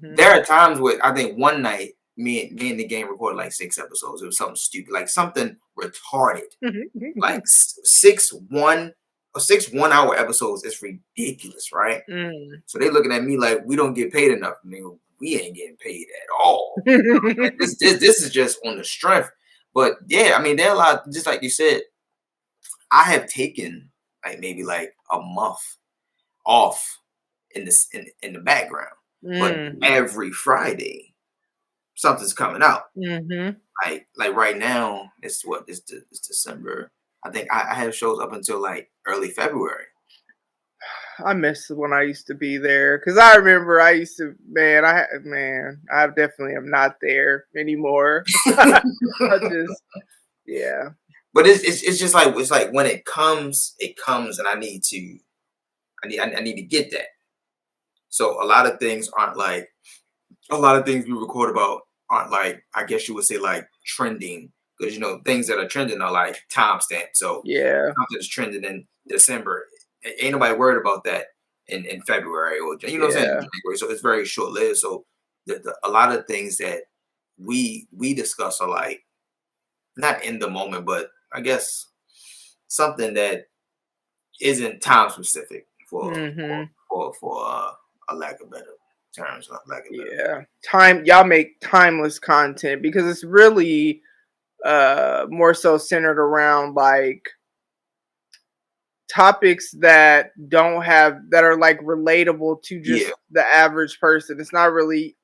There are times where I think one night me and the game recorded like 6 episodes. It was something stupid, like something retarded, like 6 1 hour episodes. It's ridiculous, right? So they looking at me like we don't get paid enough. I mean, we ain't getting paid at all. This is just on the strength. But yeah, I mean, there are a lot. Just like you said, I have taken like maybe like a month off in the background, but every Friday something's coming out. Like right now, it's December. I think I have shows up until like early February. I miss when I used to be there because I remember I used to, I definitely am not there anymore. I just, yeah. But it's just like when it comes, and I need to get that. So a lot of things we record about aren't like, I guess you would say, like trending, because things that are trending are like timestamp. So Yeah. something's trending in December, ain't nobody worried about that in February or what I'm saying, January. So it's very short lived. So a lot of things that we discuss are like not in the moment, but I guess something that isn't time specific for a lack of better terms. Y'all make timeless content because it's really more so centered around like topics that are like relatable to just the average person. It's not really,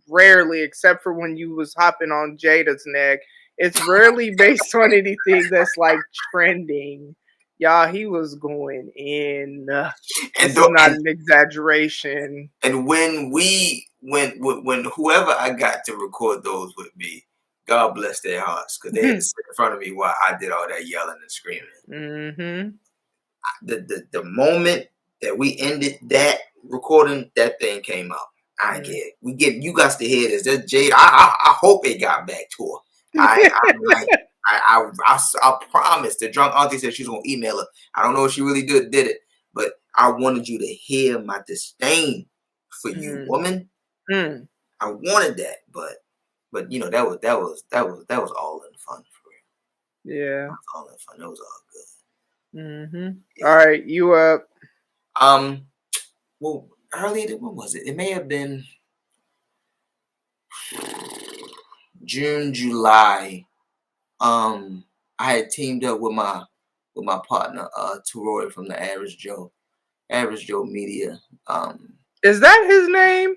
rarely, except for when you was hopping on Jada's neck, it's rarely based on anything that's like trending. Y'all, he was going in. And This is not an exaggeration. and when whoever I got to record those with me, God bless their hearts, because they had to sit in front of me while I did all that yelling and screaming. Mm-hmm. The moment that we ended that recording, that thing came out. I get it. You guys to hear this. That's Jade. I hope it got back to her. I promise. The drunk auntie said she's gonna email her. I don't know if she really did it, but I wanted you to hear my disdain for you, woman. I wanted that, but you know that was all in fun for real. Yeah. That was all in fun. That was all good. Mm-hmm. Yeah. All right, you up? Well, earlier, when was it? It may have been June, July. I had teamed up with my partner, Teroy from the Average Joe Media. Is that his name?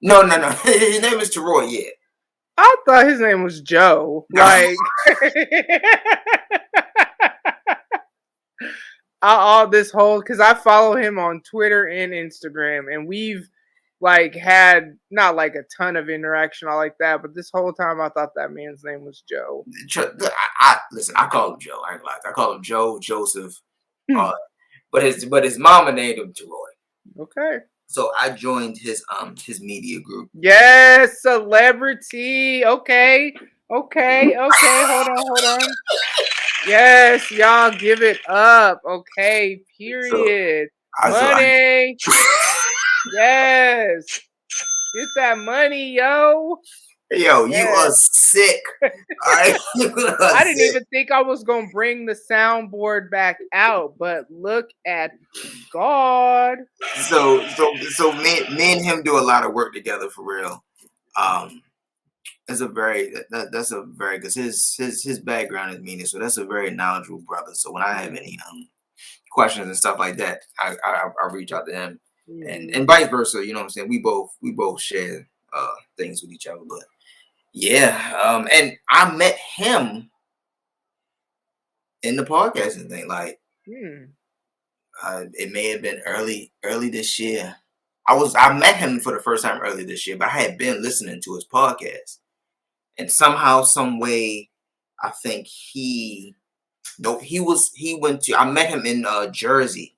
No. His name is Teroy. Yeah. I thought his name was Joe. Like, all this whole, because I follow him on Twitter and Instagram, and we've like had not like a ton of interaction all like that, but this whole time I thought that man's name was Joe. Listen, I call him Joe. I ain't like, I call him Joe, Joseph, but his mama named him Teroy. Okay. So I joined his media group. Yes, celebrity. Okay. Hold on. Yes, y'all give it up. Okay, period. Money. Yes. Get that money, yo. Yo, yes. You are sick. I didn't even think I was gonna bring the soundboard back out, but look at God. So me and him do a lot of work together for real. That's a very because his background is media, so that's a very knowledgeable brother. So when I have any questions and stuff like that, I reach out to him, and vice versa. You know what I'm saying? We both share things with each other. But yeah, and I met him in the podcasting thing. Like, it may have been early this year. I met him for the first time early this year, but I had been listening to his podcast. And somehow, some way, I think I met him in Jersey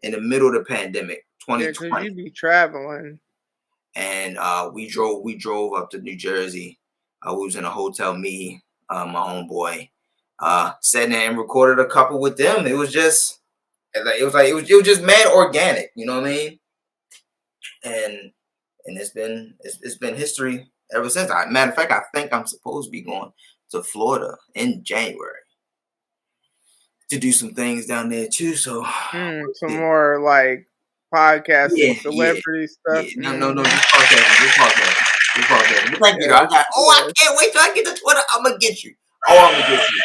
in the middle of the pandemic, 2020. Yeah, because you be traveling. And we drove up to New Jersey. We was in a hotel, me, my homeboy, sat there and recorded a couple with them. It was just mad organic, you know what I mean? And it's been history ever since. Matter of fact, I think I'm supposed to be going to Florida in January to do some things down there too. So some more like podcasting, celebrity stuff. Yeah. No, just podcasting. Thank you. I can't wait till I get to Twitter. I'm gonna get you. I'm gonna get you.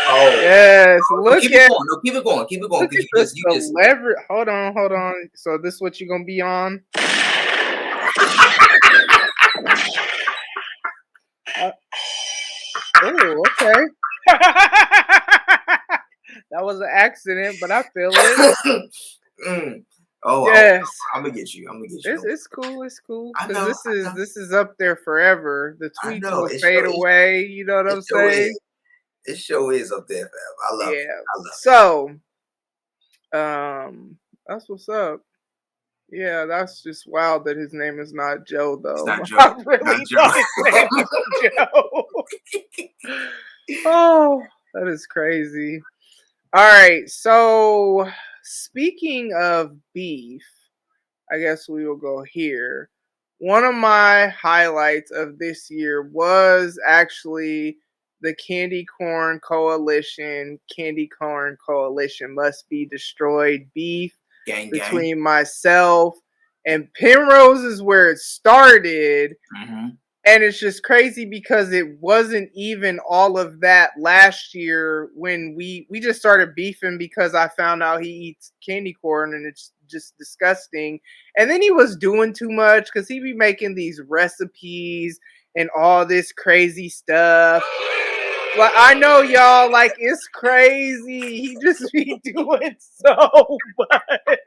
Oh yes, look keep at it going. No, keep it going. Keep it going. You just hold on. So this is what you're gonna be on. Oh, okay. That was an accident, but I feel it. Oh yes, I'm gonna get you. It's cool. Because this is up there forever. The tweets will fade away. You know what I'm saying? This show is up there forever. I love it. So, that's what's up. Yeah, that's just wild that his name is not Joe, though. It's not Joe. I really thought his name was Joe. Oh, that is crazy. All right, so speaking of beef, I guess we will go here. One of my highlights of this year was actually the Candy Corn Coalition must be destroyed beef between myself and Penrose is where it started. Mm-hmm. And it's just crazy because it wasn't even all of that last year when we just started beefing because I found out he eats candy corn and it's just disgusting. And then he was doing too much because he be making these recipes and all this crazy stuff. Like I know y'all like it's crazy. He just be doing so much.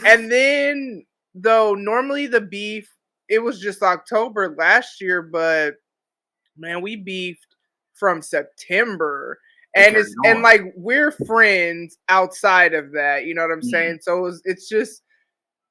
And then though normally the beef, it was just October last year, but man, we beefed from September. It And carried and on. like we're friends outside of that, you know what I'm Mhm. saying? So it's just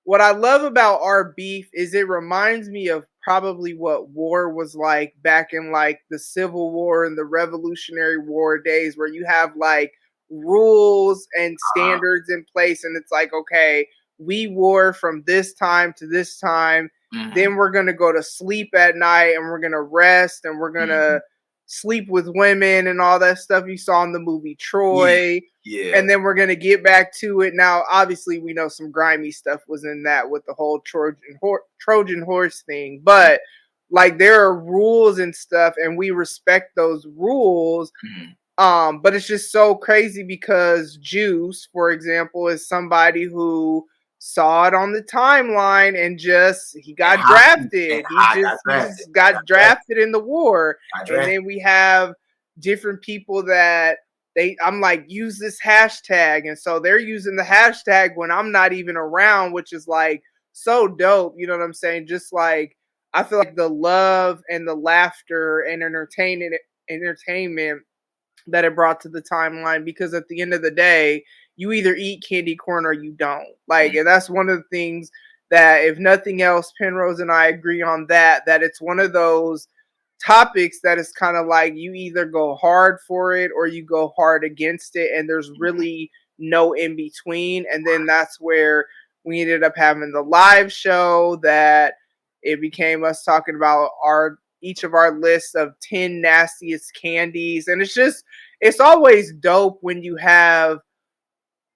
what I love about our beef is it reminds me of probably what war was like back in like the Civil War and the Revolutionary War days, where you have like rules and Uh-huh. standards in place, and it's like, okay, we war from this time to this time, Mhm. then we're gonna go to sleep at night and we're gonna rest and we're gonna Mhm. sleep with women and all that stuff you saw in the movie Yeah. Troy, Yeah. and then we're gonna get back to it. Now, obviously, we know some grimy stuff was in that with the whole Trojan horse thing, but like there are rules and stuff, and we respect those rules. Mhm. But it's just so crazy because Juice, for example, is somebody who saw it on the timeline and just he And got hockey and drafted. I got He drafted. just I got got drafted. drafted in the war. I And drafted. then we have different people that I'm like, use this hashtag. And so they're using the hashtag when I'm not even around, which is like so dope. You know what I'm saying? Just like I feel like the love and the laughter and entertainment that it brought to the timeline, because at the end of the day, you either eat candy corn or you don't. Like, Mhm. and that's one of the things that, if nothing else, Penrose and I agree on that it's one of those topics that is kind of like you either go hard for it or you go hard against it, and there's really no in between. And then that's where we ended up having the live show that it became us talking about our each of our lists of 10 nastiest candies. And it's always dope when you have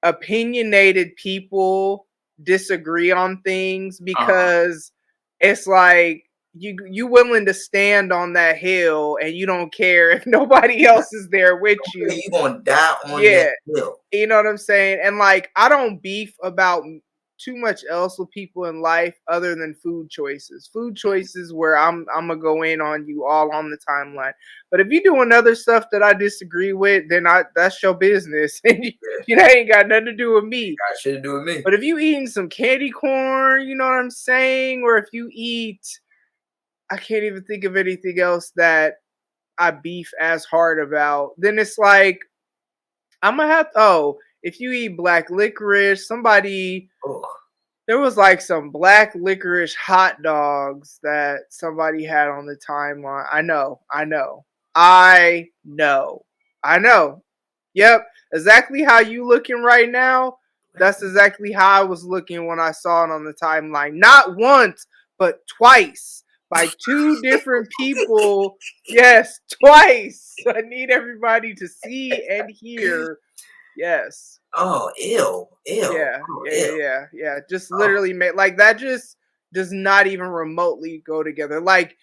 opinionated people disagree on things, Uh-huh. because it's like you willing to stand on that hill and you don't care if nobody else is there with Okay, you. you gonna die on that Yeah, hill. you know what I'm saying? And like, I don't beef about too much else with people in life other than food choices. Food choices where I'm gonna go in on you all on the timeline. But if you doing other stuff that I disagree with, then I that's your business, and Yeah, you know, ain't got nothing to do with me. got shit to do with me. But if you eating some candy corn, you know what I'm saying, or if you eat, I can't even think of anything else that I beef as hard about. Then it's like I'm gonna have to, oh, if you eat black licorice, somebody Oh, there was like some black licorice hot dogs that somebody had on the timeline. I know. I know. Yep, exactly how you looking right now. That's exactly how I was looking when I saw it on the timeline. Not once, but twice by two different people. Yes, twice. I need everybody to see and hear. Yes. oh, ew, ew, Yeah, oh, yeah, yeah, ew. yeah, yeah. Just Oh, literally made like that. Just does not even remotely go together. Like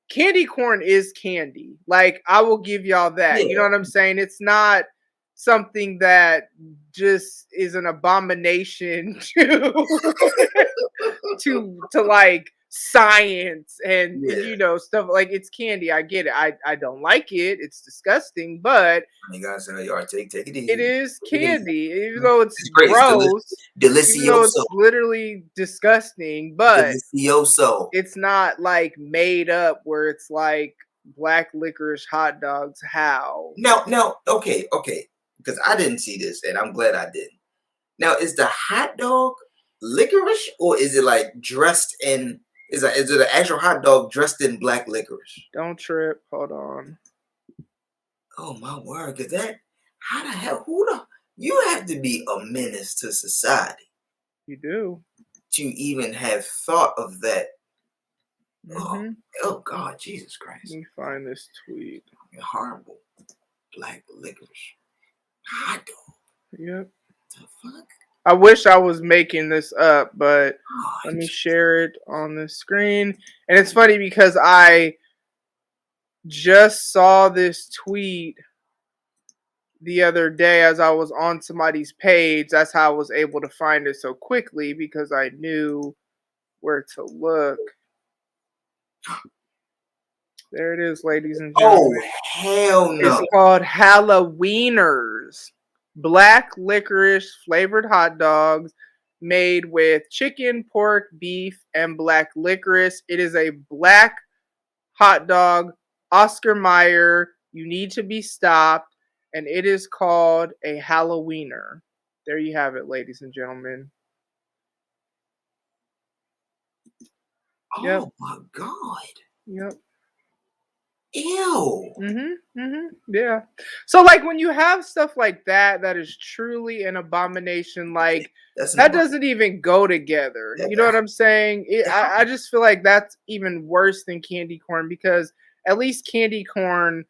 candy corn is candy. Like I will give y'all that. You know yeah. what I'm saying? It's not something that just is an abomination to like science and Yeah. you know stuff like it's candy. I get it. I don't like it. It's disgusting, but You gotta say, all right, take it it easy. is Take it easy. candy, even though it's It's great. It's gross, even though delicioso. it's literally disgusting, but Delicioso. it's not like made up where it's like black licorice hot dogs. How? Now, okay, okay. Because I didn't see this, and I'm glad I didn't. Now, is the hot dog licorice, or is it like dressed in? Is it an actual hot dog dressed in black licorice? Don't trip. Hold on. Oh my word! Cause that, how the hell? Who the? You have to be a menace to society You do. to even have thought of that. Oh, Mm-hmm. oh God, Jesus Let Christ! me find this tweet. Horrible black licorice hot dog. Yep. The fuck? I wish I was making this up, but Oh, let me share it on the screen. And it's funny because I just saw this tweet the other day as I was on somebody's page. That's how I was able to find it so quickly, because I knew where to look. There it is, ladies and Oh, gentlemen. hell It's no. called Halloweeners. Black licorice flavored hot dogs made with chicken, pork, beef, and black licorice. It is a black hot dog, Oscar Mayer. You need to be stopped. And it is called a Halloweener. There you have it, ladies and gentlemen. Yep. Oh my God. Yep. Ew. Yeah. So like when you have stuff like that is truly an abomination. Like That's that not doesn't even go together. that, You know what I'm saying? I just feel like that's even worse than candy corn because at least candy corn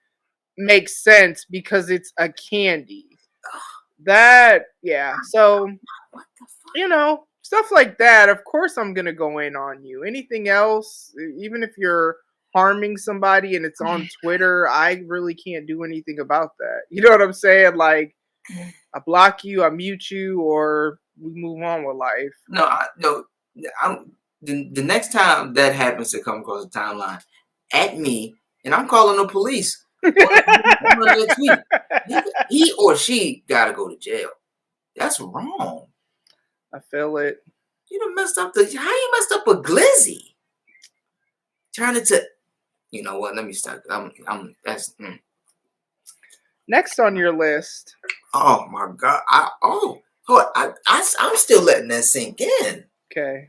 makes sense because it's a candy. That yeah. So what the fuck? you know, stuff like that, of course I'm going to go in on you. Anything else, even if you're harming somebody and it's on Twitter, I really can't do anything about that. You know what I'm saying? Like, I block you, I mute you, or we move on with life. No. The next time that happens to come across the timeline, at me, and I'm calling the police. On that tweet. He or she gotta go to jail. That's wrong. I feel it. You done messed up how you messed up a glizzy? Turn it to, you know what? Let me stop. That's. Next on your list. Oh my God! I'm still letting that sink in. Okay.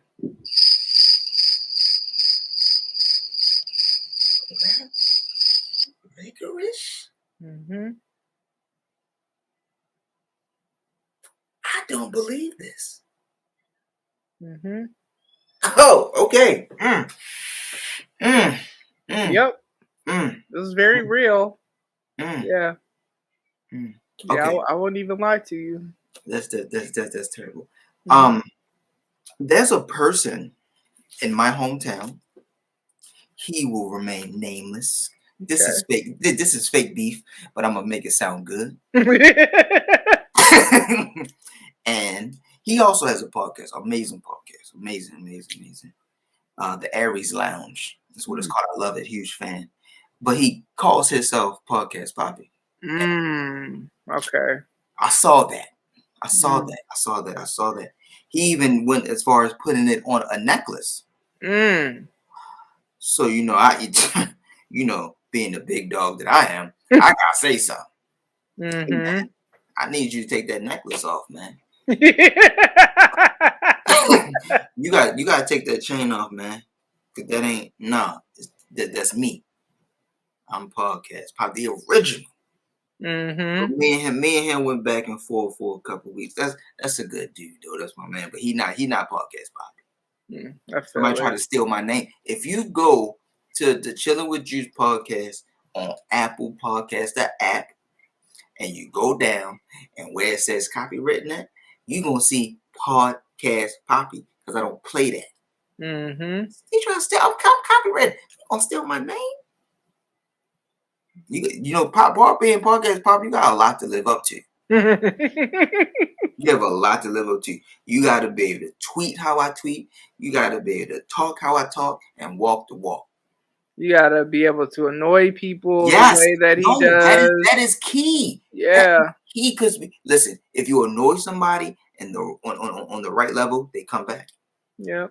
Licorice? Mm-hmm. I don't believe this. Mm-hmm. Oh, okay. Yep. This is very real. Yeah. Yeah, Okay. I wouldn't even lie to you. That's terrible. There's a person in my hometown. He will remain nameless. This is fake. This is fake beef, but I'm gonna make it sound good. And he also has a podcast, amazing podcast, amazing. The Aries Lounge. That's what it's called. I love it. Huge fan. But he calls himself Podcast Poppy. Okay. I saw that. I saw that. He even went as far as putting it on a necklace. So you know, being the big dog that I am, I gotta say something. Hey, man, I need you to take that necklace off, man. you gotta take that chain off, man. Cause that ain't that's me. I'm Podcast Pop, the original. Me and him went back and forth for a couple of weeks. That's a good dude, though. That's my man. But he not Podcast Poppy. Somebody try to steal my name. If you go to the Chilling with Juice podcast on Apple Podcast, the app, and you go down and where it says copywritten at, you gonna see Podcast Poppy because I don't play that. He trying to steal. I'm copywritten. You gonna steal my name? You know, being Podcast Pop, you got a lot to live up to. You have a lot to live up to. You got to be able to tweet how I tweet. You got to be able to talk how I talk and walk the walk. You got to be able to annoy people the way that he does. That is key. Yeah. Key because listen, if you annoy somebody and on the right level, they come back. Yeah.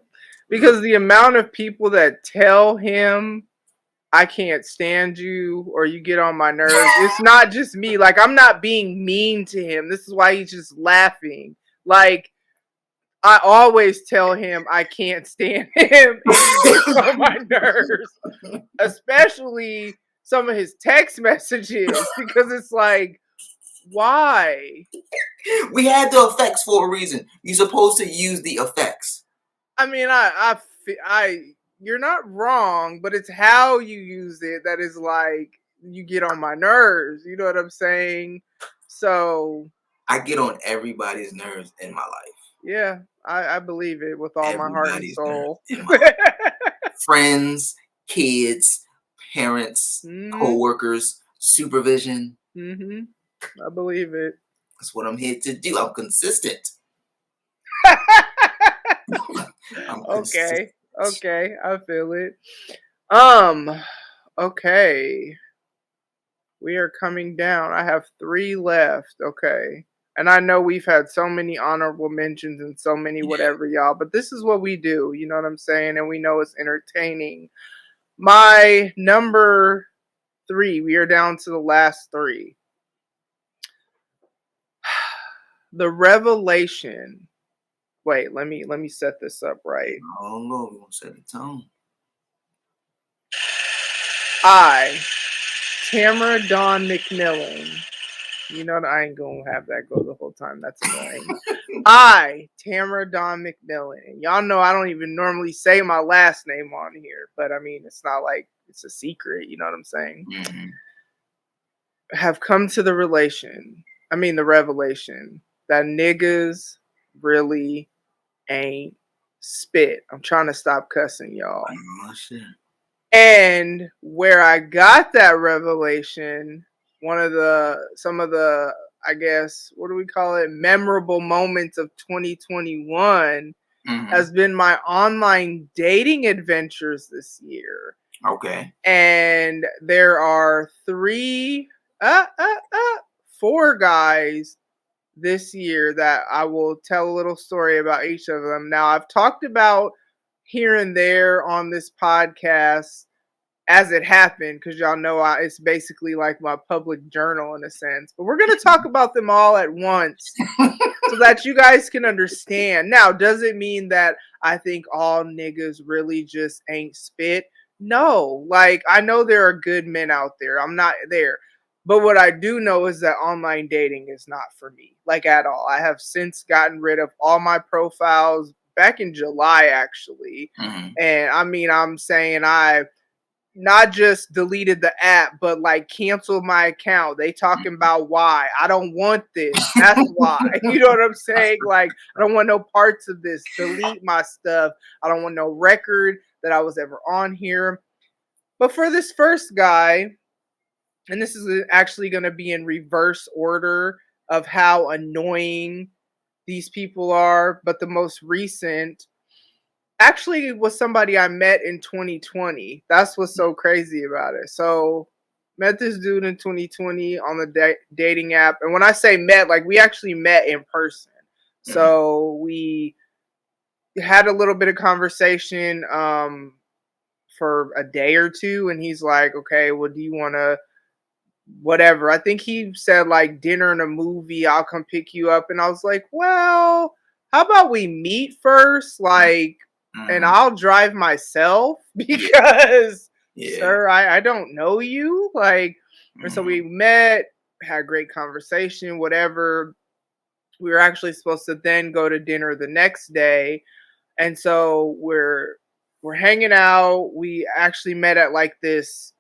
Because the amount of people that tell him I can't stand you or you get on my nerves. It's not just me. Like, I'm not being mean to him. This is why he's just laughing. Like, I always tell him I can't stand him and he gets on my nerves. Especially some of his text messages because it's like, why? We had the effects for a reason. You're supposed to use the effects. I mean, you're not wrong, but it's how you use it that is like you get on my nerves. You know what I'm saying? So I get on everybody's nerves in my life. Yeah, I believe it with all my heart and soul. Friends, kids, parents, co-workers, supervision. I believe it. That's what I'm here to do. I'm consistent. Okay, I feel it. Okay. We are coming down. I have 3 left. Okay. And I know we've had so many honorable mentions and so many Yeah. whatever, y'all, but this is what we do. You know what I'm saying? And we know it's entertaining. My number 3, we are down to the last 3. The revelation. Wait, let me set this up right. Oh Lord, we gonna set the tone. I, Tamara Dawn McMillan. You know, I ain't gonna have that go the whole time. That's annoying. I, Tamara Dawn McMillan, and y'all know I don't even normally say my last name on here, but I mean, it's not like it's a secret. You know what I'm saying? Mm-hmm. Have come to the the revelation that niggas really ain't spit. I'm trying to stop cussing, y'all. Oh shit. And where I got that revelation, some of the, I guess, what do we call it, memorable moments of 2021 Mm-hmm. has been my online dating adventures this year. Okay. And there are four guys this year that I will tell a little story about each of them. Now, I've talked about here and there on this podcast as it happened, because y'all know it's basically like my public journal in a sense. But we're going to talk about them all at once so that you guys can understand. Now, does it mean that I think all niggas really just ain't spit? No. Like, I know there are good men out there. I'm not there. But what I do know is that online dating is not for me, like at all. I have since gotten rid of all my profiles back in July, actually. Mm-hmm. And I mean, I'm saying I not just deleted the app, but like canceled my account. They talking about why. I don't want this. That's why. You know what I'm saying? Like, I don't want no parts of this. Delete my stuff. I don't want no record that I was ever on here. But for this first guy, and this is actually going to be in reverse order of how annoying these people are, but the most recent actually was somebody I met in 2020. That's what's so crazy about it. So, met this dude in 2020 on the dating app. And when I say met, like we actually met in person. So, we had a little bit of conversation for a day or two. And he's like, okay, well, do you want to whatever? I think he said like dinner and a movie. I'll come pick you up. And I was like, well, how about we meet first? Like, and Mm-hmm. I'll drive myself Yeah. because, Yeah. sir, I don't know you. Like, and so Mm-hmm. we met, had a great conversation, whatever. We were actually supposed to then go to dinner the next day. And so we're hanging out. We actually met at like this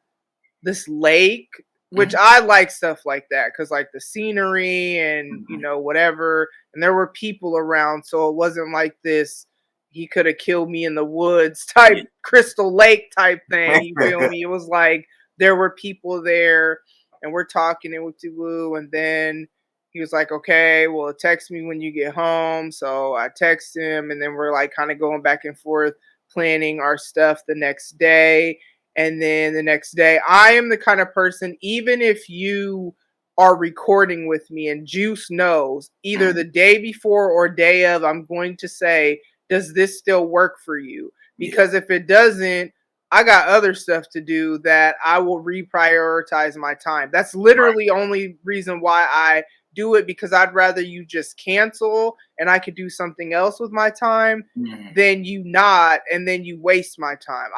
lake, which Mm-hmm. I like stuff like that because like the scenery and Mm-hmm. whatever, and there were people around, so it wasn't like this he could have killed me in the woods type Crystal Lake type thing. You feel me? It was like there were people there, and we're talking and woo, and then he was like, "Okay, well, text me when you get home." So I text him, and then we're like kind of going back and forth, planning our stuff the next day. And then the next day, I am the kind of person, even if you are recording with me and Juice knows, either the day before or day of, I'm going to say, does this still work for you? Because if it doesn't, I got other stuff to do that I will reprioritize my time. That's literally only reason why I do it, because I'd rather you just cancel and I could do something else with my time Mm-hmm. than you not, and then you waste my time.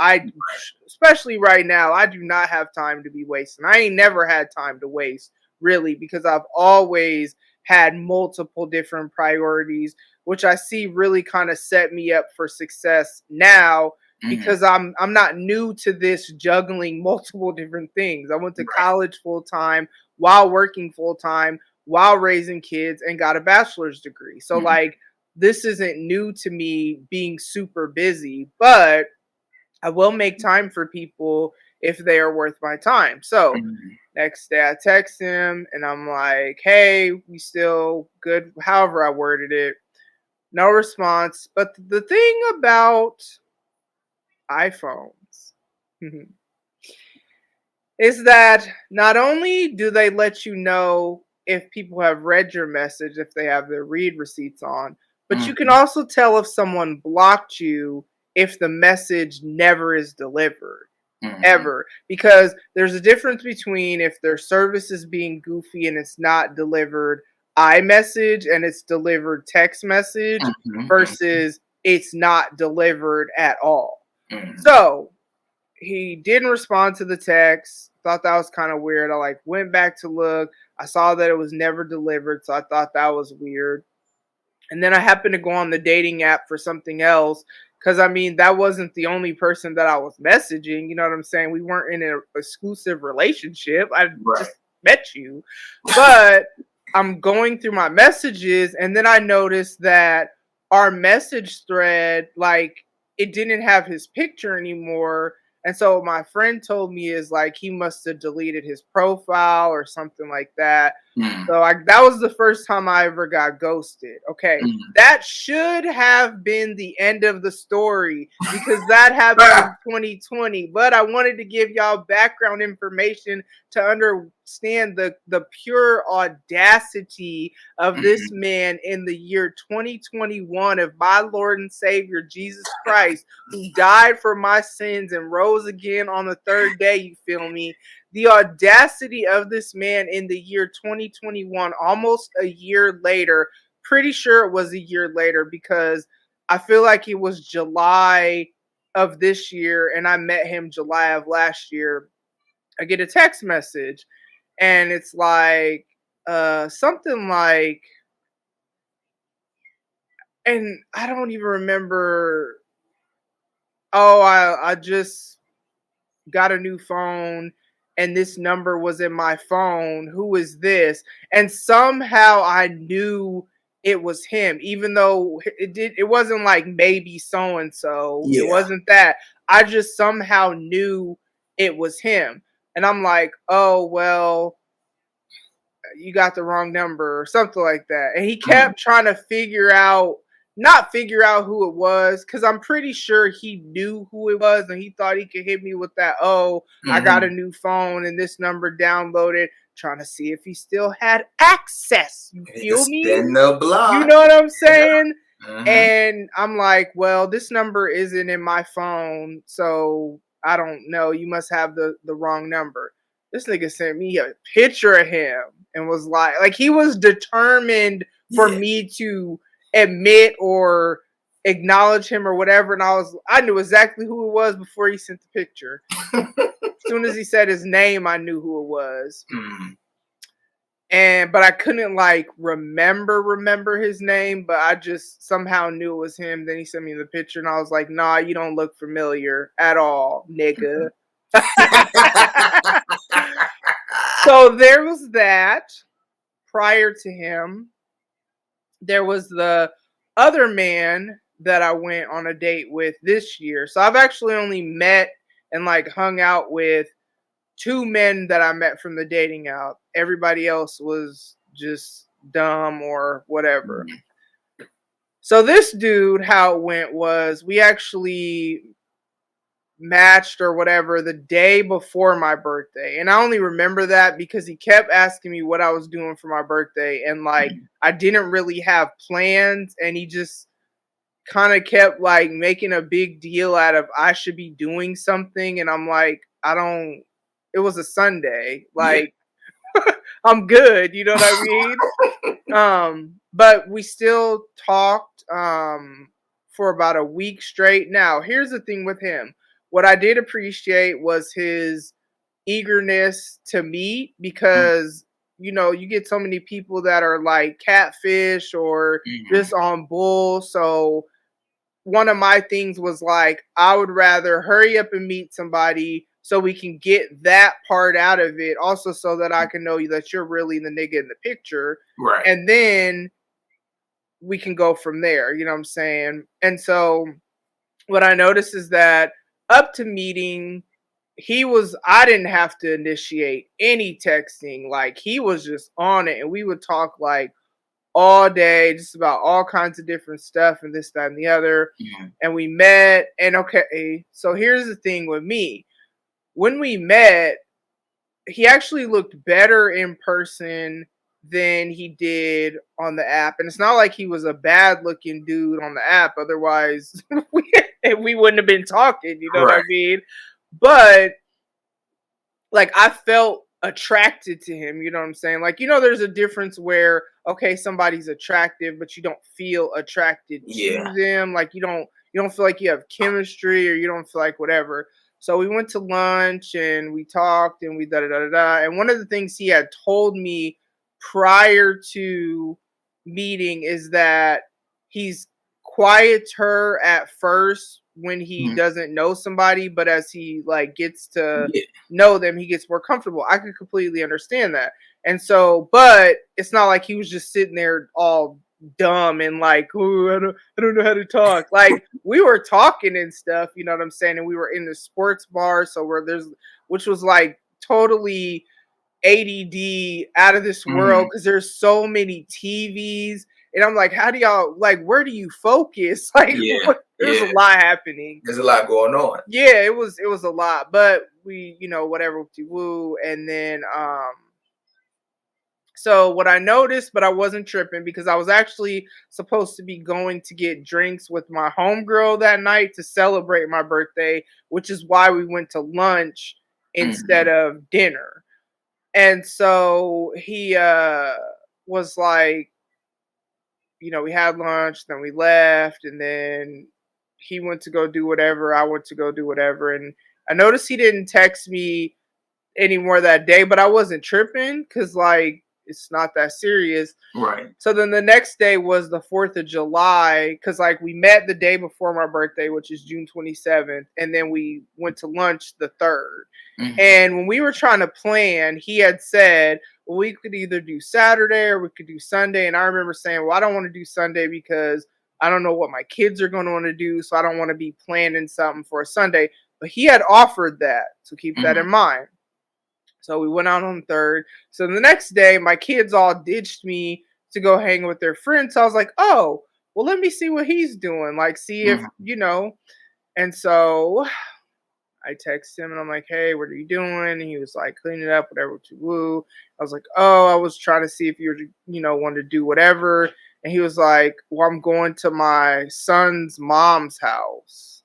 Especially right now, I do not have time to be wasting. I ain't never had time to waste, really, because I've always had multiple different priorities, which I see really kind of set me up for success now, because I'm not new to this juggling multiple different things. I went to college full time while working full time while raising kids and got a bachelor's degree. So like, this isn't new to me being super busy, but I will make time for people if they are worth my time. So next day I text him and I'm like, hey, we still good? However I worded it. No response. But the thing about iPhones, is that not only do they let you know if people have read your message, if they have their read receipts on, but you can Mhm. also tell if someone blocked you if the message never is delivered. Mhm. Ever. Because there's a difference between if their service is being goofy and it's not delivered iMessage and it's delivered text message Mhm. Mhm. versus it's not delivered at all. Mhm. So he didn't respond to the text. Thought that was kind of weird. I like went back to look. I saw that it was never delivered, so I thought that was weird. And then I happened to go on the dating app for something else because I mean that wasn't the only person that I was messaging. You know what I'm saying? We weren't in an exclusive relationship. I Right. just met you, but I'm going through my messages, and then I noticed that our message thread, like, it didn't have his picture anymore. And so my friend told me is like he must have deleted his profile or something like that. Mhm. So that was the first time I ever got ghosted. Okay. Mhm. That should have been the end of the story because that happened in 2020. But I wanted to give y'all background information to understand the pure audacity of this Mhm. man in the year 2021 of my Lord and Savior Jesus Christ, who died for my sins and rose again on the third day, you feel me? The audacity of this man in the year 2021, almost a year later. Pretty sure it was a year later because I feel like it was July of this year and I met him July of last year. I get a text message and it's like something like, and I don't even remember. Oh, I just got a new phone and this number was in my phone. Who is this? And somehow I knew it was him, even though it wasn't like maybe so and so. It Yeah. wasn't that. I just somehow knew it was him. And I'm like, oh well, you got the wrong number or something like that. And he Mhm. kept trying to not figure out who it was, because I'm pretty sure he knew who it was and he thought he could hit me with that, oh, I got a Mhm. new phone and this number downloaded, trying to see if he still had access. You feel me? Spin the You block. know what I'm Yeah. saying? Mhm. And I'm like, well, this number isn't in my phone, so I don't know. You must have the wrong number. This nigga sent me a picture of him and was like he was determined for Yeah. me to admit or acknowledge him or whatever. And I knew exactly who it was before he sent the picture. As soon as he said his name, I knew who it was. Mhm. And but I couldn't like remember his name, but I just somehow knew it was him. Then he sent me the picture and I was like, nah, you don't look familiar at all, nigga. So there was that. Prior to him, there was the other man that I went on a date with this year. So I've actually only met and like hung out with two men that I met from the dating app. Everybody else was just dumb or whatever. Mhm. So this dude, how it went was we actually matched or whatever the day before my birthday. And I only remember that because he kept asking me what I was doing for my birthday. And like, I didn't really have plans. And he just kind of kept like making a big deal out of I should be doing something. And I'm like, I don't, it was a Sunday. Yeah. Like, I'm good. You know what I mean? But we still talked for about a week straight. Now, here's the thing with him. What I did appreciate was his eagerness to meet Mhm. because you get so many people that are like catfish or Mhm. just on bull. So one of my things was like I would rather hurry up and meet somebody so we can get that part out of it, also so that I can know that you're really the nigga in the picture, Right. and then we can go from there. You know what I'm saying? And so what I noticed is that up to meeting, I didn't have to initiate any texting. Like he was just on it and we would talk like all day, just about all kinds of different stuff and this, that, and the other. Mhm. And we met. And okay, so here's the thing with me. When we met, he actually looked better in person than he did on the app. And it's not like he was a bad looking dude on the app. Otherwise, we wouldn't have been talking. You know what I Right. mean? But like I felt attracted to him, you know what I'm saying? Like, there's a difference where okay, somebody's attractive, but you don't feel attracted Yeah. to them. Like you don't feel like you have chemistry or you don't feel like whatever. So we went to lunch and we talked and we da da da da da. And one of the things he had told me prior to meeting is that he's quieter at first when he Mhm. doesn't know somebody, but as he like gets to Yeah. know them, he gets more comfortable. I could completely understand that. And so, but it's not like he was just sitting there all dumb and like, oh, I don't know how to talk. Like we were talking and stuff, you know what I'm saying? And we were in the sports bar, so which was like totally ADD out of this world Mhm. because there's so many TVs. And I'm like, how do y'all like? Where do you focus? Like, Yeah. there's a Yeah. lot happening. There's a lot going on. Yeah, it was a lot, but we, whatever woo. And then so what I noticed, but I wasn't tripping because I was actually supposed to be going to get drinks with my homegirl that night to celebrate my birthday, which is why we went to lunch instead Mhm. of dinner. And so he was like, we had lunch, then we left, and then he went to go do whatever, I went to go do whatever. And I noticed he didn't text me anymore that day, but I wasn't tripping because like it's not that serious. Right. So then the next day was the 4th of July because like we met the day before my birthday, which is June 27th, and then we went to lunch the 3rd. Mhm. And when we were trying to plan, he had said, well, we could either do Saturday or we could do Sunday. And I remember saying, well, I don't want to do Sunday because I don't know what my kids are going to want to do. So I don't want to be planning something for a Sunday. But he had offered that. So keep that in Mhm. mind. So we went out on the 3rd. So the next day, my kids all ditched me to go hang with their friends. So I was like, oh, well, let me see what he's doing. Like, see if, Mhm. And so I texted him and I'm like, hey, what are you doing? And he was like, cleaning up, whatever to woo. I was like, oh, I was trying to see if you were, wanted to do whatever. And he was like, well, I'm going to my son's mom's house.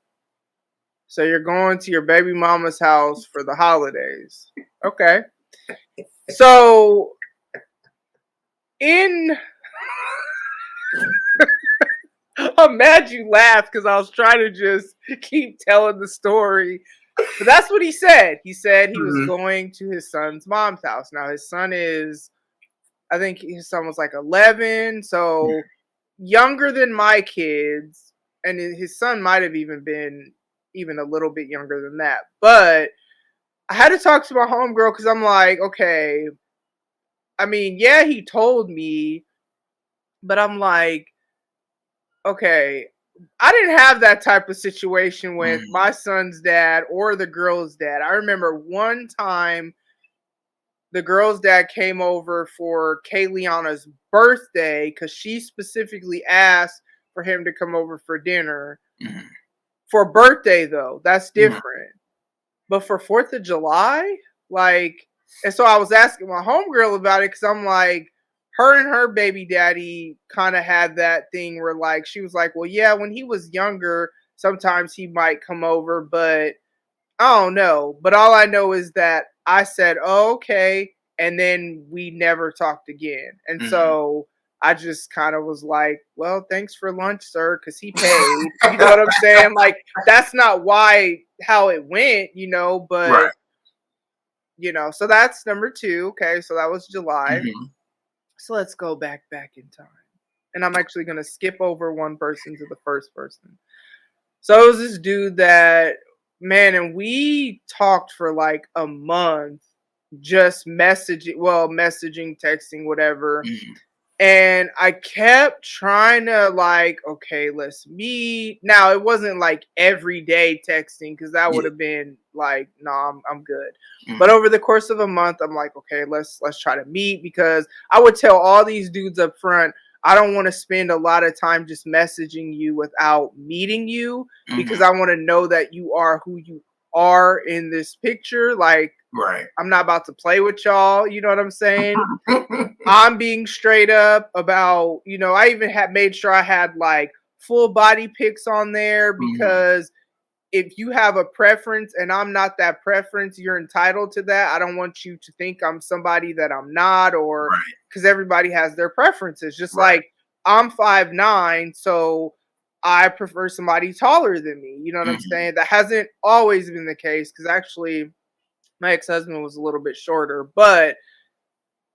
So you're going to your baby mama's house for the holidays. Okay. So in I'm mad you laughed because I was trying to just keep telling the story. But that's what he said. He said he was Mhm. going to his son's mom's house. Now his son is, I think his son was like 11, so younger than my kids, and his son might have even been even a little bit younger than that. But I had to talk to my homegirl because I'm like, okay, I mean, yeah, he told me, but I'm like, okay, I didn't have that type of situation with Mhm. my son's dad or the girl's dad. I remember one time the girl's dad came over for Kayliana's birthday because she specifically asked for him to come over for dinner. Mhm. For birthday, though, that's Mhm. different. But for 4th of July, like, and so I was asking my homegirl about it because I'm like, her and her baby daddy kind of had that thing where, like, she was like, well, yeah, when he was younger, sometimes he might come over, but I don't know. But all I know is that I said, oh, okay. And then we never talked again. And Mhm. so I just kind of was like, well, thanks for lunch, sir, because he paid. You know what I'm saying? Like, that's not how it went, but Right. so that's number two. Okay, so that was July. Mhm. So let's go back in time. And I'm actually gonna skip over one person to the first person. So it was this dude that, man, and we talked for like a month, just messaging, texting, whatever. Mhm. And I kept trying to like, okay, let's meet. Now it wasn't like every day texting because that would Yeah. have been like, no, I'm good. But Mhm. over the course of a month, I'm like, okay, let's try to meet because I would tell all these dudes up front, I don't want to spend a lot of time just messaging you without meeting you because Mhm. I want to know that you are who you are in this picture. Like, Right. I'm not about to play with y'all. You know what I'm saying? I'm being straight up about, I even had made sure I had like full body pics on there because if you have a preference and I'm not that preference, you're entitled to that. I don't want you to think I'm somebody that I'm not, or Right. because everybody has their preferences. Just Right. like I'm 5'9", so I prefer somebody taller than me. You know what I'm saying? That hasn't always been the case because actually my ex-husband was a little bit shorter, but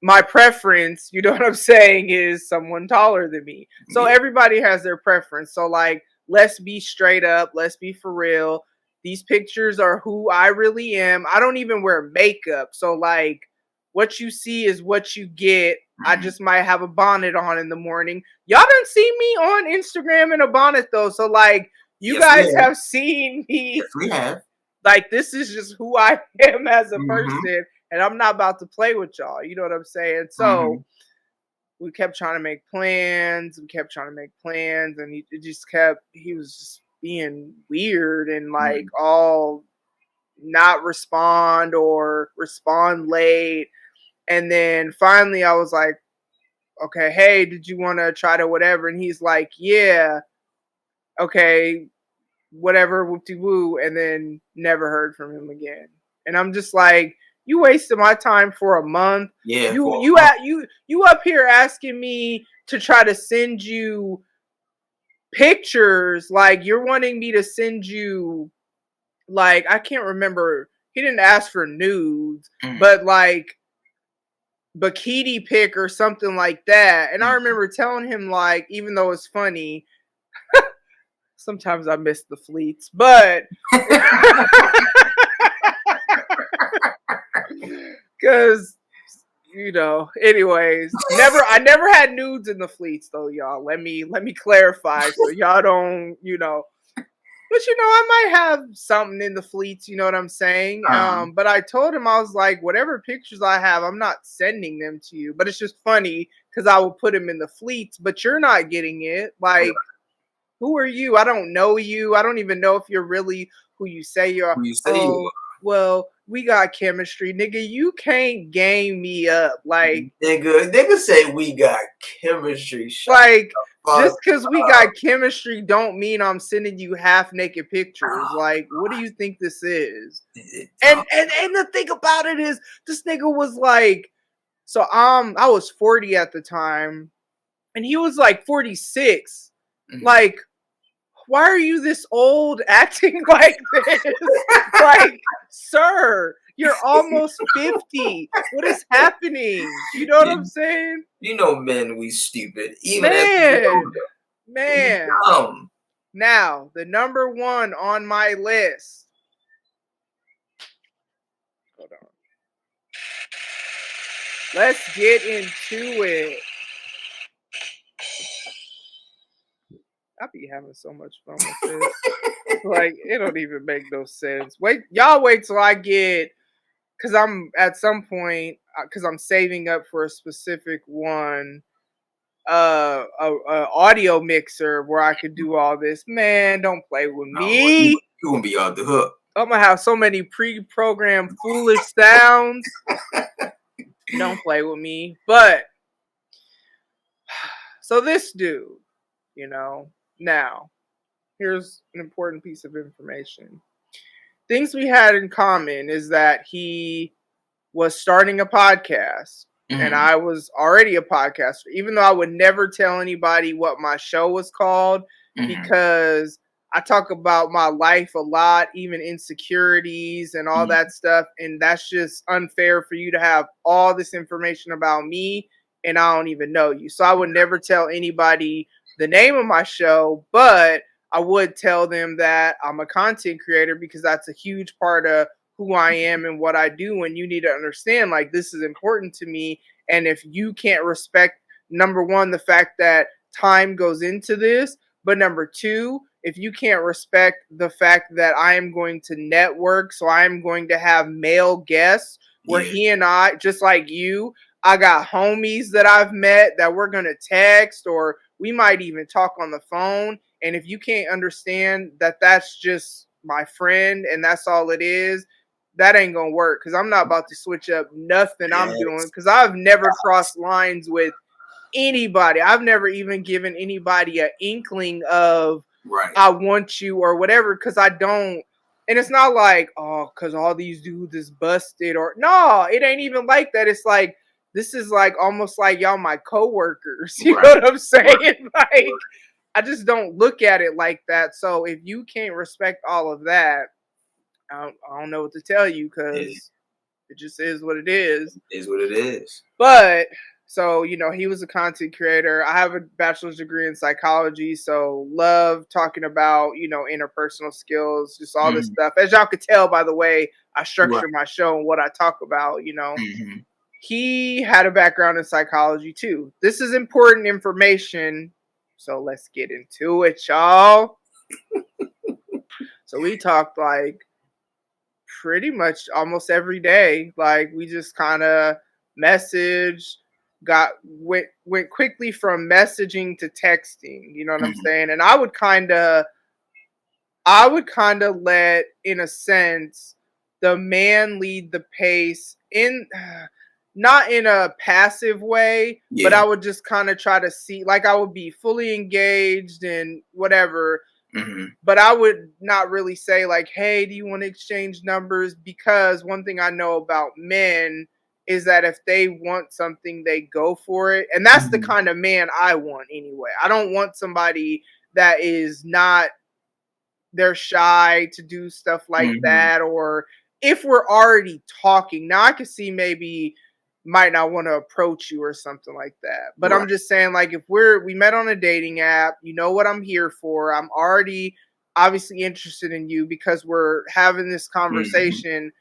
my preference, you know what I'm saying, is someone taller than me. So Yeah. everybody has their preference. So like, let's be straight up, let's be for real. These pictures are who I really am. I don't even wear makeup. So like, what you see is what you get. I just might have a bonnet on in the morning. Y'all done see me on Instagram in a bonnet though. So like, you Yes, we guys have. have seen me. Yes, we have. Like, this is just who I am as a Mhm. person, and I'm not about to play with y'all. You know what I'm saying? So we kept trying to make plans. We kept trying to make plans, and he was just being weird and like all not respond or respond late. And then finally I was like, okay, hey, did you want to try to whatever? And he's like, yeah, okay, whatever, whoop de woo, and then never heard from him again. And I'm just like, you wasted my time for a month. Yeah. You up here asking me to try to send you pictures, like you're wanting me to send you, like, I can't remember. He didn't ask for nudes, but like bikini pic or something like that. And I remember telling him, like, even though it's funny, sometimes I miss the fleets, but because anyways, I never had nudes in the fleets though, y'all. Let me clarify so y'all don't, but I might have something in the fleets, you know what I'm saying? But I told him, I was like, whatever pictures I have, I'm not sending them to you. But it's just funny because I will put them in the fleets, but you're not getting it. Like, who are you? I don't know you. I don't even know if you're really who you say you are. Who you say you Well, we got chemistry, nigga. You can't game me up, like, Nigga say we got chemistry. like, Fuck just because we got chemistry don't mean I'm sending you half naked pictures. Like, what do you think this is? And the thing about it is, this nigga was like, so I was 40 at the time, and he was like 46. Like, why are you this old acting like this? Like, sir, you're almost 50. What is happening? You know what I'm saying? men, we stupid. Even as Man. Now, the number one on my list. Hold on. Let's get into it. I be having so much fun with this. Like, it don't even make no sense. Y'all wait till I get, because I'm at some point, because I'm saving up for a specific one, a audio mixer where I could do all this. Man, don't play with me. You gonna be off the hook. I'm gonna have so many pre-programmed foolish sounds. Don't play with me. But so this dude, now here's an important piece of information. Things we had in common is that he was starting a podcast, and I was already a podcaster, even though I would never tell anybody what my show was called, because I talk about my life a lot, even insecurities and all that stuff. And that's just unfair for you to have all this information about me and I don't even know you. So I would never tell anybody the name of my show, but I would tell them that I'm a content creator because that's a huge part of who I am and what I do. And you need to understand, like, this is important to me. And if you can't respect, number one, the fact that time goes into this, but number two, if you can't respect the fact that I am going to network, so I am going to have male guests where he and I, just like you, I got homies that I've met that we're going to text, or we might even talk on the phone. And if you can't understand that that's just my friend and that's all it is, that ain't gonna work because I'm not about to switch up nothing I'm doing Yes. because I've never crossed lines with anybody. I've never even given anybody an inkling of Right. I want you or whatever because I don't. And it's not like, oh, because all these dudes is busted or no, it ain't even like that. It's like this is like almost like y'all my coworkers. You Right. know what I'm Right. saying? Like I just don't look at it like that. So if you can't respect all of that, I don't know what to tell you It because it just is what it is. is what it is. But so, he was a content creator. I have a bachelor's degree in psychology, so love talking about, interpersonal skills, just all this Mhm. stuff. As y'all could tell by the way I Right. structure my show and what I talk about, Mhm. he had a background in psychology too. This is important information, so let's get into it, y'all. So we talked like pretty much almost every day. Like we just kind of message got went quickly from messaging to texting, you know what I'm Mhm. saying? And I would kind of let in a sense the man lead the pace in not in a passive way, but Yeah. I would just kind of try to see like I would be fully engaged and whatever, Mhm. but I would not really say like, "Hey, do you want to exchange numbers?" Because one thing I know about men is that if they want something, they go for it, and that's the Mhm. kind of man I want anyway. I don't want somebody that is not they're shy to do stuff like Mhm. that, or if we're already talking. Now I could see maybe might not want to approach you or something like that. But Right. I'm just saying like if we met on a dating app, you know what I'm here for. I'm already obviously interested in you because we're having this Mhm. conversation.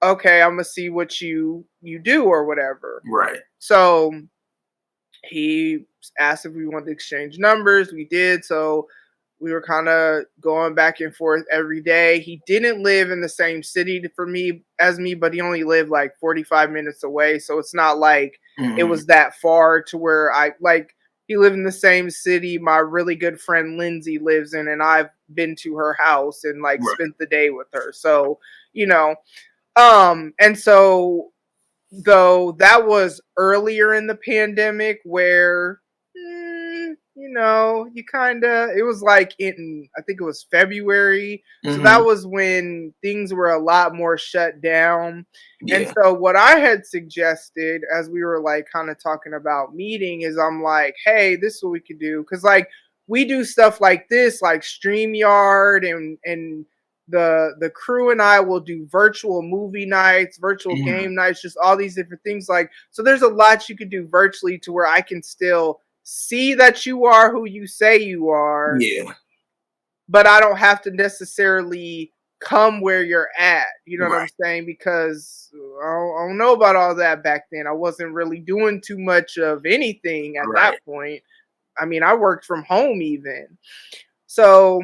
Okay, I'm gonna see what you do or whatever. Right. So he asked if we wanted to exchange numbers. We did. So we were kind of going back and forth every day. He didn't live in the same city for me as me, but he only lived like 45 minutes away. So it's not like it Mhm. was that far to where I like he lived in the same city my really good friend Lindsey lives in, and I've been to her house and like Right. spent the day with her. So, you know, and so though that was earlier in the pandemic where you kind of it was like in I think it was February, so that Mhm. was when things were a lot more shut down. And Yeah. so what I had suggested as we were like kind of talking about meeting is I'm like, hey, this is what we could do because like we do stuff like this like StreamYard and the crew and I will do virtual movie nights, virtual Mhm. game nights, just all these different things. Like, so there's a lot you could do virtually to where I can still see that you are who you say you are, Yeah. but I don't have to necessarily come where you're at. You know what I'm Right. saying? Because I don't know about all that back then. I wasn't really doing too much of anything at that Right. point. I mean, I worked from home even. So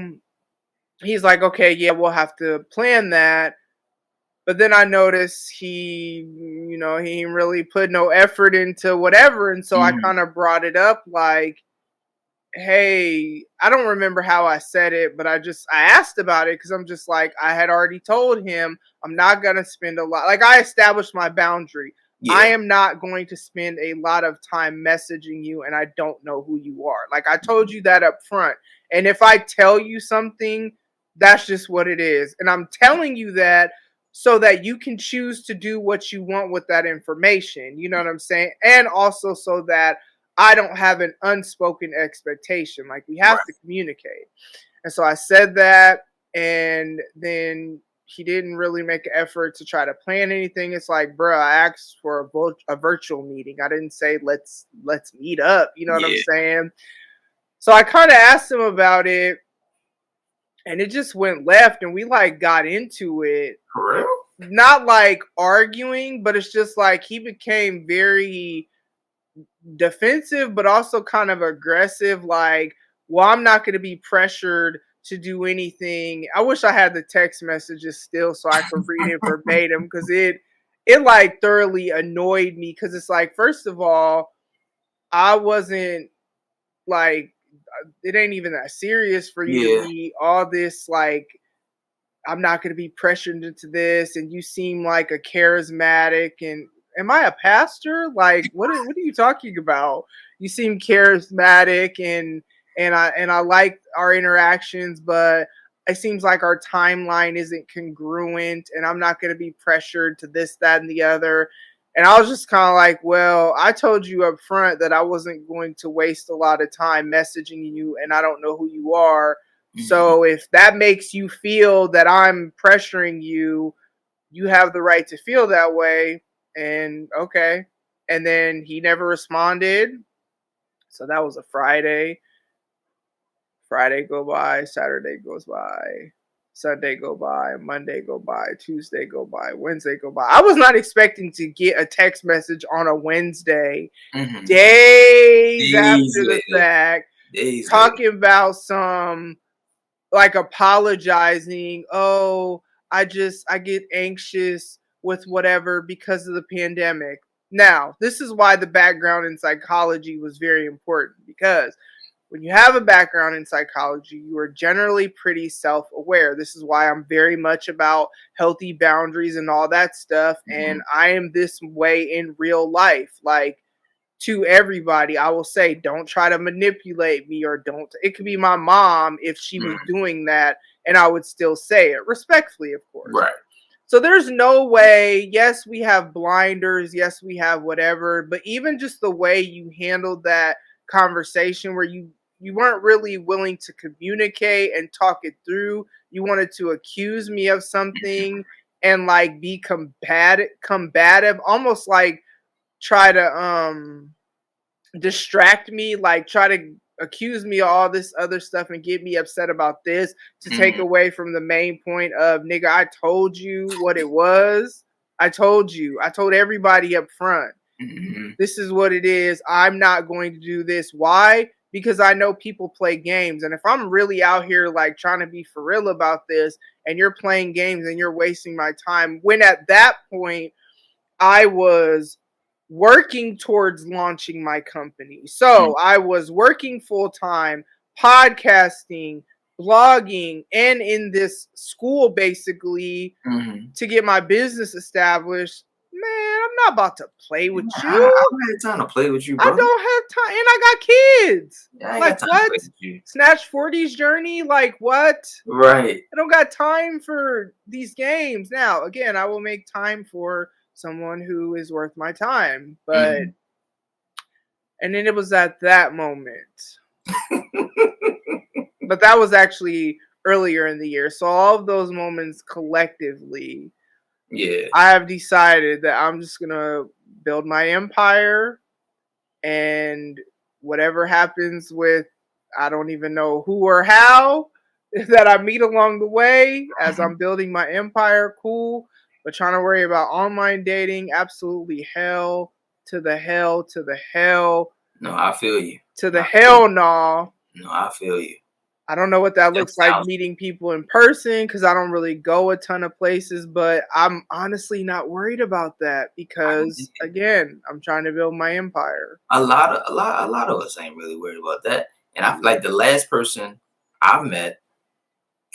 he's like, okay, yeah, we'll have to plan that. But then I noticed he didn't really put no effort into whatever. And so I Mhm. kind of brought it up like, hey, I don't remember how I said it, but I asked about it because I'm just like, I had already told him I'm not gonna spend a lot like I established my boundary. I Yeah. am not going to spend a lot of time messaging you and I don't know who you are. Like I told you that up front. And if I tell you something, that's just what it is. And I'm telling you that so that you can choose to do what you want with that information. You know what I'm saying? And also so that I don't have an unspoken expectation. Like we have to Right. communicate. And so I said that, and then he didn't really make an effort to try to plan anything. It's like, bro, I asked for a virtual meeting. I didn't say let's meet up. You know what I'm Yeah. saying? So I kind of asked him about it, and it just went left, and we like got into it. For real? Not like arguing, but it's just like he became very defensive, but also kind of aggressive. Like, well, I'm not going to be pressured to do anything. I wish I had the text messages still so I could read it verbatim because it like thoroughly annoyed me because it's like, first of all, I wasn't like it ain't even that serious for you to Yeah. be all this like I'm not going to be pressured into this, and you seem like a charismatic. And am I a pastor? Like, what are you talking about? You seem charismatic, and I like our interactions, but it seems like our timeline isn't congruent, and I'm not going to be pressured to this, that, and the other. And I was just kind of like, well, I told you up front that I wasn't going to waste a lot of time messaging you, and I don't know who you are. Mhm. So if that makes you feel that I'm pressuring you, you have the right to feel that way. And okay. And then he never responded. So that was a Friday. Friday go by, Saturday goes by, Sunday go by, Monday go by, Tuesday go by, Wednesday go by. I was not expecting to get a text message on a Wednesday, Mhm. days Days after the later. fact, Days later. talking about some like apologizing. Oh, I get anxious with whatever because of the pandemic. Now, this is why the background in psychology was very important, because when you have a background in psychology, you are generally pretty self aware. This is why I'm very much about healthy boundaries and all that stuff. And Mhm. I am this way in real life. Like, to everybody, I will say, don't try to manipulate me, or don't. It could be my mom if she was Mhm. doing that, and I would still say it respectfully, of course. Right. So there's no way. Yes, we have blinders. Yes, we have whatever. But even just the way you handled that conversation, where you weren't really willing to communicate and talk it through. You wanted to accuse me of something and like be combative, almost like try to distract me, like try to accuse me of all this other stuff and get me upset about this, to take Mhm. away from the main point of, nigga, I told you what it was. I told you. I told everybody up front. Mhm. This is what it is. I'm not going to do this. Why? Because I know people play games. And if I'm really out here like trying to be for real about this, and you're playing games and you're wasting my time, when at that point I was working towards launching my company. Mhm. So I was working full time, podcasting, blogging, and in this school basically Mhm. to get my business established. Man, I'm not about to play with I you. don't have time to play with you, I brother. don't have time. And I got kids. Yeah, I ain't Like, got time to what? play with you. Snatch 40's journey? Like, what? Right. I don't got time for these games. Now, again, I will make time for someone who is worth my time. But, Mhm. and then it was at that moment. But that was actually earlier in the year. So all of those moments collectively, Yeah. I have decided that I'm just going to build my empire, and whatever happens with, I don't even know who or how that I meet along the way as Mhm. I'm building my empire, cool. But trying to worry about online dating, absolutely hell to the hell to the hell No, I feel you. to the I feel you. hell no. No, I feel you. I don't know what that That looks like sounds. meeting people in person, because I don't really go a ton of places, but I'm honestly not worried about that I can dig because, it. again, I'm trying to build my empire. A lot of us ain't really worried about that. And I feel like the last person I met,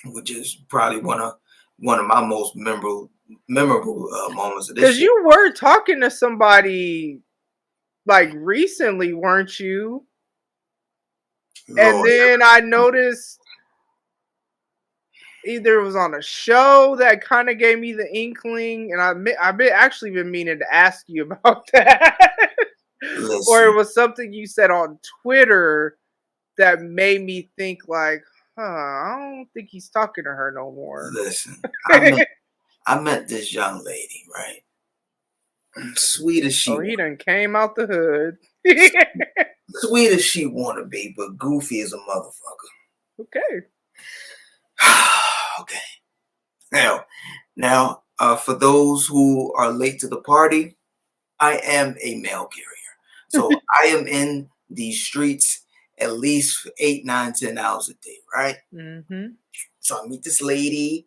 which is probably one of my most memorable moments of Because this year. you were talking to somebody like recently, weren't you? And Lord, then I noticed either it was on a show that kind of gave me the inkling, and I've been actually been meaning to ask you about that, or it listen, was something you said on Twitter that made me think like, huh, I don't think he's talking to her no more. listen. I met this young lady, right? Sweet as she Oh, he want, done came out the hood. sweet as she want to be, but goofy as a motherfucker. Okay. Okay. Now, for those who are late to the party, I am a mail carrier. So I am in these streets at least 8, 9, 10 hours a day, right? Mm-hmm. So I meet this lady,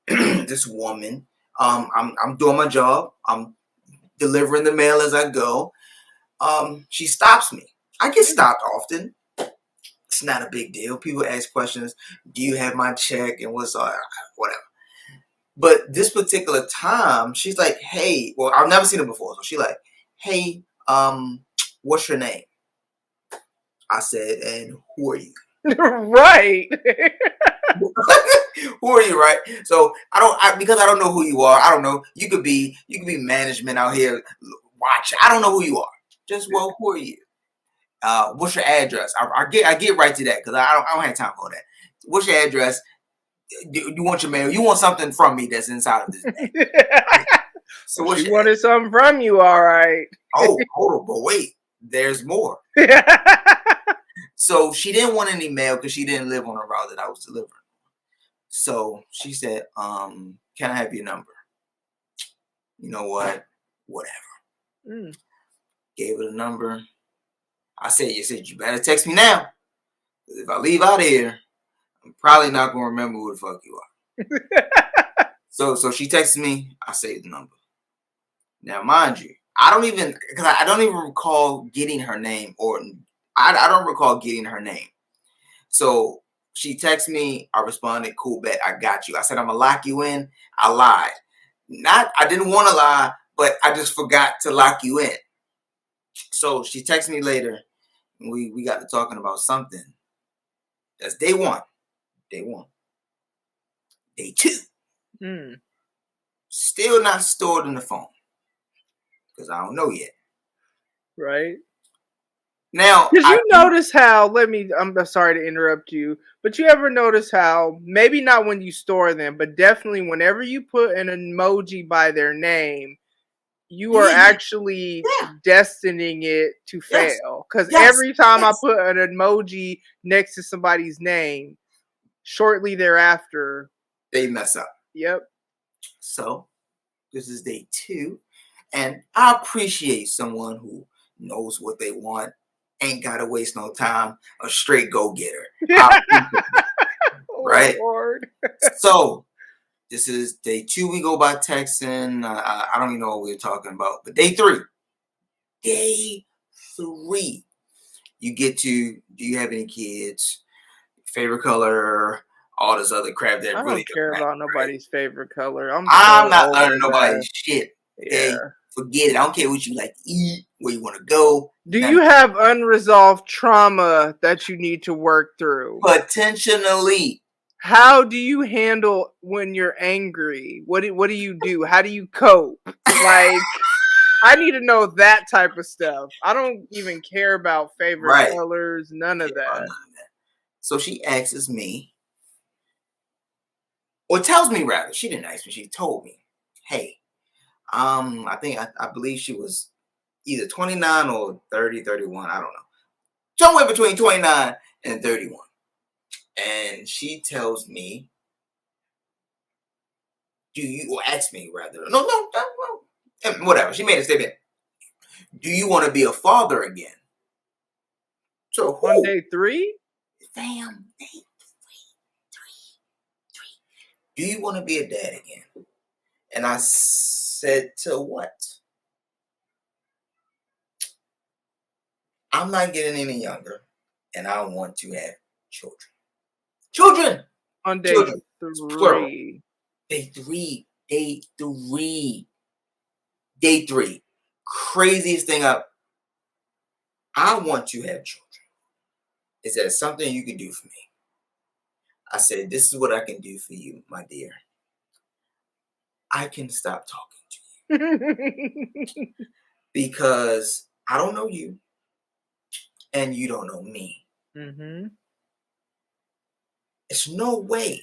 this woman. I'm doing my job. I'm delivering the mail as I go. She stops me. I get stopped often. It's not a big deal. People ask questions. Do you have my check? And what's whatever. But this particular time, she's like, "Hey," well, I've never seen her before, so she like, "Hey, what's your name?" I said, "And who are you?" Right. Who are you, right? So because I don't know who you are. I don't know. You could be management out here. Watch. I don't know who you are. Just well, who are you? What's your address? I get right to that because I don't have time for that. What's your address? You want your mail? You want something from me that's inside of this bag? So what's She your address? wanted something from you, all right. Oh, hold on, but wait. There's more. So she didn't want any mail because she didn't live on a route that I was delivering. So she said, "Can I have your number?" You know what? Whatever. Mm. Gave her the number. I said, you better text me now. If I leave out of here, I'm probably not gonna remember who the fuck you are." So she texted me. I saved the number. Now, mind you, I don't even recall getting her name, or I don't recall getting her name. So she texted me. I responded, "Cool, bet, I got you." I said, "I'm gonna lock you in." I lied. I didn't want to lie, but I just forgot to lock you in. So she texted me later, and we got to talking about something. That's day one. Day one. Day two. Mm. Still not stored in the phone because I don't know yet. Right. Now, Did you notice how, I'm sorry to interrupt you, but you ever notice how, maybe not when you store them, but definitely whenever you put an emoji by their name, you are actually yeah, destining it to yes, fail. Because yes, every time I yes. put an emoji next to somebody's name, shortly thereafter, They mess up. yep. So this is day two, and I appreciate someone who knows what they want, ain't gotta waste no time, a straight go getter. Oh, Right? Lord. So this is day two. We go by texting. I don't even know what we were talking about, but day three. Day three. You get to, do you have any kids? Favorite color? All this other crap that I really don't doesn't care matter, about right? nobody's favorite color. I'm I'm so not over learning that. nobody's shit. Yeah. Okay? Forget it. I don't care what you like to eat, where you want to go. Do None you of have unresolved trauma that you need to work through? that. Potentially. How do you handle when you're angry? What do you do? How do you cope? Like, I need to know that type of stuff. I don't even care about favorite Right. colors, none of that. So she asks me, or tells me rather, she didn't ask me, she told me, "Hey, I believe she was either 29 or 30, 31, I don't know. Somewhere between 29 and 31. And she tells me, or asks me rather, no, whatever. She made a statement. "Do you want to be a father again?" So On who? day 3? Fam, day three. "Do you want to be a dad again?" And I said, "To what?" "I'm not getting any younger, and I want to have children." Children! On day Children. It's plural. 3. Day three. Day three. Day three. Craziest thing up. "I want to have children. Is that something you can do for me?" I said, "This is what I can do for you, my dear. I can stop talking to you because I don't know you and you don't know me. Mhm. There's no way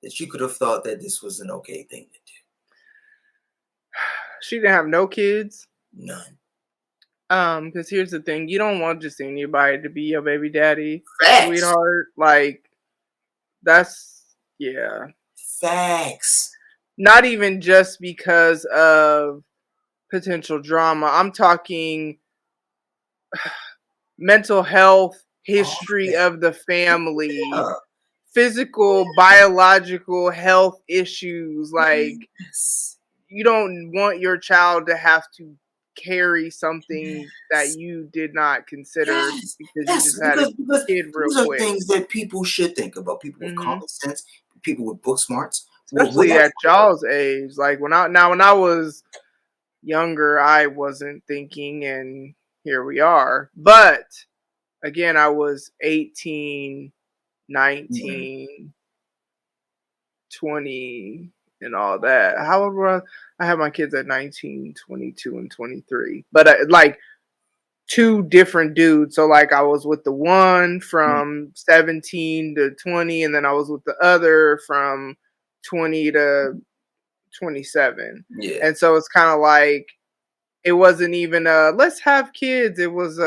that you could have thought that this was an okay thing to She didn't have no kids. do. None. Because here's the thing, you don't want just anybody to be your baby daddy, Facts. sweetheart. Like, that's, yeah. Facts. Not even just because of potential drama. I'm talking mental health, All history that. of the family, Yeah. physical, biological health issues. Like, Yes. you don't want your child to have to carry something that Yes. you did not consider Yes. because you Yes. just had a Because kid real these are quick. things that people should think about. People with Hmm. common sense, people with book smarts, Would especially that? at y'all's age. Like when I was younger, I wasn't thinking, and here we are. But again, I was 18, Mhm. 19, 20, and all that. How old were I? I had my kids at 19, 22, and 23. But like two different dudes. So like I was with the one Mhm. from 17 to 20, and then I was with the other from 20 to 27. Yeah. And so it's kind of like it wasn't even let's have kids. It was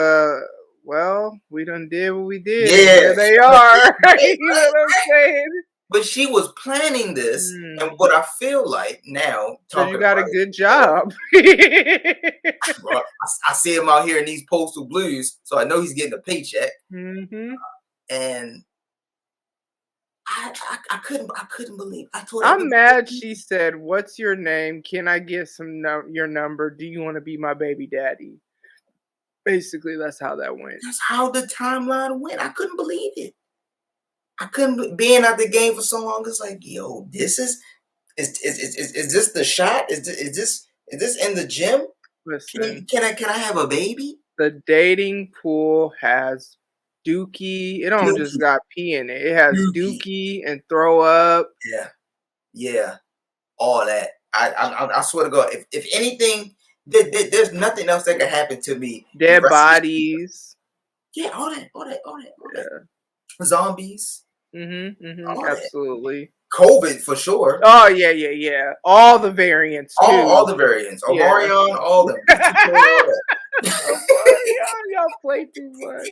well, we done did what we did and Yeah. here they But are. right, You know right, what I'm right. saying? But she was planning this, and Mm, what I feel like now, Cause you talking got a about it, good job. well, I see him out here in these postal blues, so I know he's getting a paycheck, hmm and I couldn't believe. I told I'm everybody mad she said, "What's your name? Can I get your number? Do you want to be my baby daddy?" Basically, that's how that went. that's how the timeline went. I couldn't believe it. I couldn't being out the game for so long. It's like, yo, this is this the shot? Is this in the gym? Listen, Can I have a baby? the dating pool has dookie. It don't just Dookie, got pee in it. It has dookie. dookie and throw up, Yeah, yeah, all that. I swear to God, if anything, there's nothing else that can happen to me the dead rest of this year. bodies. Yeah, all that. Yeah. Zombies, all that. Absolutely. COVID for sure. Oh yeah, yeah, yeah. All the variants All too. the variants. Yeah. Omarion, all them. BT, all that. Oh boy, y'all play too much.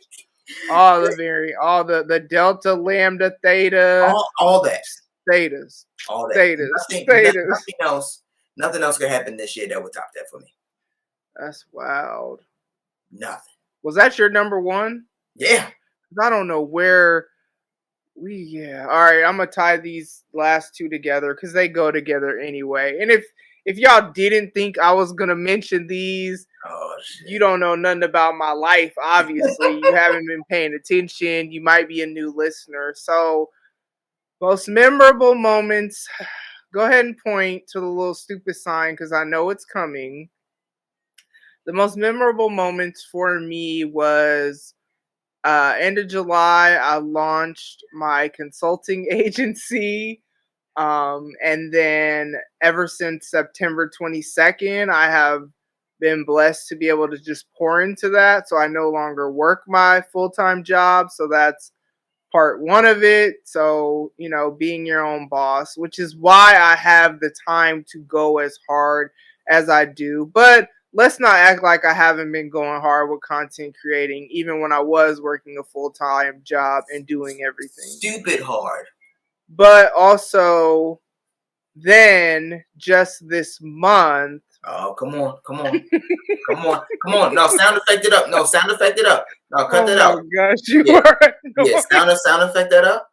All the all the delta, lambda, theta, all that. thetas, All that. thetas, thetas. Nothing else could happen this year that would top that for me. That's wild. Nothing. Was that your number one? Yeah. 'Cause I don't know where yeah. All right, I'm gonna tie these last two together because they go together anyway. And if y'all didn't think I was gonna mention these, Oh you shit. don't know nothing about my life. Obviously, you haven't been paying attention. You might be a new listener. So, most memorable moments. Go ahead and point to the little stupid sign because I know it's coming. The most memorable moments for me was end of July. I launched my consulting agency. And then ever since September 22nd, I have been blessed to be able to just pour into that. So I no longer work my full time job. So that's part one of it. So, being your own boss, which is why I have the time to go as hard as I do. But let's not act like I haven't been going hard with content creating, even when I was working a full time job and doing everything. Stupid hard. But also, then just this month, Oh, come on. No, sound effect it up. No, sound effect it up. No, cut oh that my out. gosh, you Yeah. are Yeah, annoying. sound effect that up.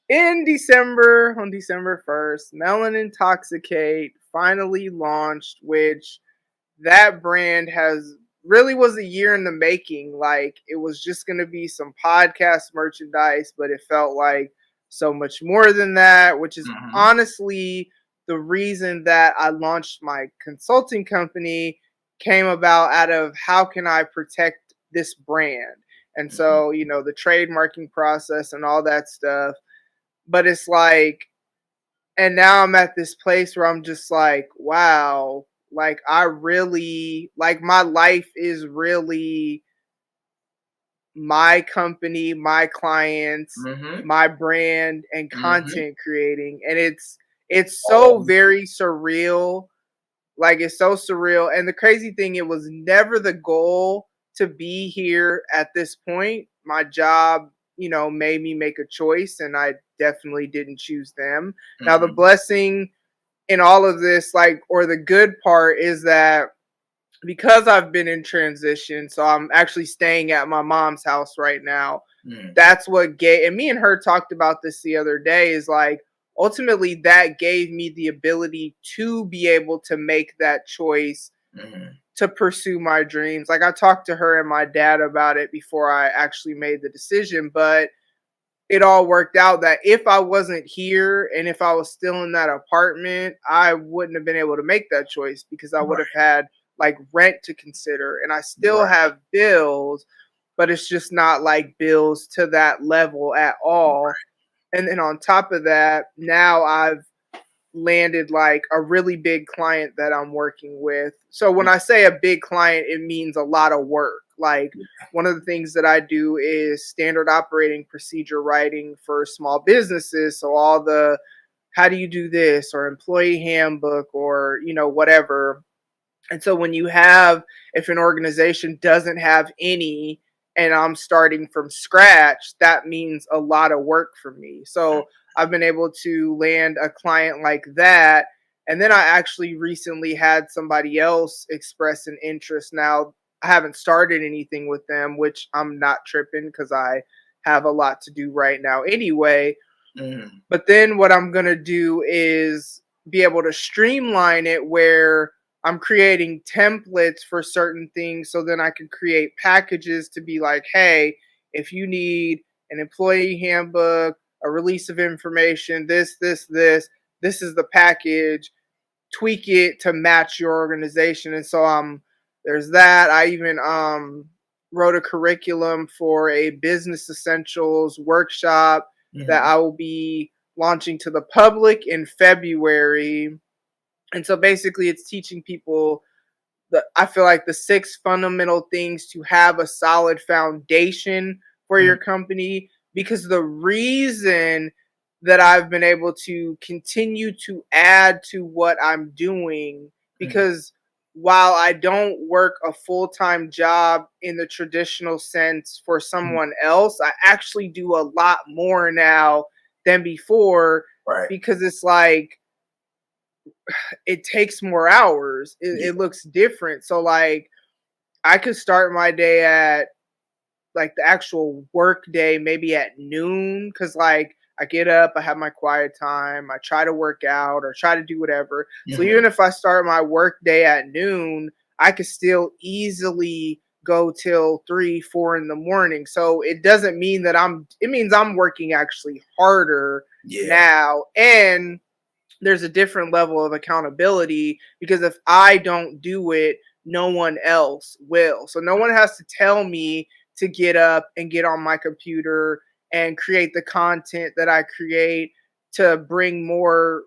In December, on December 1st, Melon Intoxicate finally launched, which that brand has really was a year in the making. Like it was just going to be some podcast merchandise, but it felt like so much more than that, which is Mm-hmm. honestly the reason that I launched my consulting company came about out of how can I protect this brand. And Mm-hmm. so, the trademarking process and all that stuff. But it's like, and now I'm at this place where I'm just like, wow, like I really like my life is really my company, my clients, Mm-hmm. my brand and Mm-hmm. content creating. And it's so All very surreal. Like it's so surreal. And the crazy thing, it was never the goal to be here at this point. My job, made me make a choice and I definitely didn't choose them. Now the mm-hmm. blessing in all of this, like, or the good part is that because I've been in transition, so I'm actually staying at my mom's house right now. Mm-hmm. That's what gave, and me and her talked about this the other day, is like ultimately that gave me the ability to be able to make that choice Mm-hmm. to pursue my dreams. Like I talked to her and my dad about it before I actually made the decision, but it all worked out that if I wasn't here and if I was still in that apartment, I wouldn't have been able to make that choice because I would Right. have had like rent to consider and I still Right. have bills, but it's just not like bills to that level at all. And then on top of that, now I've landed like a really big client that I'm working with. So when I say a big client, it means a lot of work. Like one of the things that I do is standard operating procedure writing for small businesses. So all the how do you do this or employee handbook or whatever. And so when you have, if an organization doesn't have any and I'm starting from scratch, that means a lot of work for me. So I've been able to land a client like that. And then I actually recently had somebody else express an interest. Now, I haven't started anything with them, which I'm not tripping because I have a lot to do right now anyway. Mhm. But then what I'm going to do is be able to streamline it where I'm creating templates for certain things so then I can create packages to be like, hey, if you need an employee handbook, a release of information, this is the package, tweak it to match your organization. And so there's that. I even wrote a curriculum for a business essentials workshop that Mhm. I will be launching to the public in February. And so basically it's teaching people I feel like the six fundamental things to have a solid foundation for your Mhm. company, because the reason that I've been able to continue to add to what I'm doing, Mhm. because while I don't work a full-time job in the traditional sense for Mhm. someone else, I actually do a lot more now than before, Right. because it's like it takes more hours. Yeah. It looks different. So like I could start my day at like the actual work day maybe at noon because like I get up, I have my quiet time, I try to work out or try to do whatever. So Mhm. even if I start my work day at noon, I could still easily go till 3, 4 in the morning. So it doesn't mean that it means I'm working actually harder Yeah. now. And there's a different level of accountability because if I don't do it, no one else will. So no one has to tell me to get up and get on my computer and create the content that I create to bring more,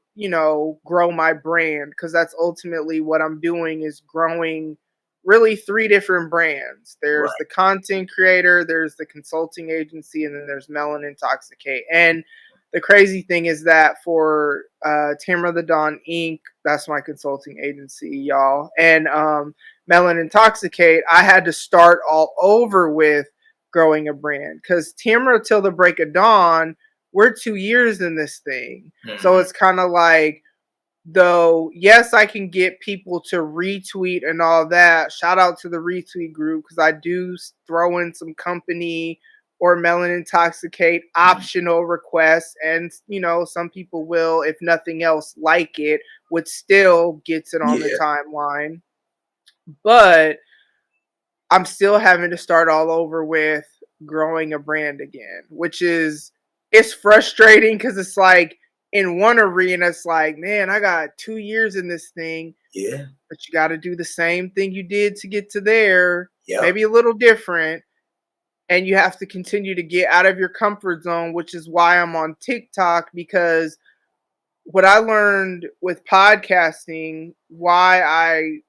grow my brand, because that's ultimately what I'm doing is growing really three different brands. There's Right. the content creator, there's the consulting agency, and then there's Melon Intoxicate. And the crazy thing is that for Tamara the Dawn Inc., that's my consulting agency, y'all, and Melon Intoxicate, I had to start all over with growing a brand because Tamara Till the Break of Dawn, we're 2 years in this thing. So Mhm. it's kind of like, though, yes, I can get people to retweet and all that. Shout out to the retweet group because I do throw in some company or Melon Intoxicate Mhm. optional requests. And, some people will, if nothing else, like it, which still gets it on the Yeah. timeline. But I'm still having to start all over with growing a brand again, which is it's frustrating because it's like in one arena, it's like, man, I got 2 years in this thing, Yeah. but you got to do the same thing you did to get to there, Yep. maybe a little different. And you have to continue to get out of your comfort zone, which is why I'm on TikTok, because what I learned with podcasting, why I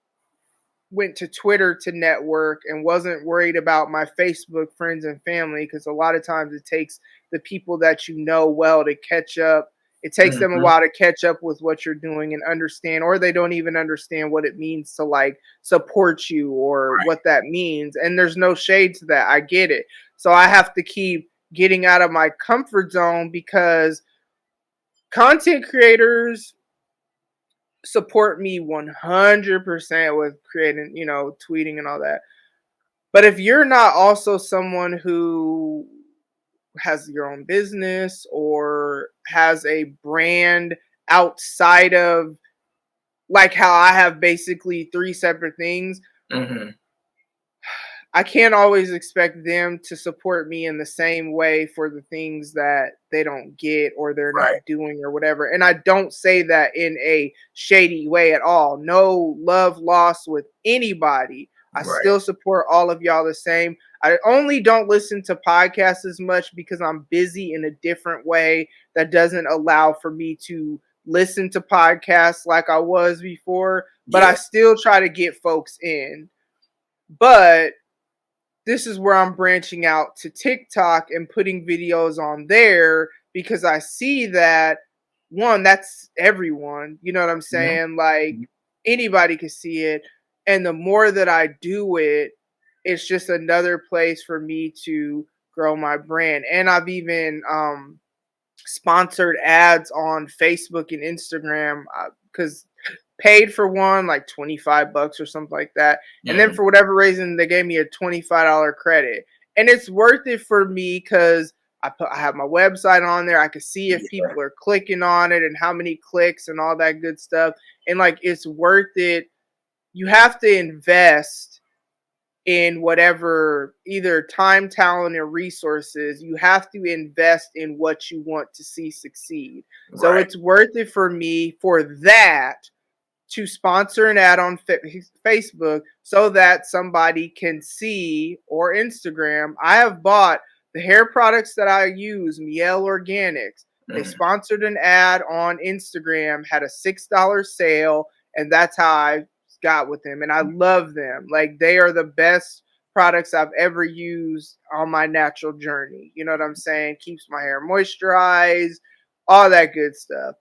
went to Twitter to network and wasn't worried about my Facebook friends and family, because a lot of times it takes the people that you know well to catch up. It takes them a Mhm. while to catch up with what you're doing and understand, or they don't even understand what it means to like support you or Right. what that means. And there's no shade to that. I get it. So I have to keep getting out of my comfort zone because content creators support me 100% with creating, tweeting and all that. But if you're not also someone who has your own business or has a brand outside of like how I have basically three separate things, Mhm. I can't always expect them to support me in the same way for the things that they don't get or they're Right. not doing or whatever. And I don't say that in a shady way at all. No love lost with anybody. I Right. still support all of y'all the same. I only don't listen to podcasts as much because I'm busy in a different way that doesn't allow for me to listen to podcasts like I was before, but I Yeah. still try to get folks in. But this is where I'm branching out to TikTok and putting videos on there because I see that one, that's everyone. You know what I'm Mhm. saying? Like anybody can see it. And the more that I do it, it's just another place for me to grow my brand. And I've even sponsored ads on Facebook and Instagram because paid for one like 25 bucks or something like that, and then Mhm. for whatever reason they gave me a $25 credit, and it's worth it for me because I have my website on there. I can see if Yeah. people are clicking on it and how many clicks and all that good stuff, and like it's worth it. You have to invest in whatever either time, talent, or resources. You have to invest in what you want to see succeed. So Right. it's worth it for me for that to sponsor an ad on Facebook so that somebody can see, or Instagram. I have bought the hair products that I use, Miel Organics. They Mhm. sponsored an ad on Instagram, had a $6 sale, and that's how I got with them. And I love them. Like they are the best products I've ever used on my natural journey. You know what I'm saying? Keeps my hair moisturized, all that good stuff.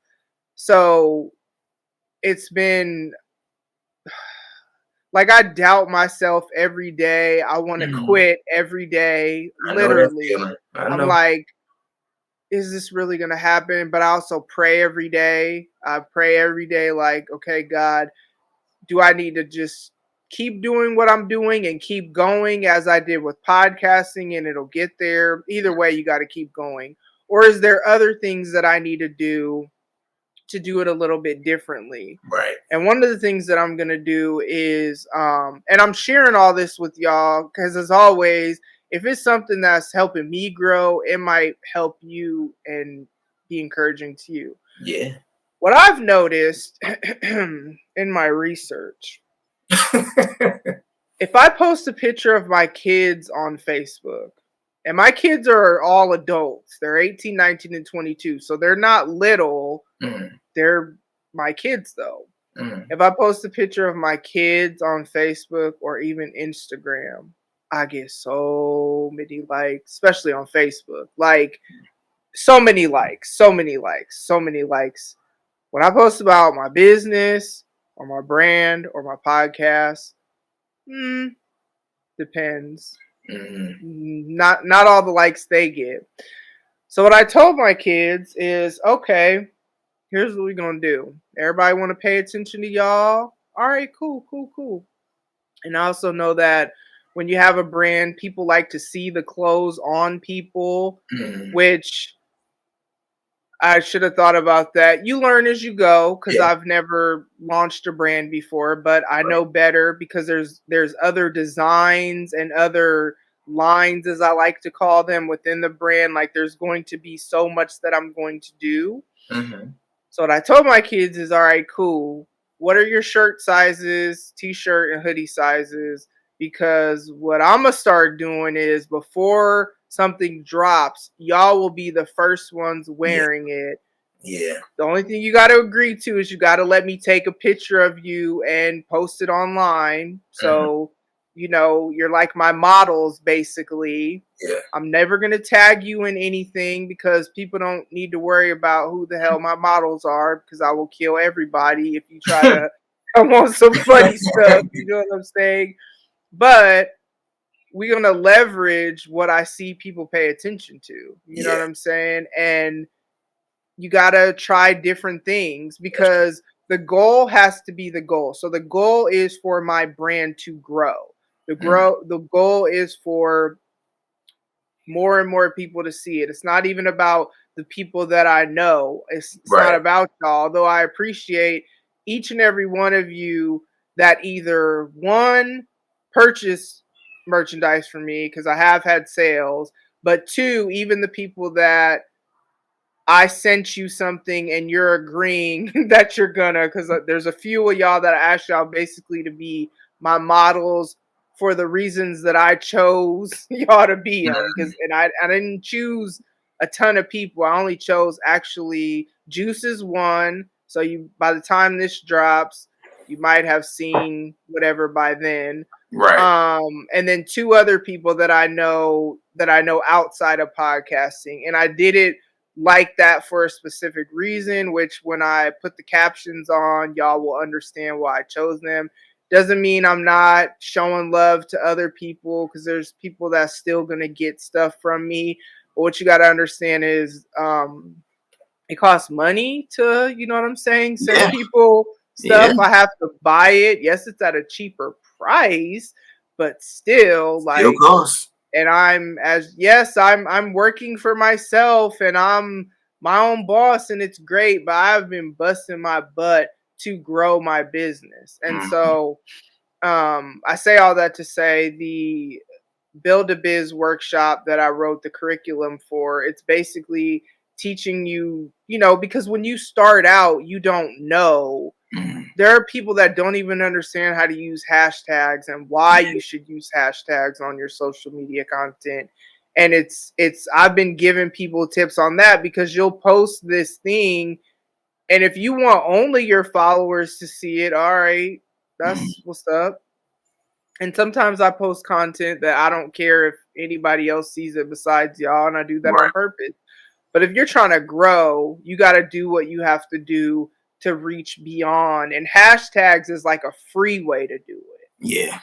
So it's been like I doubt myself every day. I want to Mhm. quit every day. I know that Literally. feeling. I I'm know. like, is this really going to happen? But I also pray every day. I pray every day, like, okay, God, do I need to just keep doing what I'm doing and keep going as I did with podcasting and it'll get there? Either way, you got to keep going. Or is there other things that I need to do it a little bit differently? Right. And one of the things that I'm gonna do is, and I'm sharing all this with y'all because, as always, if it's something that's helping me grow, it might help you and be encouraging to you. Yeah. What I've noticed in my research, if I post a picture of my kids on Facebook, and my kids are all adults, they're 18, 19, and 22, so they're not little, Mhm. they're my kids though. Mhm. If I post a picture of my kids on Facebook or even Instagram, I get so many likes, especially on Facebook. Like so many likes, so many likes, so many likes. When I post about my business or my brand or my podcast, hmm, depends. Mhm. Not all the likes they get. So what I told my kids is, okay, here's what we're gonna do. Everybody want to pay attention to y'all? All right, cool, cool, cool. And I also know that when you have a brand, people like to see the clothes on people, Mhm. which I should have thought about that. You learn as you go because Yeah. I've never launched a brand before, but I Right. know better because there's other designs and other lines, as I like to call them, within the brand. Like there's going to be so much that I'm going to do. Mhm. So what I told my kids is, all right, cool. What are your shirt sizes, t-shirt and hoodie sizes? Because what I'm gonna start doing is before something drops, y'all will be the first ones Yeah. wearing it. Yeah. The only thing you got to agree to is you got to let me take a picture of you and post it online. Mhm. So, you're like my models basically. Yeah. I'm never going to tag you in anything because people don't need to worry about who the hell my models are because I will kill everybody if you try to come on some funny stuff. You know what I'm saying? But we're going to leverage what I see people pay attention to. You know what Yeah. I'm saying? And you got to try different things That's true. because the goal has to be the goal. So the goal is for my brand to grow. Mhm. The goal is for more and more people to see it. It's not even about the people that I know. It's not Right. about y'all, although I appreciate each and every one of you that either one purchase merchandise from me because I have had sales. But two, even the people that I sent you something and you're agreeing that you're gonna, because there's a few of y'all that I asked y'all basically to be my models for the reasons that I chose y'all to be them. Because and I didn't choose a ton of people. I only chose actually Joose is one. So you by the time this drops, you might have seen whatever by then. Right. And then two other people that I know outside of podcasting, and I did it like that for a specific reason, which when I put the captions on, y'all will understand why I chose them. Doesn't mean I'm not showing love to other people because there's people that's still gonna get stuff from me. But what you gotta understand is it costs money to, you know what I'm saying, send people stuff. I have to buy it. Yes, it's at a cheaper price, but still like costs. And I'm working for myself and I'm my own boss and it's great, but I've been busting my butt to grow my business. And so I say all that to say the Build a Biz workshop that I wrote the curriculum for, it's basically teaching you, because when you start out, you don't know. There are people that don't even understand how to use hashtags and why you should use hashtags on your social media content. And I've been giving people tips on that because you'll post this thing and if you want only your followers to see it, all right, that's what's up. And sometimes I post content that I don't care if anybody else sees it besides y'all, and I do that on purpose. But if you're trying to grow, you got to do what you have to do to reach beyond. And hashtags is like a free way to do it. Yeah.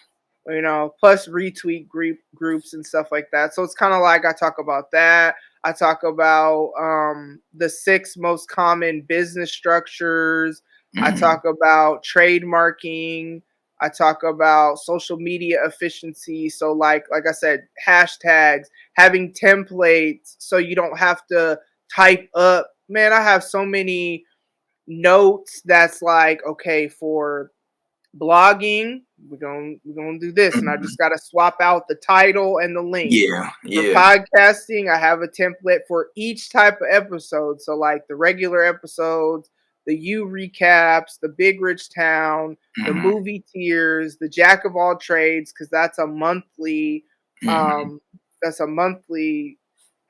Plus retweet groups and stuff like that. So it's kind of like I talk about that. I talk about the 6 most common business structures. I talk about trademarking. I talk about social media efficiency. So like I said, hashtags, having templates so you don't have to type up. Man, I have so many notes that's like, okay, for blogging, we're gonna do this. And I just gotta swap out the title and the link. For podcasting, I have a template for each type of episode. So like the regular episodes, the U recaps, the Big Rich Town, the movie tiers, the Jack of all trades, because that's a monthly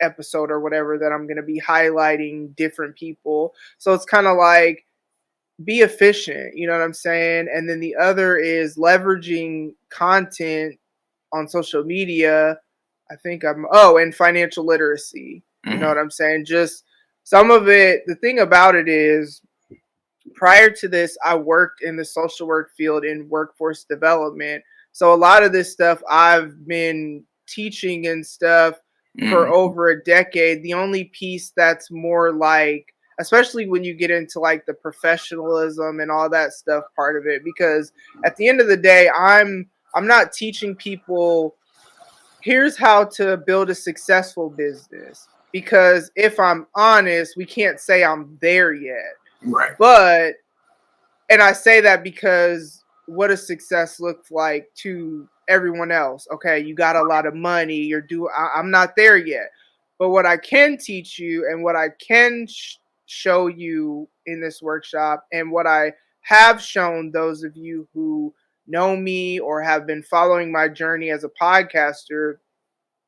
episode or whatever that I'm gonna be highlighting different people. So it's kind of like be efficient, you know what I'm saying? And then the other is leveraging content on social media. And financial literacy. You know what I'm saying? Just some of it, the thing about it is prior to this, I worked in the social work field in workforce development. So a lot of this stuff I've been teaching and stuff for over a decade. The only piece that's more like, especially when you get into like the professionalism and all that stuff part of it, because at the end of the day, I'm not teaching people here's how to build a successful business, because if I'm honest, we can't say I'm there yet. But and I say that because what does success look like to everyone else? Okay, you got a lot of money, I'm not there yet. But what I can teach you and what I can show you in this workshop, and what I have shown those of you who know me or have been following my journey as a podcaster,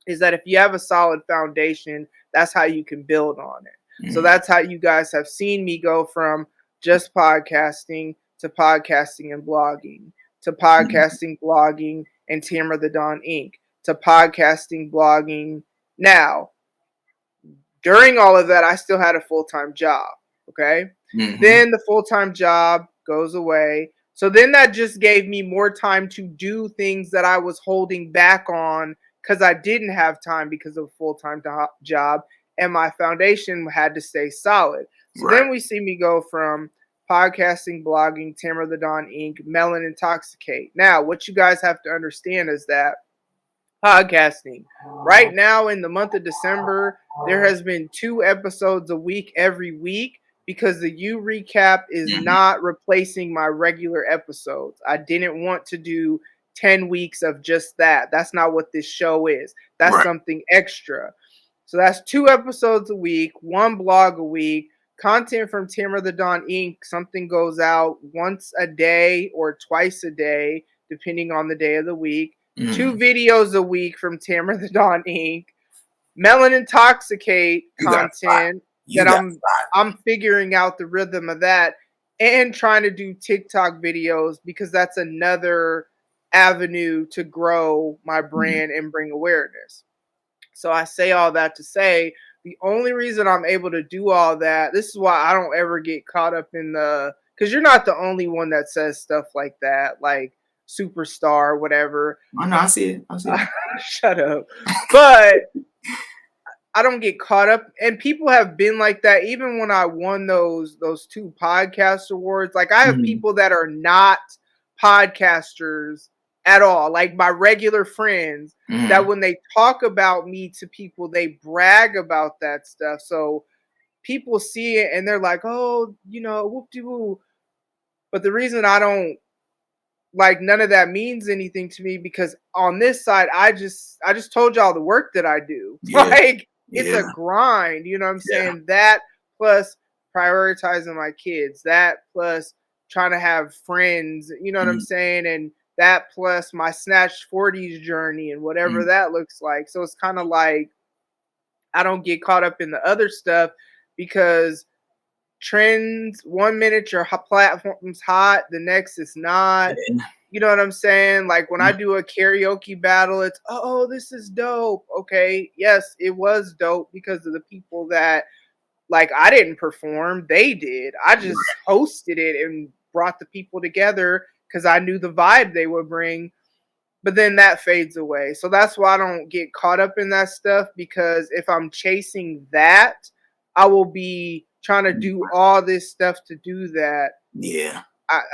is that if you have a solid foundation, that's how you can build on it. So that's how you guys have seen me go from just podcasting to podcasting and blogging, to podcasting, blogging, and Tamara the Dawn Inc., to podcasting, blogging. Now, during all of that, I still had a full-time job, okay? Then the full-time job goes away. So then that just gave me more time to do things that I was holding back on because I didn't have time because of a full-time job, and my foundation had to stay solid. So then we see me go from podcasting, blogging, Tamara the Dawn Inc., Melon Intoxicate. Now, what you guys have to understand is that podcasting, right now in the month of December, there has been 2 episodes a week every week because the U recap is not replacing my regular episodes. I didn't want to do 10 weeks of just that. That's not what this show is. That's Right. something extra. So that's 2 episodes a week, 1 blog a week, content from Tamara the Dawn Inc. Something goes out once a day or twice a day, depending on the day of the week. 2 Mm. videos a week from Tamara the Dawn Inc. Melon Intoxicate You got a spot. content You that got a spot. I'm figuring out the rhythm of that, and trying to do TikTok videos because that's another avenue to grow my brand and bring awareness. So I say all that to say the only reason I'm able to do all that, this is why I don't ever get caught up in the, because you're not the only one that says stuff like that, like superstar, whatever. I know, I see it. I see it. Shut up. But I don't get caught up, and people have been like that even when I won those 2 podcast awards. Like I have people that are not podcasters at all, like my regular friends, that when they talk about me to people, they brag about that stuff. So people see it and they're like, "Oh, whoop-de-woo." But the reason I don't, like, none of that means anything to me, because on this side, I just told y'all the work that I do. Yeah. Like, it's a Yeah. grind, you know what I'm Yeah. saying? That plus prioritizing my kids, that plus trying to have friends, you know what I'm saying? And that plus my snatched 40s journey and whatever that looks like. So it's kind of like I don't get caught up in the other stuff because trends, 1 minute your platform's hot, the next it's not. Yeah. You know what I'm saying? Like when I do a karaoke battle, it's, oh, this is dope. Okay, yes, it was dope because of the people that, like, I didn't perform, they did. I just hosted it and brought the people together because I knew the vibe they would bring. But then that fades away. So that's why I don't get caught up in that stuff, because if I'm chasing that, I will be trying to do all this stuff to do that. Yeah.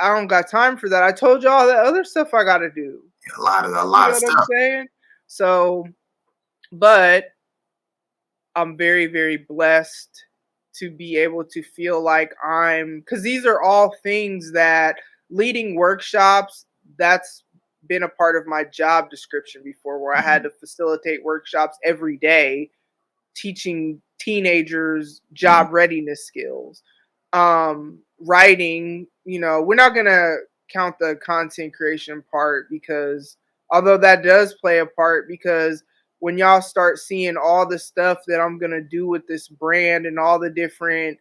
I don't got time for that. I told you all that other stuff I got to do. A lot You of know what stuff. I'm saying? So, but I'm very, very blessed to be able to feel like because these are all things that leading workshops, that's been a part of my job description before, where I had to facilitate workshops every day, teaching teenagers job readiness skills. Writing, we're not going to count the content creation part, because although that does play a part, because when y'all start seeing all the stuff that I'm going to do with this brand and all the different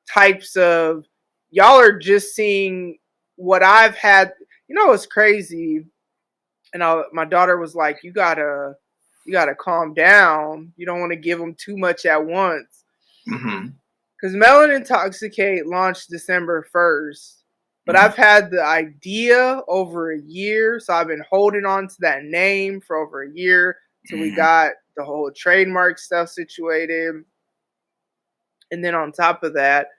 types of, y'all are just seeing what I've had. It's crazy. And my daughter was like, you gotta calm down. You don't want to give them too much at once. Because Melon Intoxicate launched December 1st. But I've had the idea over a year. So I've been holding on to that name for over a year till we got the whole trademark stuff situated. And then on top of that,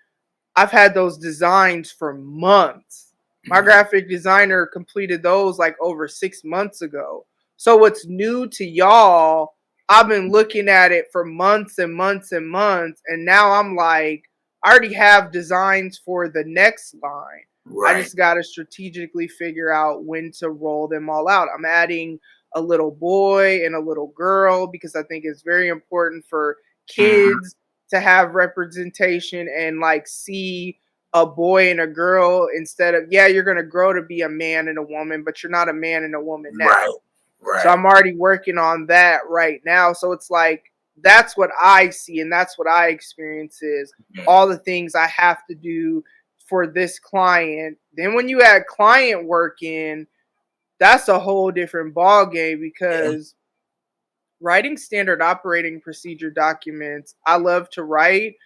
I've had those designs for months. My graphic designer completed those like over 6 months ago. So what's new to y'all, I've been looking at it for months and months and months. And now I'm like, I already have designs for the next line. Right. I just got to strategically figure out when to roll them all out. I'm adding a little boy and a little girl because I think it's very important for kids to have representation and like see a boy and a girl instead of, yeah, you're going to grow to be a man and a woman, but you're not a man and a woman now. Right. So I'm already working on that right now. So it's like, that's what I see and that's what I experience is all the things I have to do for this client. Then when you add client work in, that's a whole different ball game, because writing standard operating procedure documents, I love to write,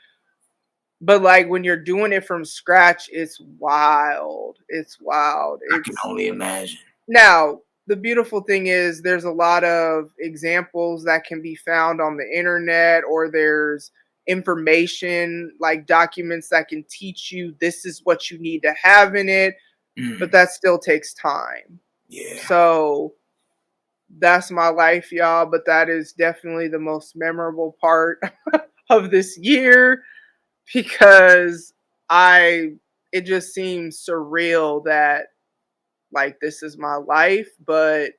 but like when you're doing it from scratch, it's wild. It's wild. I can only imagine. Now, the beautiful thing is there's a lot of examples that can be found on the internet, or there's information like documents that can teach you this is what you need to have in it, but that still takes time. Yeah. So that's my life, y'all, but that is definitely the most memorable part of this year, because it just seems surreal that like this is my life, but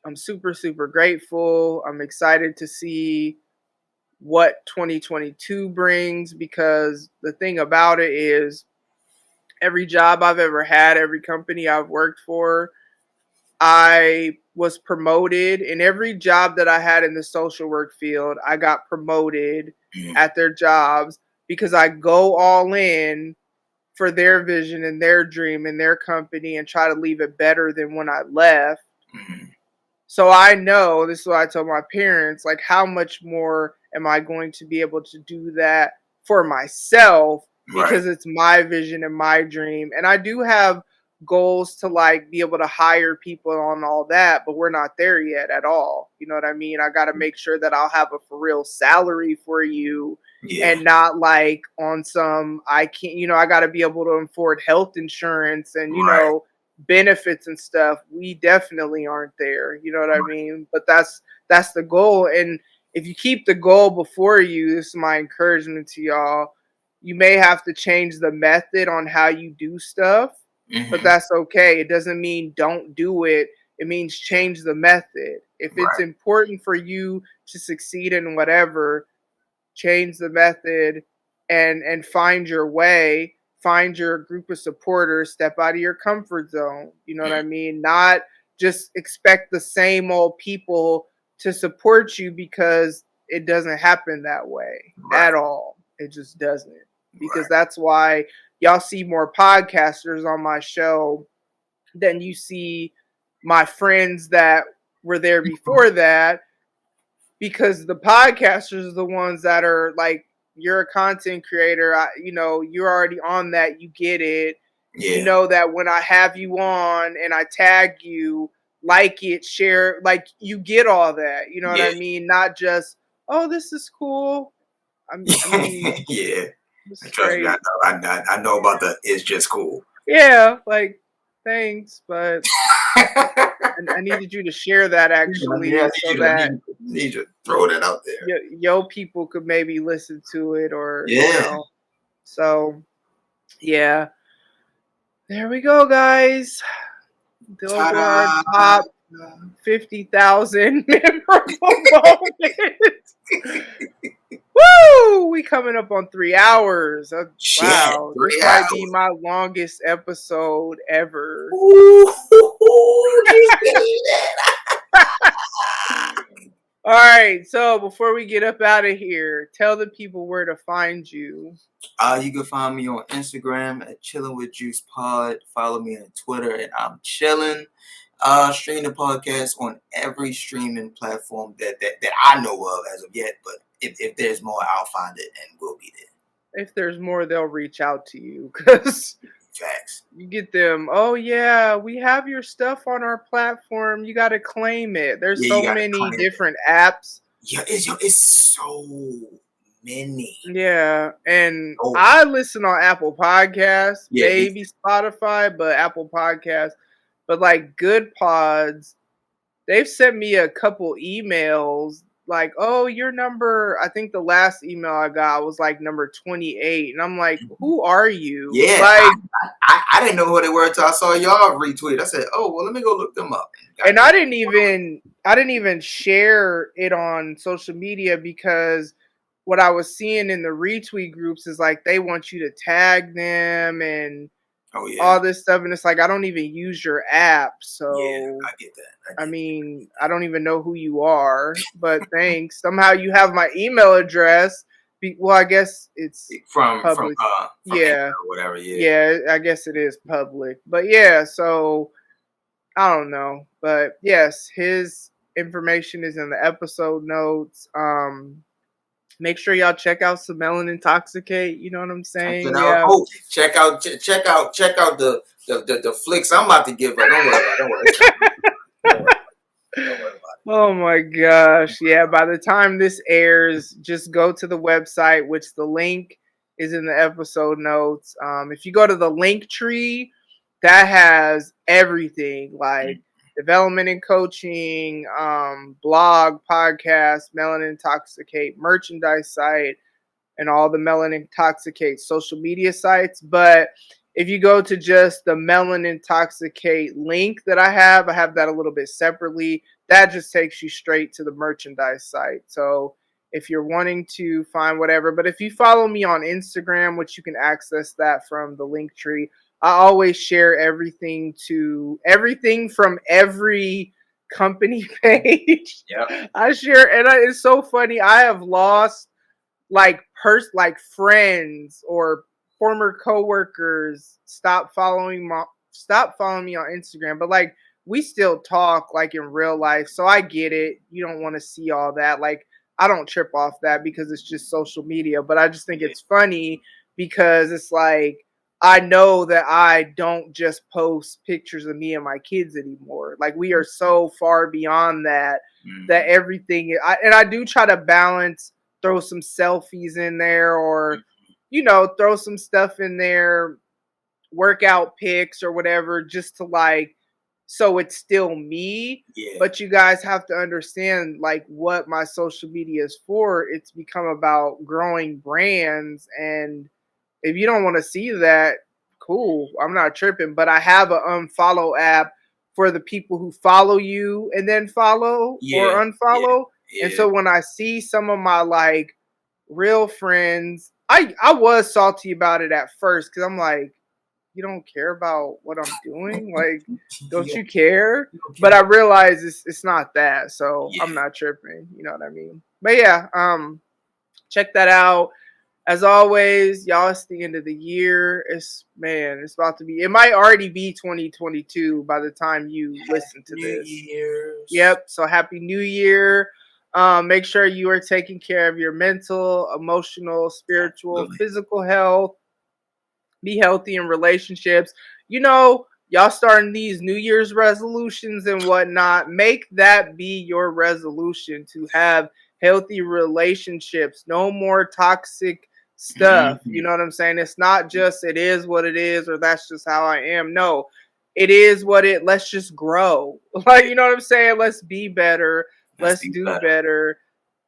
I'm super, super grateful. I'm excited to see what 2022 brings, because the thing about it is every job I've ever had, every company I've worked for, I was promoted. In every job that I had in the social work field, I got promoted Mhm. at their jobs because I go all in for their vision and their dream and their company and try to leave it better than when I left. Mhm. So I know, this is what I told my parents, like how much more am I going to be able to do that for myself, Right. because it's my vision and my dream. And I do have goals to like be able to hire people on all that, but we're not there yet at all. You know what I mean? I got to make sure that I'll have a for real salary for you, Yeah. and not like on some, I can't, I got to be able to afford health insurance and, Right. benefits and stuff. We definitely aren't there. You know what I mean? But that's the goal. And if you keep the goal before you, this is my encouragement to y'all. You may have to change the method on how you do stuff, but Mhm. that's okay. It doesn't mean don't do it. It means change the method. If it's Right. important for you to succeed in whatever, change the method and find your way, find your group of supporters, step out of your comfort zone. You know what I Mhm. mean? Not just expect the same old people to support you, because it doesn't happen that way at Right. all. It just doesn't. Because Right. that's why y'all see more podcasters on my show than you see my friends that were there before that, because the podcasters are the ones that are like, you're a content creator, you're already on that, you get it. You Yeah. know that when I have you on and I tag you, like it, share, like you get all that. You know what Yeah. I mean? Not just, oh, this is cool. I mean, Yeah. this is Trust me, great. I know about the. It's just cool. Yeah, like thanks, but I needed you to share that Yeah, actually, so that need you to throw that out there. yo people could maybe listen to it, or Yeah. so yeah, there we go, guys. Those are our Ta-da. top 50,000 memorable moments. Woo! We coming up on 3 hours. Shit, Wow, this 3 hours. might be my longest episode ever. Ooh, you see that? All right, so before we get up out of here, tell the people where to find you. You can find me on Instagram at Chillin' with Juice Pod. Follow me on Twitter and I'm chillin'. Stream the podcast on every streaming platform that I know of as of yet. But if there's more, I'll find it and we'll be there. If there's more, they'll reach out to you, because Facts. you get them. Oh yeah, we have your stuff on our platform. You got to claim it. There's Yeah, you so gotta many claim it. different apps. Yeah, it's so many. Yeah, and Oh, I listen on Apple Podcasts, yeah, maybe Spotify, but Apple Podcasts. But like Good Pods, they've sent me a couple emails like, "Oh, your number." I think the last email I got was like number 28, and I'm like, "Who are you?" yeah. Like, I didn't know who they were until I saw y'all retweet. I said, "Oh, well, let me go look them up." and Goddamn. I didn't even share it on social media, because what I was seeing in the retweet groups is like they want you to tag them and Oh yeah, all this stuff, and it's like I don't even use your app, yeah. so I get that. I mean, I don't even know who you are, but thanks. Somehow you have my email address. Well, I guess it's From public. Anchor Yeah, or whatever. Yeah. yeah, I guess it is public. But yeah, so I don't know. But yes, his information is in the episode notes. Make sure y'all check out some Melon Intoxicate. You know what I'm Check saying? it We out. have Oh, check out the flicks I'm about to give her. Don't worry about it. Don't worry. It's coming. Don't worry. Don't worry about Oh my gosh. Yeah, by the time this airs, just go to the website, which the link is in the episode notes. If you go to the link tree, that has everything like development and coaching, blog, podcast, Melon Intoxicate, merchandise site, and all the Melon Intoxicate social media sites. But If you go to just the Melon Intoxicate link that I have that a little bit separately. That just takes you straight to the merchandise site. So if you're wanting to find whatever, but if you follow me on Instagram, which you can access that from the link tree, I always share everything from every company page. Yep. I share, and it's so funny. I have lost like friends or former coworkers stop following me on Instagram, but like we still talk like in real life. So I get it. You don't want to see all that. Like I don't trip off that because it's just social media, but I just think it's funny because it's like I know that I don't just post pictures of me and my kids anymore. Like we are so far beyond that that everything and I do try to balance, throw some selfies in there or throw some stuff in there, workout pics or whatever, just to like, so it's still me. Yeah. But you guys have to understand like what my social media is for. It's become about growing brands. And if you don't want to see that, cool. I'm not tripping, but I have an unfollow app for the people who follow you and then follow or unfollow. Yeah. And so when I see some of my like real friends, I was salty about it at first because I'm like, you don't care about what I'm doing? Like, don't you care? But I realize it's not that, so I'm not tripping. You know what I mean? But yeah, check that out. As always, y'all, it's the end of the year. It's about to be. It might already be 2022 by the time you listen to this. Yep. So happy New Year. Make sure you are taking care of your mental, emotional, spiritual, physical health. Be healthy in relationships. Y'all starting these New Year's resolutions and whatnot. Make that be your resolution to have healthy relationships. No more toxic stuff. You know what I'm saying? It's not just it is what it is or that's just how I am. No, it is let's just grow. Like, you know what I'm saying? Let's be better. Let's do better.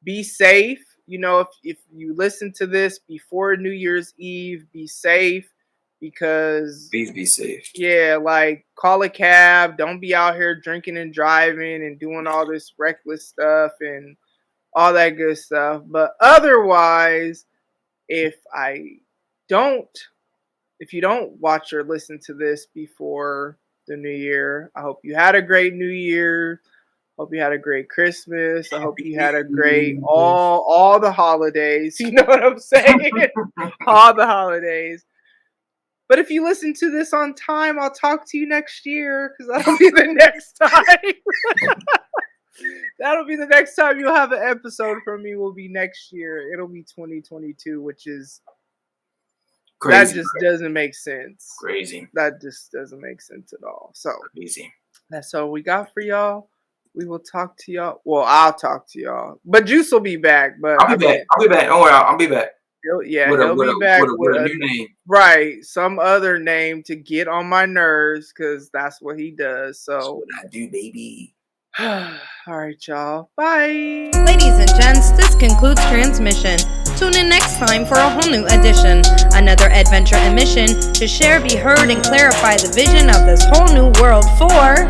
Be safe. If you listen to this before New Year's Eve, be safe because please be safe. Yeah, like call a cab. Don't be out here drinking and driving and doing all this reckless stuff and all that good stuff. But otherwise, if you don't watch or listen to this before the new year, I hope you had a great New Year. Hope you had a great Christmas. I hope you had a great all the holidays. You know what I'm saying? All the holidays. But if you listen to this on time, I'll talk to you next year because that'll be the next time. That'll be the next time you'll have an episode from me. Will be next year. It'll be 2022, which is crazy. That just doesn't make sense. Crazy. That just doesn't make sense at all. So crazy. That's all we got for y'all. We will talk to y'all. Well, I'll talk to y'all. But Juice will be back. But I'll be back. Don't worry, I'll be back. He'll be back with a new name. Right. Some other name to get on my nerves because that's what he does. So that's what I do, baby. All right, y'all. Bye. Ladies and gents, this concludes transmission. Tune in next time for a whole new edition. Another adventure and mission to share, be heard, and clarify the vision of this whole new world for